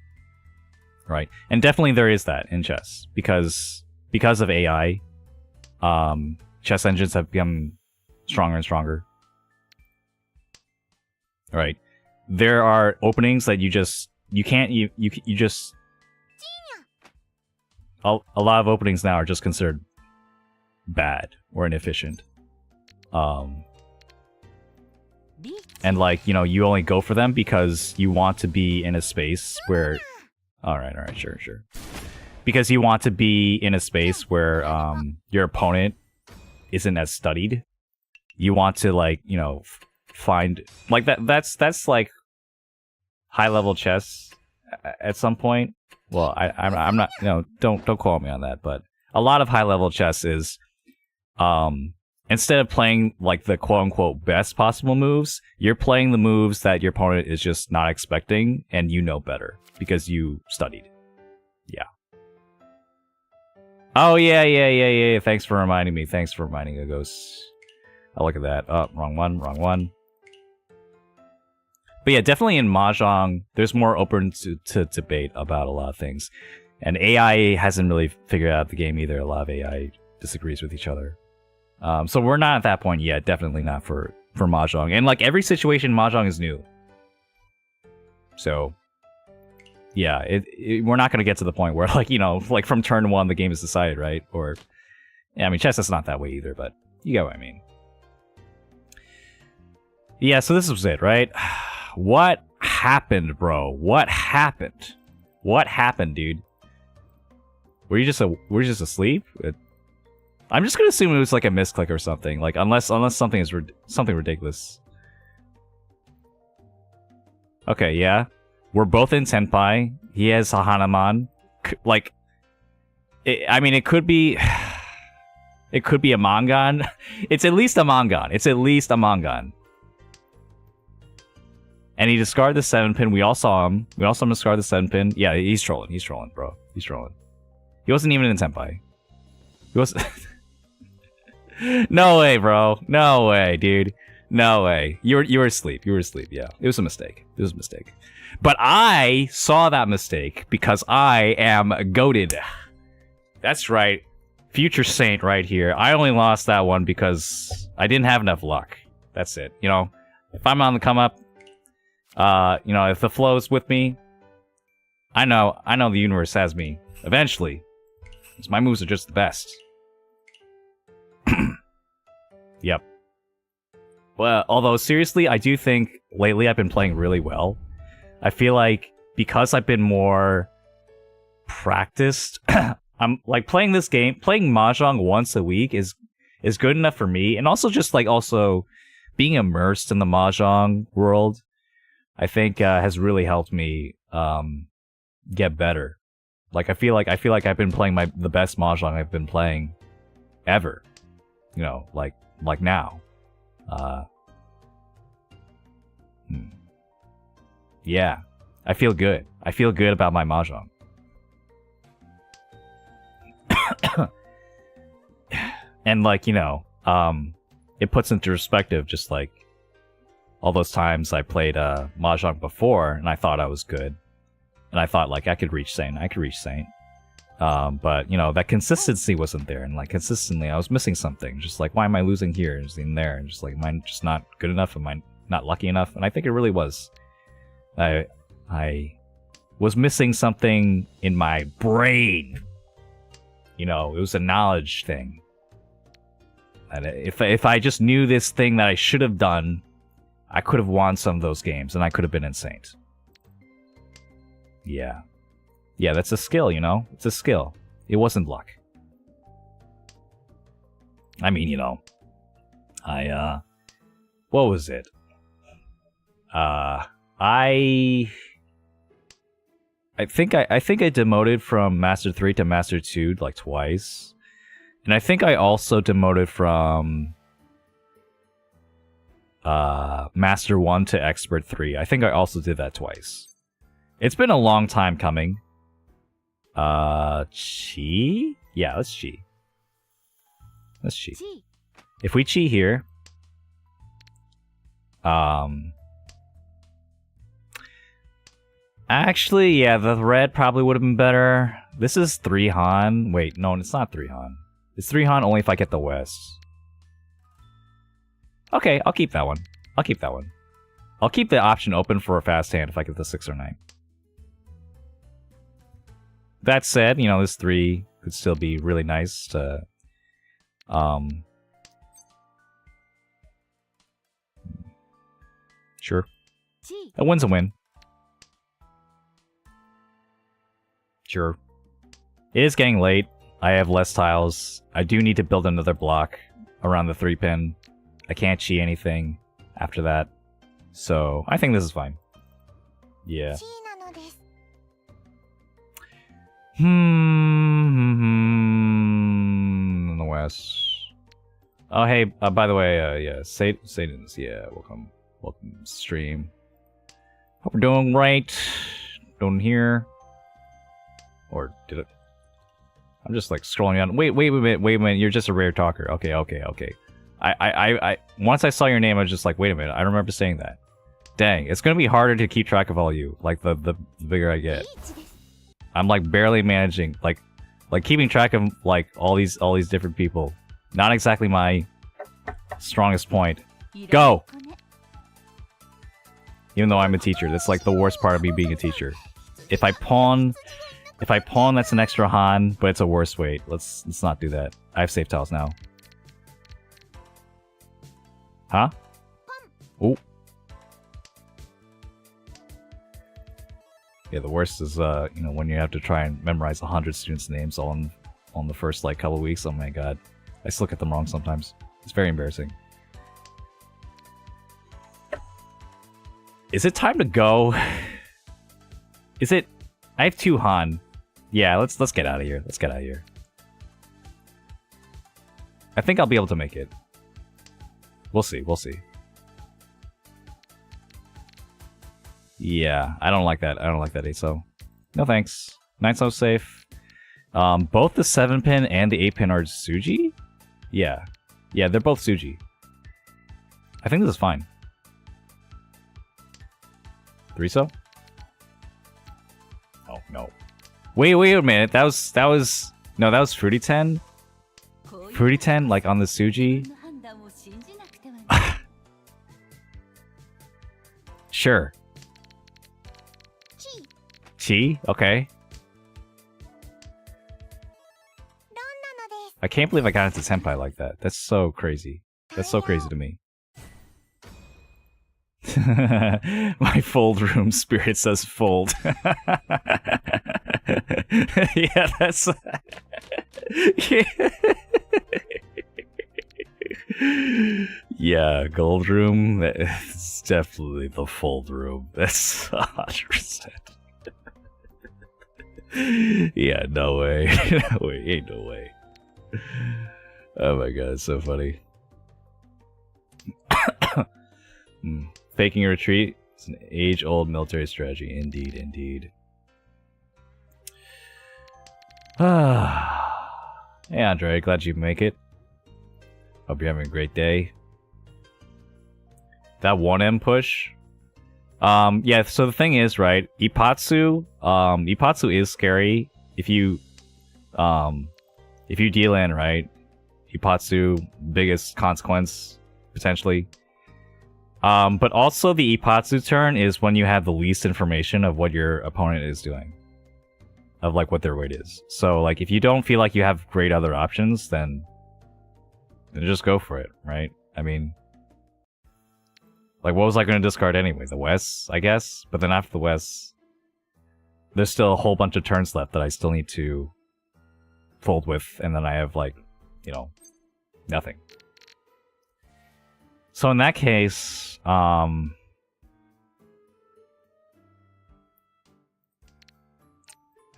right? And definitely there is that in chess because of AI. Chess engines have become stronger and stronger. Right? There are openings that you just a lot of openings now are just considered bad or inefficient. And like, you only go for them because you want to be in a space where Alright, sure. Because you want to be in a space where your opponent isn't as studied. You want to, like, find like that's like high level chess at some point. Well, I'm not, don't call me on that, but a lot of high level chess is instead of playing like the quote unquote best possible moves, you're playing the moves that your opponent is just not expecting, and you know better because you studied. Yeah. Oh yeah. Thanks for reminding me. Thanks for reminding me, Ghost. I'll look at that. Oh, wrong one. But yeah, definitely in Mahjong, there's more open to debate about a lot of things. And AI hasn't really figured out the game either. A lot of AI disagrees with each other. So we're not at that point yet. Definitely not for Mahjong. And like every situation, Mahjong is new. So yeah, we're not going to get to the point where like, like from turn one, the game is decided, right? Or, yeah, I mean, chess is not that way either, but you get what I mean. Yeah, so this was it, right? What happened, bro? What happened? What happened, dude? Were you just asleep? I'm just gonna assume it was like a misclick or something. Like unless something is something ridiculous. Okay, yeah, we're both in Senpai. He has a Hanaman. Like, I mean, it could be a Mangan. It's at least a Mangan. And he discarded the 7-pin. We all saw him. We all saw him discard the 7-pin. Yeah, he's trolling, bro. He's trolling. He wasn't even in Senpai. He was... No way, bro. No way, dude. No way. You were asleep. Yeah. It was a mistake. But I saw that mistake because I am goated. That's right. Future saint right here. I only lost that one because I didn't have enough luck. That's it. If I'm on the come up, if the flow is with me, I know the universe has me eventually. Because my moves are just the best. Yep. Well, although seriously, I do think lately I've been playing really well. I feel like because I've been more practiced, I'm like playing this game, playing Mahjong once a week is good enough for me, and also just like being immersed in the Mahjong world, I think has really helped me get better. Like I feel like I've been playing the best Mahjong I've been playing ever. You know, like now. Yeah, I feel good. I feel good about my Mahjong. And like, you know, it puts into perspective just like all those times I played Mahjong before and I thought I was good. And I thought like I could reach Saint. But you know, that consistency wasn't there, and like consistently I was missing something. Just like, why am I losing here and in there? And just like, am I just not good enough? Am I not lucky enough? And I think it really was. I was missing something in my brain. You know, it was a knowledge thing. And if I just knew this thing that I should have done, I could have won some of those games, and I could have been in Saint. Yeah. Yeah, that's a skill, you know? It's a skill. It wasn't luck. I mean, you know, what was it? I think I demoted from Master 3 to Master 2 like twice. And I think I also demoted from Master 1 to Expert 3. I think I also did that twice. It's been a long time coming. Chi? Yeah, let's chi. Let's chi. If we chi here, actually, yeah, the red probably would have been better. This is 3 Han. Wait, no, it's not 3 Han. It's 3 Han only if I get the West. Okay, I'll keep that one. I'll keep that one. I'll keep the option open for a fast hand if I get the 6 or 9. That said, you know, this 3 could still be really nice to... Sure. A win's a win. Sure. It is getting late. I have less tiles. I do need to build another block around the 3-pin. I can't chi anything after that. So, I think this is fine. Yeah. In the West. Oh, hey, by the way, yeah, Satan's, yeah, welcome stream. Hope we're doing right. Doing here. Or did it? I'm just like scrolling down. Wait a minute, you're just a rare talker. Okay. I once I saw your name, I was just like, wait a minute, I remember saying that. Dang, it's gonna be harder to keep track of all you, like the bigger I get. I'm like barely managing, like keeping track of like all these different people. Not exactly my strongest point. Go! Even though I'm a teacher, that's like the worst part of me being a teacher. If I pawn, that's an extra Han, but it's a worse weight. Let's not do that. I have safe tiles now. Huh? Oh. Yeah, the worst is you know, when you have to try and memorize 100 students' names all on the first like couple weeks. Oh my god, I still get them wrong sometimes. It's very embarrassing. Is it time to go? Is it? I have 2 Han. Yeah, let's get out of here. Let's get out of here. I think I'll be able to make it. We'll see. We'll see. Yeah, I don't like that. I don't like that 8-so. No thanks. 9-so safe. Both the 7-pin and the 8-pin are Suji? Yeah. Yeah, they're both Suji. I think this is fine. 3-so? Oh, no. Wait a minute. That was... No, that was Fruity 10? Fruity 10, like on the Suji? Sure. Chi? Okay. I can't believe I got into Senpai like that. That's so crazy. That's so crazy to me. My fold room spirit says fold. Yeah, that's... Yeah, gold room. It's definitely the fold room. That's 100%. Yeah, no way. No way. Ain't no way. Oh my god, it's so funny. Faking a retreat is an age-old military strategy. Indeed, indeed. Hey, Andre, glad you make it. Hope you're having a great day. That 1M push. Yeah, so the thing is, right, Ipatsu is scary if you deal in, right? Ipatsu, biggest consequence, potentially. But also the Ipatsu turn is when you have the least information of what your opponent is doing. Of like what their weight is. So like if you don't feel like you have great other options, then just go for it, right? I mean, like what was I going to discard anyway? The West, I guess? But then after the West, there's still a whole bunch of turns left that I still need to fold with, and then I have like, you know, nothing. So in that case,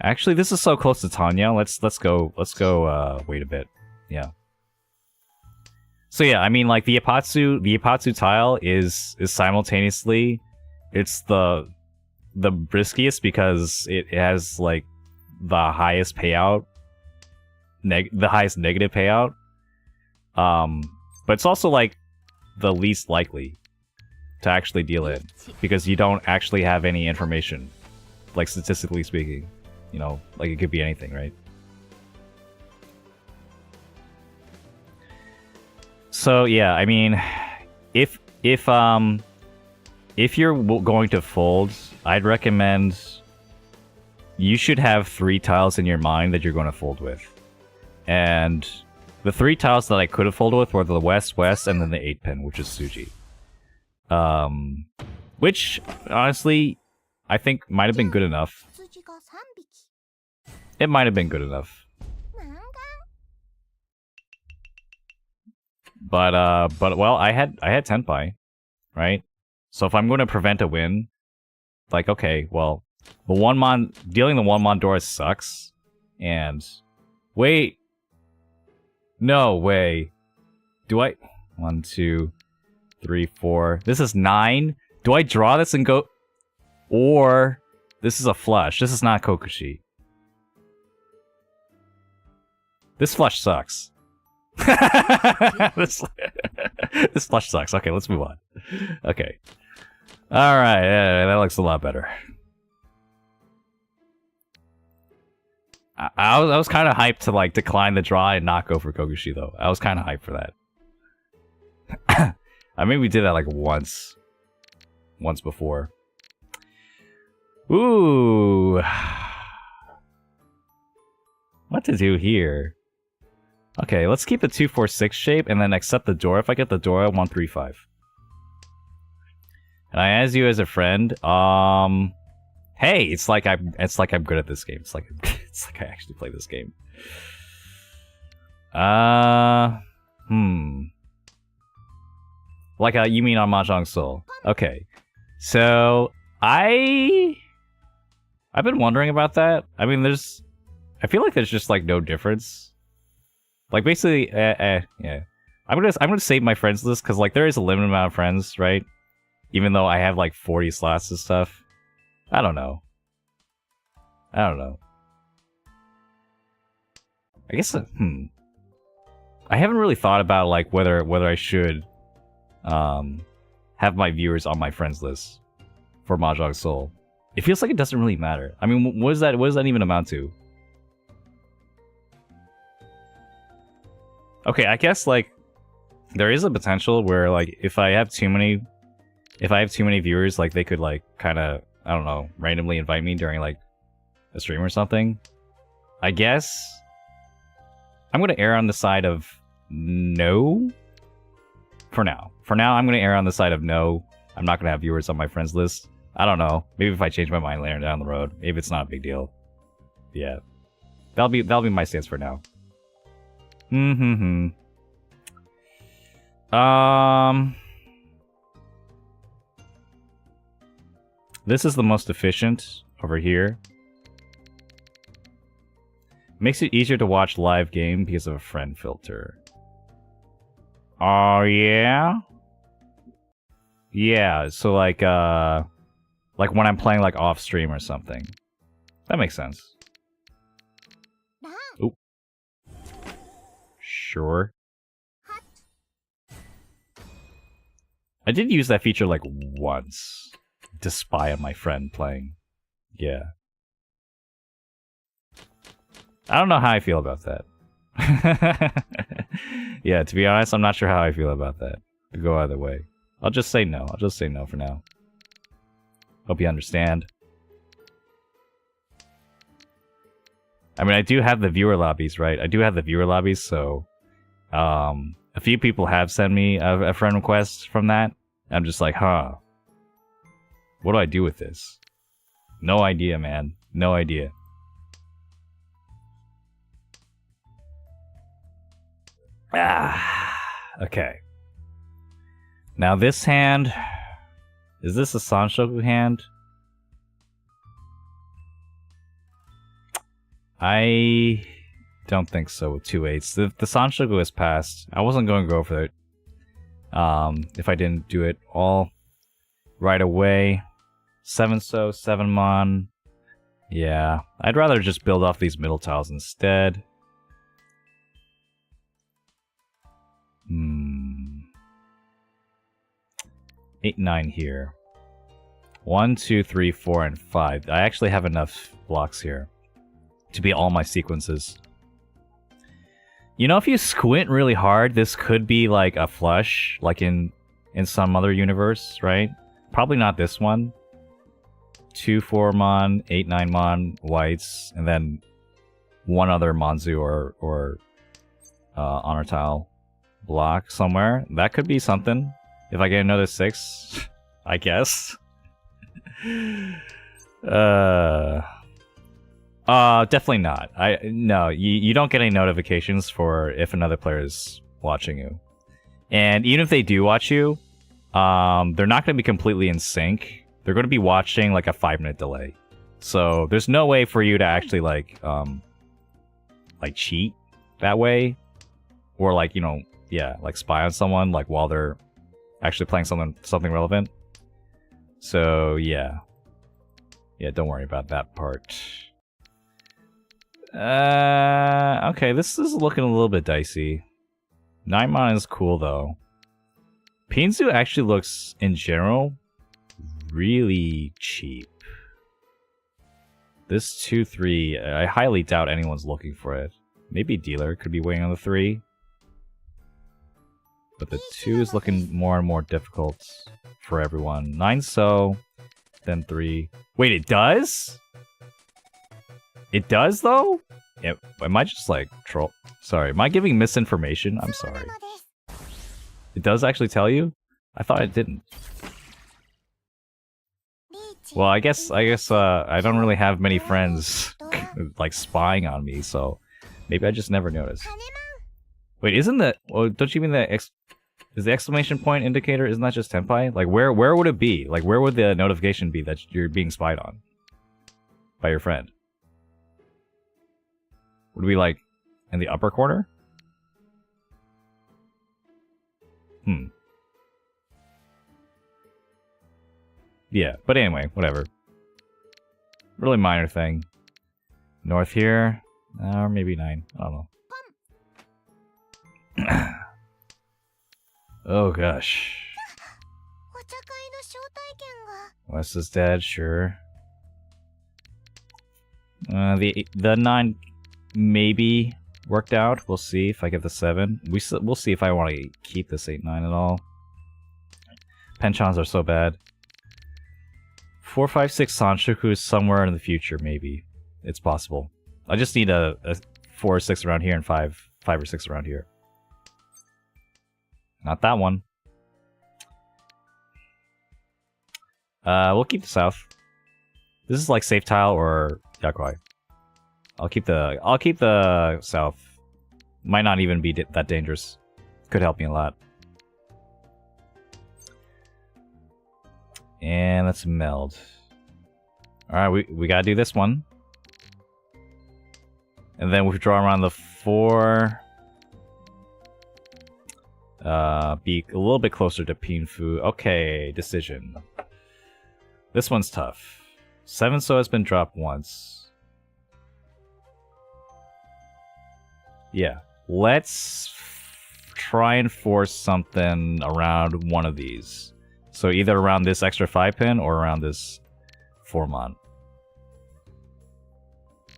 actually, this is so close to Tanya. Let's go. Wait a bit. Yeah. So yeah, I mean, like the Ipatsu tile is simultaneously, it's the riskiest because it has like the highest payout, the highest negative payout. But it's also like the least likely to actually deal it because you don't actually have any information, like statistically speaking. You know, like it could be anything, right? So yeah, I mean, if you're going to fold, I'd recommend you should have 3 tiles in your mind that you're going to fold with, and the 3 tiles that I could have folded with were the West, and then the 8-pin, which is Suji. Which honestly, I think might have been good enough. It might have been good enough. But well, I had Tenpai, right? So if I'm going to prevent a win, like okay, well, the dealing the 1-mon Dora sucks. And wait, no way. Do I 1, 2, 3, 4? This is 9. Do I draw this and go, or this is a flush? This is not Kokushi. This flush sucks. this flush sucks. Okay, let's move on. Okay. Alright, that looks a lot better. I was kind of hyped to like decline the draw and not go for Kokushi though. I was kind of hyped for that. I mean, we did that like once before. Ooh. What to do here? Okay, let's keep the 2-4-6 shape and then accept the Dora. If I get the Dora, 1-3-5. And I add you as a friend. Hey, it's like I'm good at this game. It's like I actually play this game. Like you mean on Mahjong Soul? Okay, so I've been wondering about that. I mean, I feel like there's just like no difference. Like basically, yeah. I'm gonna save my friends list because like there is a limited amount of friends, right? Even though I have like 40 slots and stuff. I don't know. I guess I haven't really thought about like whether I should have my viewers on my friends list for Mahjong Soul. It feels like it doesn't really matter. I mean, what does that even amount to? Okay, I guess like there is a potential where like if I have too many viewers, like they could like kind of, I don't know, randomly invite me during like a stream or something. I guess I'm gonna err on the side of no for now. For now, I'm gonna err on the side of no. I'm not gonna have viewers on my friends list. I don't know. Maybe if I change my mind later down the road, maybe it's not a big deal. Yeah, that'll be my stance for now. This is the most efficient over here. Makes it easier to watch live game because of a friend filter. Oh yeah? Yeah, so like when I'm playing like off stream or something. That makes sense. Oop. Sure. I did use that feature like once to spy on my friend playing. Yeah. I don't know how I feel about that. Yeah, to be honest, I'm not sure how I feel about that. Could go either way. I'll just say no. I'll just say no for now. Hope you understand. I mean, I do have the viewer lobbies, right? I do have the viewer lobbies, so... a few people have sent me a friend request from that. I'm just like, huh. What do I do with this? No idea, man. No idea. Okay. Now this hand... Is this a Sanshoku hand? I don't think so with 2/8. The Sanshoku has passed. I wasn't going to go for it. If I didn't do it all right away. 7-so, 7-mon. Yeah, I'd rather just build off these middle tiles instead. 8-9 here. 1, 2, 3, 4, and 5. I actually have enough blocks here to be all my sequences. You know, if you squint really hard, this could be like a flush, like in some other universe, right? Probably not this one. 2 4-mon, 8 9-mon whites, and then one other Monzu or honor tile block somewhere. That could be something. If I get another 6, I guess. Definitely not. No, you don't get any notifications for if another player is watching you. And even if they do watch you, they're not going to be completely in sync. They're going to be watching like a 5-minute delay. So there's no way for you to actually like cheat that way, or like, you know, yeah, like spy on someone like while they're actually playing something relevant. So yeah, don't worry about that part. Okay, this is looking a little bit dicey. 9-mon is cool though. Pinzu actually looks, in general, really cheap. This 2-3, I highly doubt anyone's looking for it. Maybe dealer could be waiting on the 3. But the 2 is looking more and more difficult for everyone. 9-so, then 3. Wait, it does? It does, though? Am I just, like, troll? Sorry, am I giving misinformation? I'm sorry. It does actually tell you? I thought it didn't. Well, I guess, I don't really have many friends, like, spying on me, so maybe I just never noticed. Wait, isn't the... Oh, don't you mean the... Is the exclamation point indicator, isn't that just Tenpai? Like, where would it be? Like, where would the notification be that you're being spied on? By your friend? Would it be, like, in the upper corner? Yeah, but anyway, whatever. Really minor thing. North here, or maybe 9. I don't know. Oh gosh. West is dead, sure. The 9 maybe worked out. We'll see if I get the 7. We'll see if I want to keep this 8-9 at all. Penchants are so bad. 4, 5, 6 Sanshoku is somewhere in the future, maybe. It's possible. I just need a 4 or 6 around here and 5 or 6 around here. Not that one. We'll keep the south. This is like safe tile or Yakuai. I'll keep the south. Might not even be that dangerous. Could help me a lot. And let's meld. Alright, we gotta do this one. And then we draw around the 4. Be a little bit closer to Pinfu. Okay, decision. This one's tough. 7 so has been dropped once. Yeah, let's try and force something around one of these. So either around this extra 5 pin or around this 4-mon.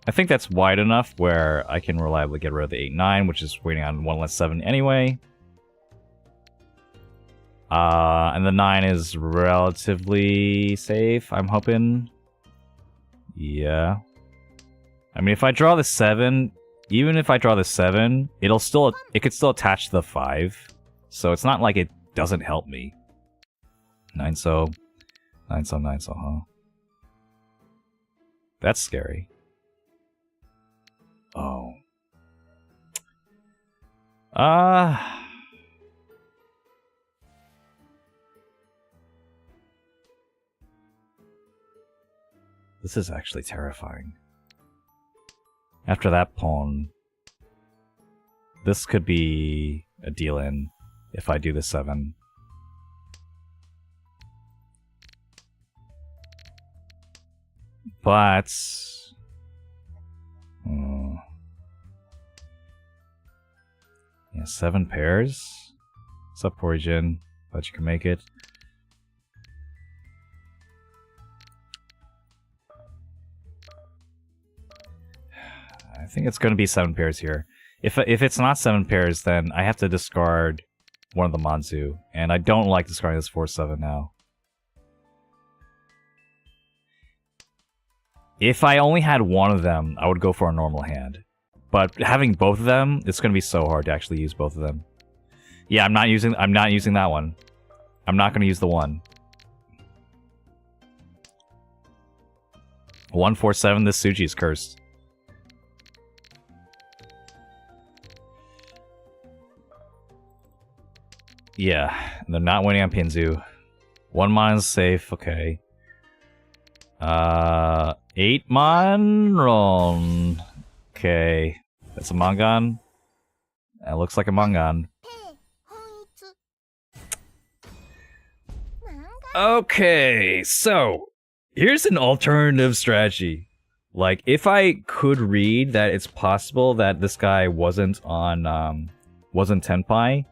I think that's wide enough where I can reliably get rid of the 8-9, which is waiting on 1 less 7 anyway. And the 9 is relatively safe, I'm hoping. Yeah. I mean, if I draw the 7, even if I draw the 7, it could still attach to the 5. So it's not like it doesn't help me. 9 so, 9 so, 9 so, huh? That's scary. Oh. This is actually terrifying. After that pawn, this could be a deal-in if I do the 7. But... yeah, 7 pairs. What's up, Origin? Thought you could make it. I think it's going to be 7 pairs here. If it's not 7 pairs, then I have to discard one of the Manzu, and I don't like discarding this 4-7 now. If I only had one of them, I would go for a normal hand. But having both of them, it's going to be so hard to actually use both of them. Yeah, I'm not using that one. I'm not going to use the 1. 1-4-7, this Suji is cursed. Yeah, they're not winning on Pinzu. 1-mon is safe, okay. 8-mon Ron. Okay. That's a Mangan. That looks like a Mangan. Okay, so here's an alternative strategy. Like, if I could read that it's possible that this guy wasn't Tenpai,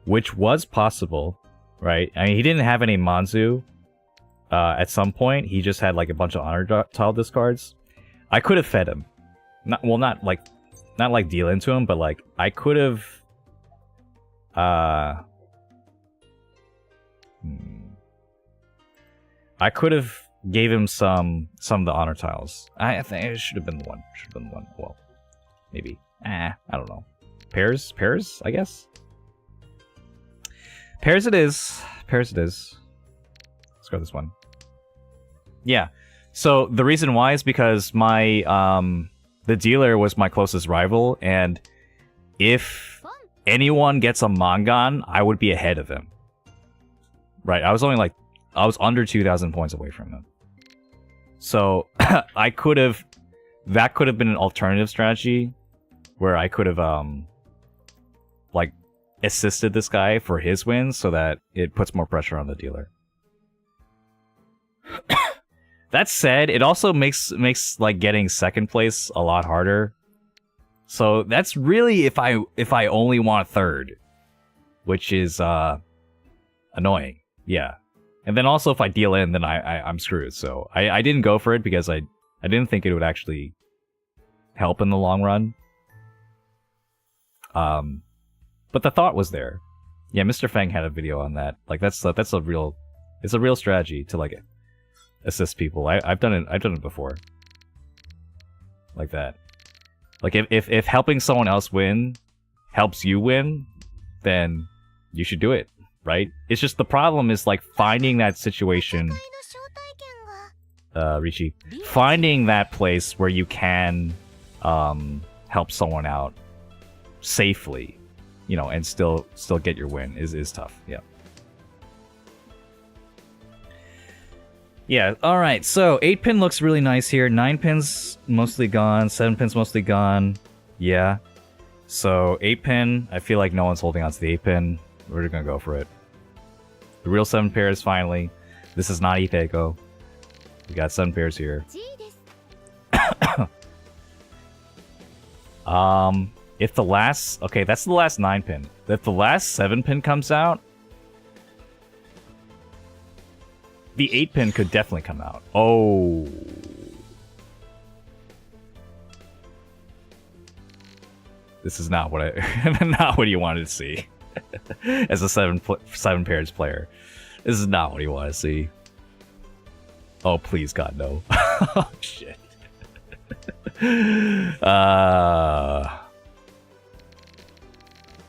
which was possible, right? I mean, he didn't have any Manzu at some point. He just had like a bunch of honor tile discards. I could have fed him. Not like deal into him, but like I could have gave him some of the honor tiles. I think it should have been the 1. Well, maybe. I don't know. Pairs, I guess. Pairs it is. Let's go this one. Yeah. So the reason why is because my the dealer was my closest rival, and if anyone gets a Mangan, I would be ahead of him. Right, I was under 2,000 points away from him. So that could have been an alternative strategy where I could have like assisted this guy for his wins so that it puts more pressure on the dealer. That said, it also makes like getting second place a lot harder. So that's really if I only want third, which is annoying. Yeah. And then also if I deal in, then I'm screwed. So I didn't go for it because I didn't think it would actually help in the long run. But the thought was there. Yeah, Mr. Fang had a video on that. Like it's a real strategy to like assist people. I've done it before. Like that. Like if helping someone else win helps you win, then you should do it, right? It's just the problem is like finding that situation, Riichi, finding that place where you can help someone out safely, you know, and still get your win is tough. Yeah. Yeah, alright, so 8 pin looks really nice here. 9 pins mostly gone, 7 pins mostly gone. Yeah. So 8-pin, I feel like no one's holding on to the 8-pin. We're gonna go for it. The real 7 pairs finally. This is not Ifeiko. We got 7 pairs here. If the last... Okay, that's the last 9-pin. If the last 7-pin comes out... The 8-pin could definitely come out. Oh... This is not what I... not what you wanted to see. As a 7 pairs player. This is not what you want to see. Oh, please, God, no. Oh, shit.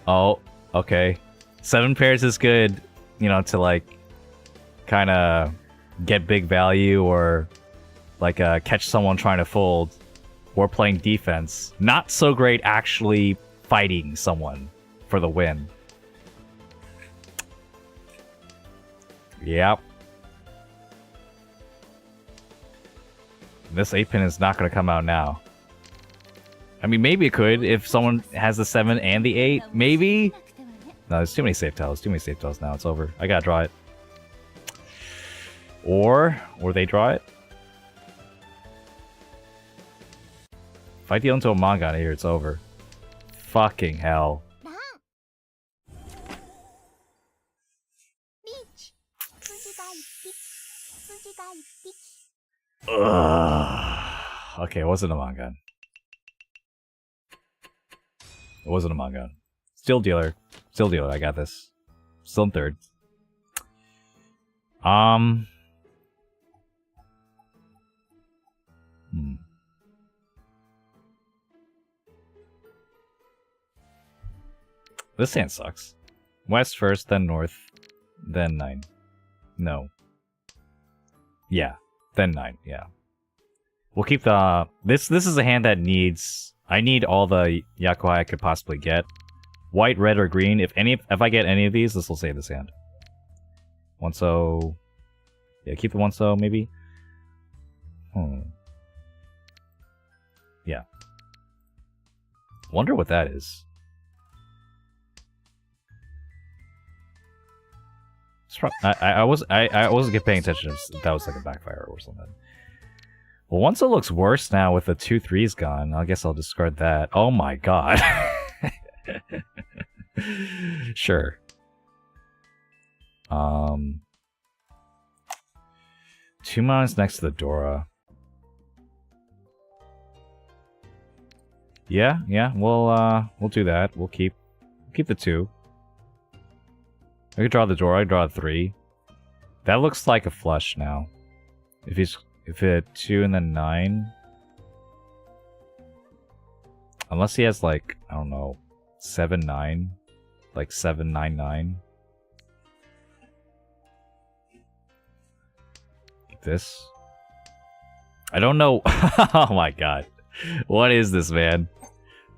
Oh, okay. 7 pairs is good, you know, to like kind of get big value or like catch someone trying to fold or playing defense. Not so great actually fighting someone for the win. Yep. This 8-pin is not going to come out now. I mean, maybe it could if someone has the 7 and the 8. Maybe? No, there's too many safe tiles. Too many safe tiles now. It's over. I gotta draw it. Or they draw it. If I deal into a manga here, it's over. Fucking hell. Ugh. Okay, it wasn't a manga. It wasn't a manga. Still dealer. Still dealer. I got this. Still in third. This hand sucks. West first, then north, then 9. No. Yeah. Then 9, yeah. We'll keep the... This is a hand that needs... I need all the Yakuai I could possibly get. White, red, or green. If I get any of these, this will save this hand. 1-so... Yeah, keep the 1-so, maybe? Yeah. Wonder what that is. I wasn't paying attention if that was like a backfire or something. Well, once it looks worse now with the 2-3's gone, I guess I'll discard that. Oh my god. Sure. 2 mounts next to the Dora. Yeah, we'll do that. We'll keep the 2. I could draw the Dora, I could draw a 3. That looks like a flush now. If it 2 and then 9. Unless he has like, I don't know, 7-9. Like 7-9-9. This. I don't know. Oh my god. What is this, man?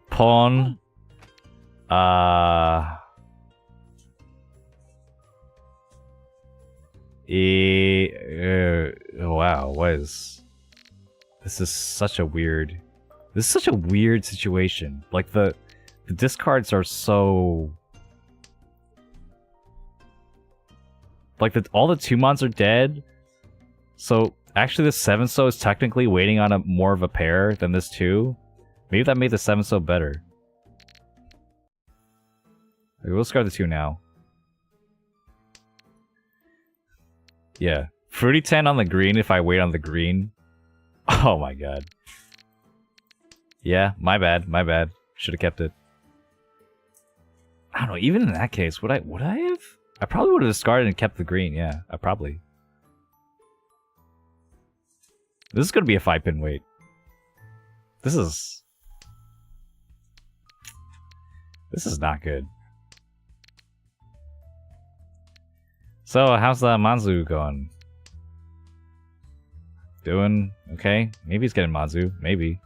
Pawn. Wow, what is... This is such a weird situation. Like the discards are so... Like all the 2-mons are dead. So actually this 7-so is technically waiting on more of a pair than this 2. Maybe that made the 7-so better. Okay, we'll discard the 2 now. Yeah. Fruity 10 on the green if I wait on the green. Oh my god. Yeah, my bad. Should have kept it. I don't know, even in that case, would I have? I probably would have discarded and kept the green, yeah. I probably. This is gonna be a 5-pin wait. This is not good. So, how's the Manzu going? Doing okay? Maybe he's getting Manzu. Maybe.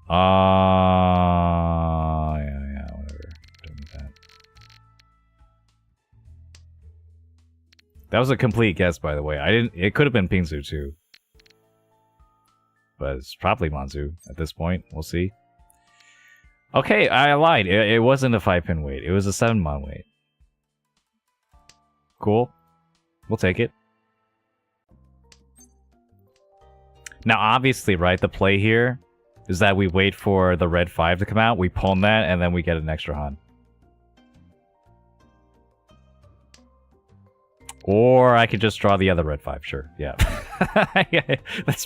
Yeah, whatever. Don't need that. That was a complete guess, by the way. It could have been Pingzu too. but it's probably Manzu at this point. We'll see. Okay, I lied. It wasn't a 5-pin weight. It was a 7-mon weight. Cool. We'll take it. Now, obviously, right, the play here is that we wait for the red 5 to come out, we pawn that, and then we get an extra Han. Or I could just draw the other red 5, sure, yeah. That's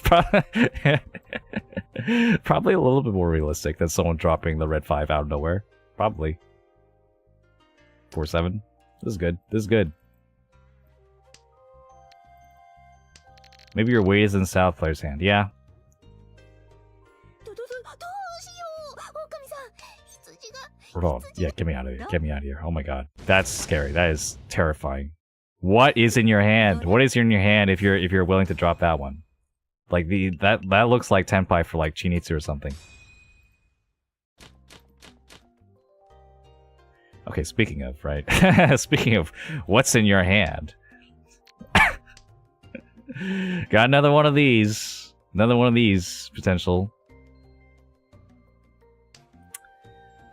probably a little bit more realistic than someone dropping the red 5 out of nowhere. Probably. 4-7. This is good. This is good. Maybe your weight is in the south player's hand. Yeah. Hold on. Yeah, get me out of here. Get me out of here. Oh my god. That's scary. That is terrifying. What is in your hand? What is in your hand if you're willing to drop that one? Like that looks like Tenpai for like Chinitsu or something. Okay, speaking of, right? Speaking of what's in your hand. Got another one of these. Another one of these potential.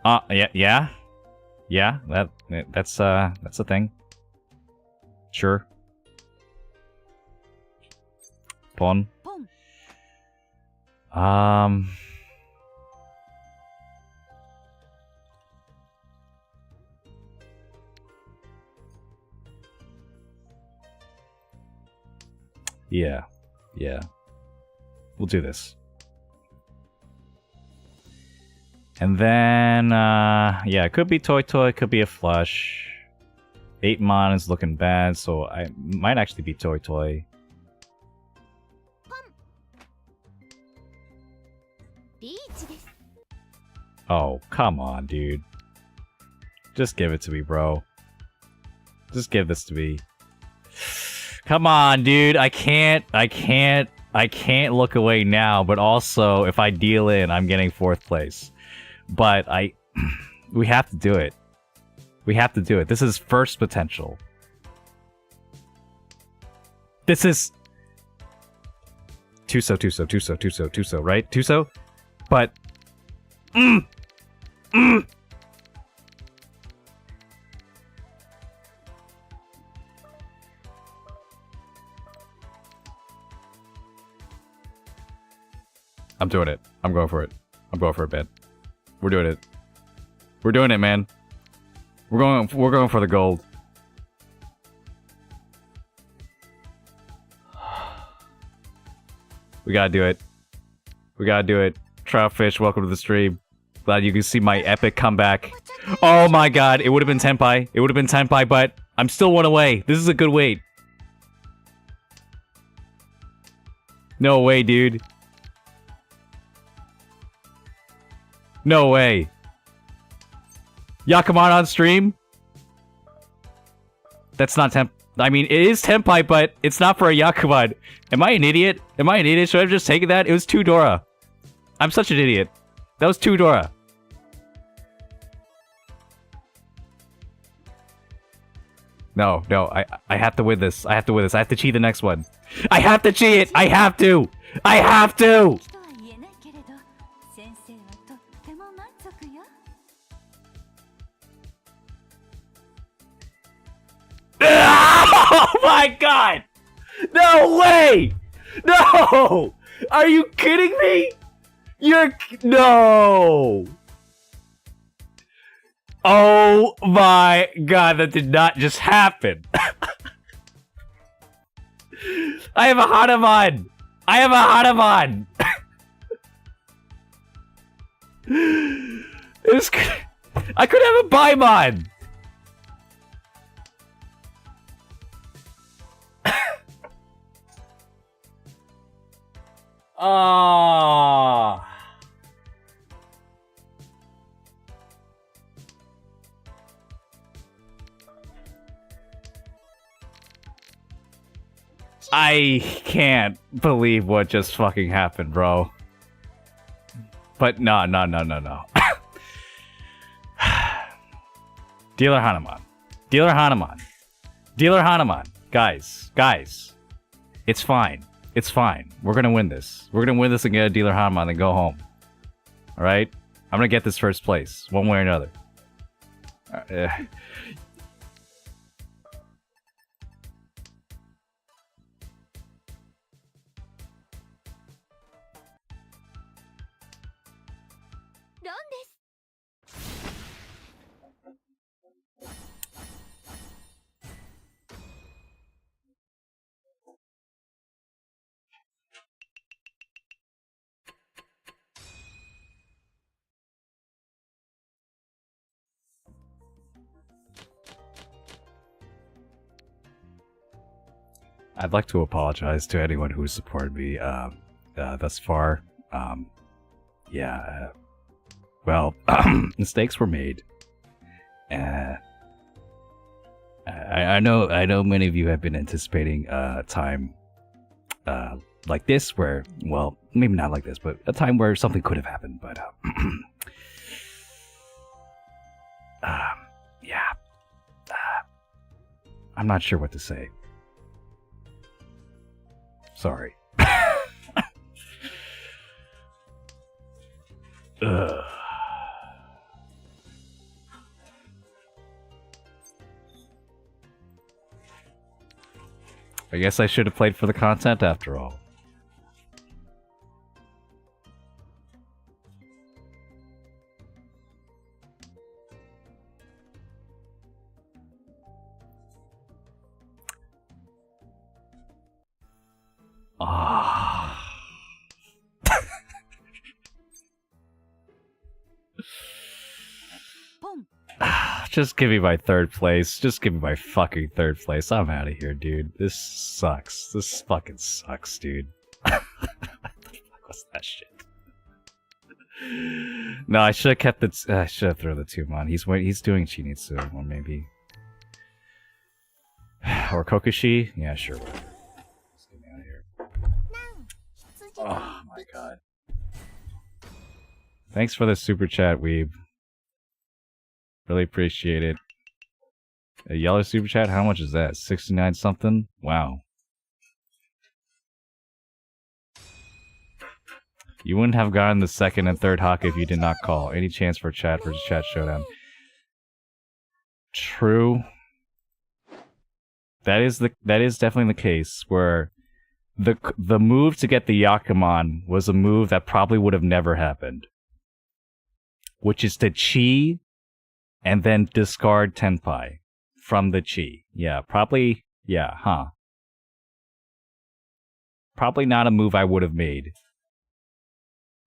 Yeah. That's a thing. Sure. Pawn. Yeah. We'll do this. And then, yeah, it could be Toy, it could be a flush. 8-mon is looking bad, so I might actually be Toy. Oh, come on, dude. Just give it to me, bro. Just give this to me. Come on, dude. I can't look away now, but also if I deal in, I'm getting 4th place. But we have to do it. We have to do it. This is first potential. This is Tuso, right? Tuso? But I'm doing it. I'm going for it. I'm going for it, man. We're doing it. We're doing it, man. We're going for the gold. We gotta do it. We gotta do it. Troutfish, welcome to the stream. Glad you can see my epic comeback. Oh my god, it would have been Tenpai. It would have been Tenpai, but I'm still 1 away. This is a good weight. No way, dude. No way. Yakuman on stream? That's not I mean, it is Tenpai, but it's not for a Yakuman. Am I an idiot? Am I an idiot? Should I have just taken that? It was 2 Dora. I'm such an idiot. That was 2 Dora. No, I have to win this. I have to win this. I have to cheat the next one. I have to cheat it! I have to! I have to! Oh my god! No way! No! Are you kidding me? No! Oh my god, that did not just happen. I have a Hanuman! I have a Hanuman! I could have a Baimon! Ah. I can't believe what just fucking happened, bro. But no. Dealer Hanuman. Dealer Hanuman. Dealer Hanuman. Guys. It's fine. It's fine. We're gonna win this. We're gonna win this and get a dealer Hanma and then go home. Alright? I'm gonna get this first place, one way or another. I'd like to apologize to anyone who supported me thus far. Well, mistakes were made. I know many of you have been anticipating a time like this where, well, maybe not like this, but a time where something could have happened, but I'm not sure what to say. Sorry. Ugh. I guess I should have played for the content after all. Just give me my third place. Just give me my fucking third place. I'm out of here, dude. This sucks. This fucking sucks, dude. What the fuck was that shit? No, I should have kept the. I should have thrown the two on. He's doing Chinitsu, or maybe, or Kokushi. Yeah, sure. Whatever. Let's get me out of here. Oh my god. Thanks for the super chat, Weeb. Really appreciate it. A yellow super chat? How much is that? 69 something? Wow. You wouldn't have gotten the second and third haka if you did not call. Any chance for chat versus chat showdown? True. That is definitely the case where the move to get the Yakuman was a move that probably would have never happened. Which is to chi and then discard Tenpai from the chi. Yeah, probably, yeah, huh. Probably not a move I would have made.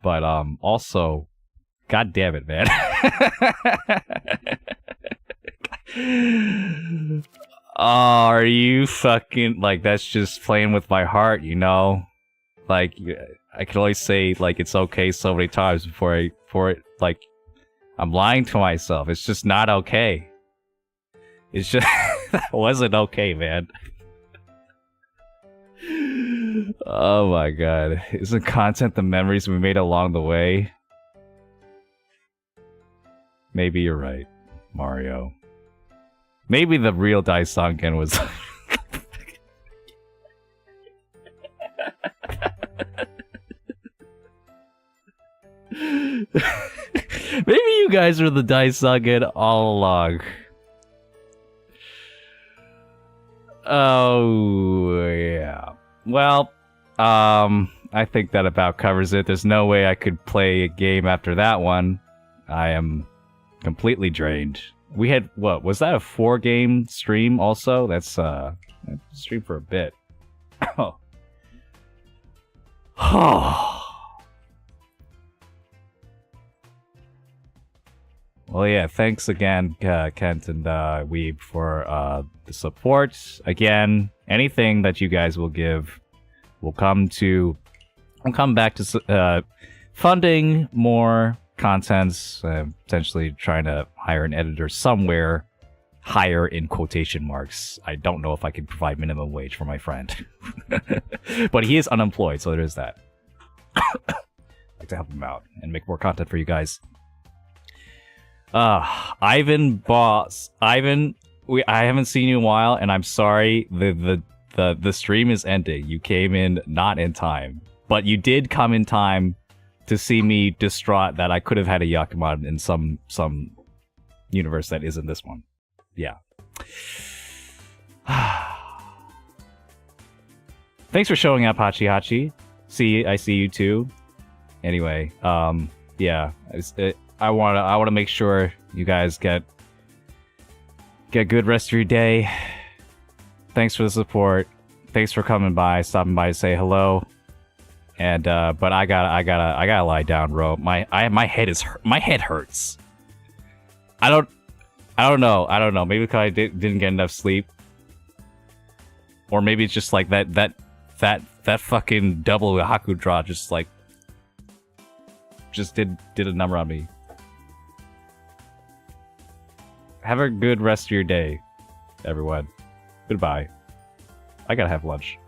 But, also, god damn it, man. Oh, are you fucking, like, that's just playing with my heart, you know? Like, I can only say, like, it's okay so many times before like, I'm lying to myself. It's just not okay. It's just... that wasn't okay, man. Oh my god. Isn't content the memories we made along the way? Maybe you're right, Mario. Maybe the real Daisanken was... Maybe you guys were the Daisanken all along. Oh, yeah. Well, I think that about covers it. There's no way I could play a game after that one. I am completely drained. We had, what, was that a 4-game stream also? That's, stream for a bit. Oh. Oh. Well, yeah, thanks again, Kent and Weeb, for the support. Again, anything that you guys will give will come back to funding more contents, potentially trying to hire an editor somewhere, hire in quotation marks. I don't know if I can provide minimum wage for my friend. But he is unemployed, so there is that. I'd like to help him out and make more content for you guys. Ivan, boss. Ivan, I haven't seen you in a while, and I'm sorry. The The stream is ending. You came in not in time, but you did come in time to see me distraught that I could have had a Yakumon in some universe that isn't this one. Yeah. Thanks for showing up, Hachi Hachi. I see you too. Anyway, yeah, I wanna make sure you guys get good rest of your day. Thanks for the support. Thanks for coming by, stopping by to say hello. And but I gotta lie down, bro. My head hurts. I don't know. Maybe because I didn't get enough sleep, or maybe it's just like that fucking double Haku draw just did a number on me. Have a good rest of your day, everyone. Goodbye. I gotta have lunch.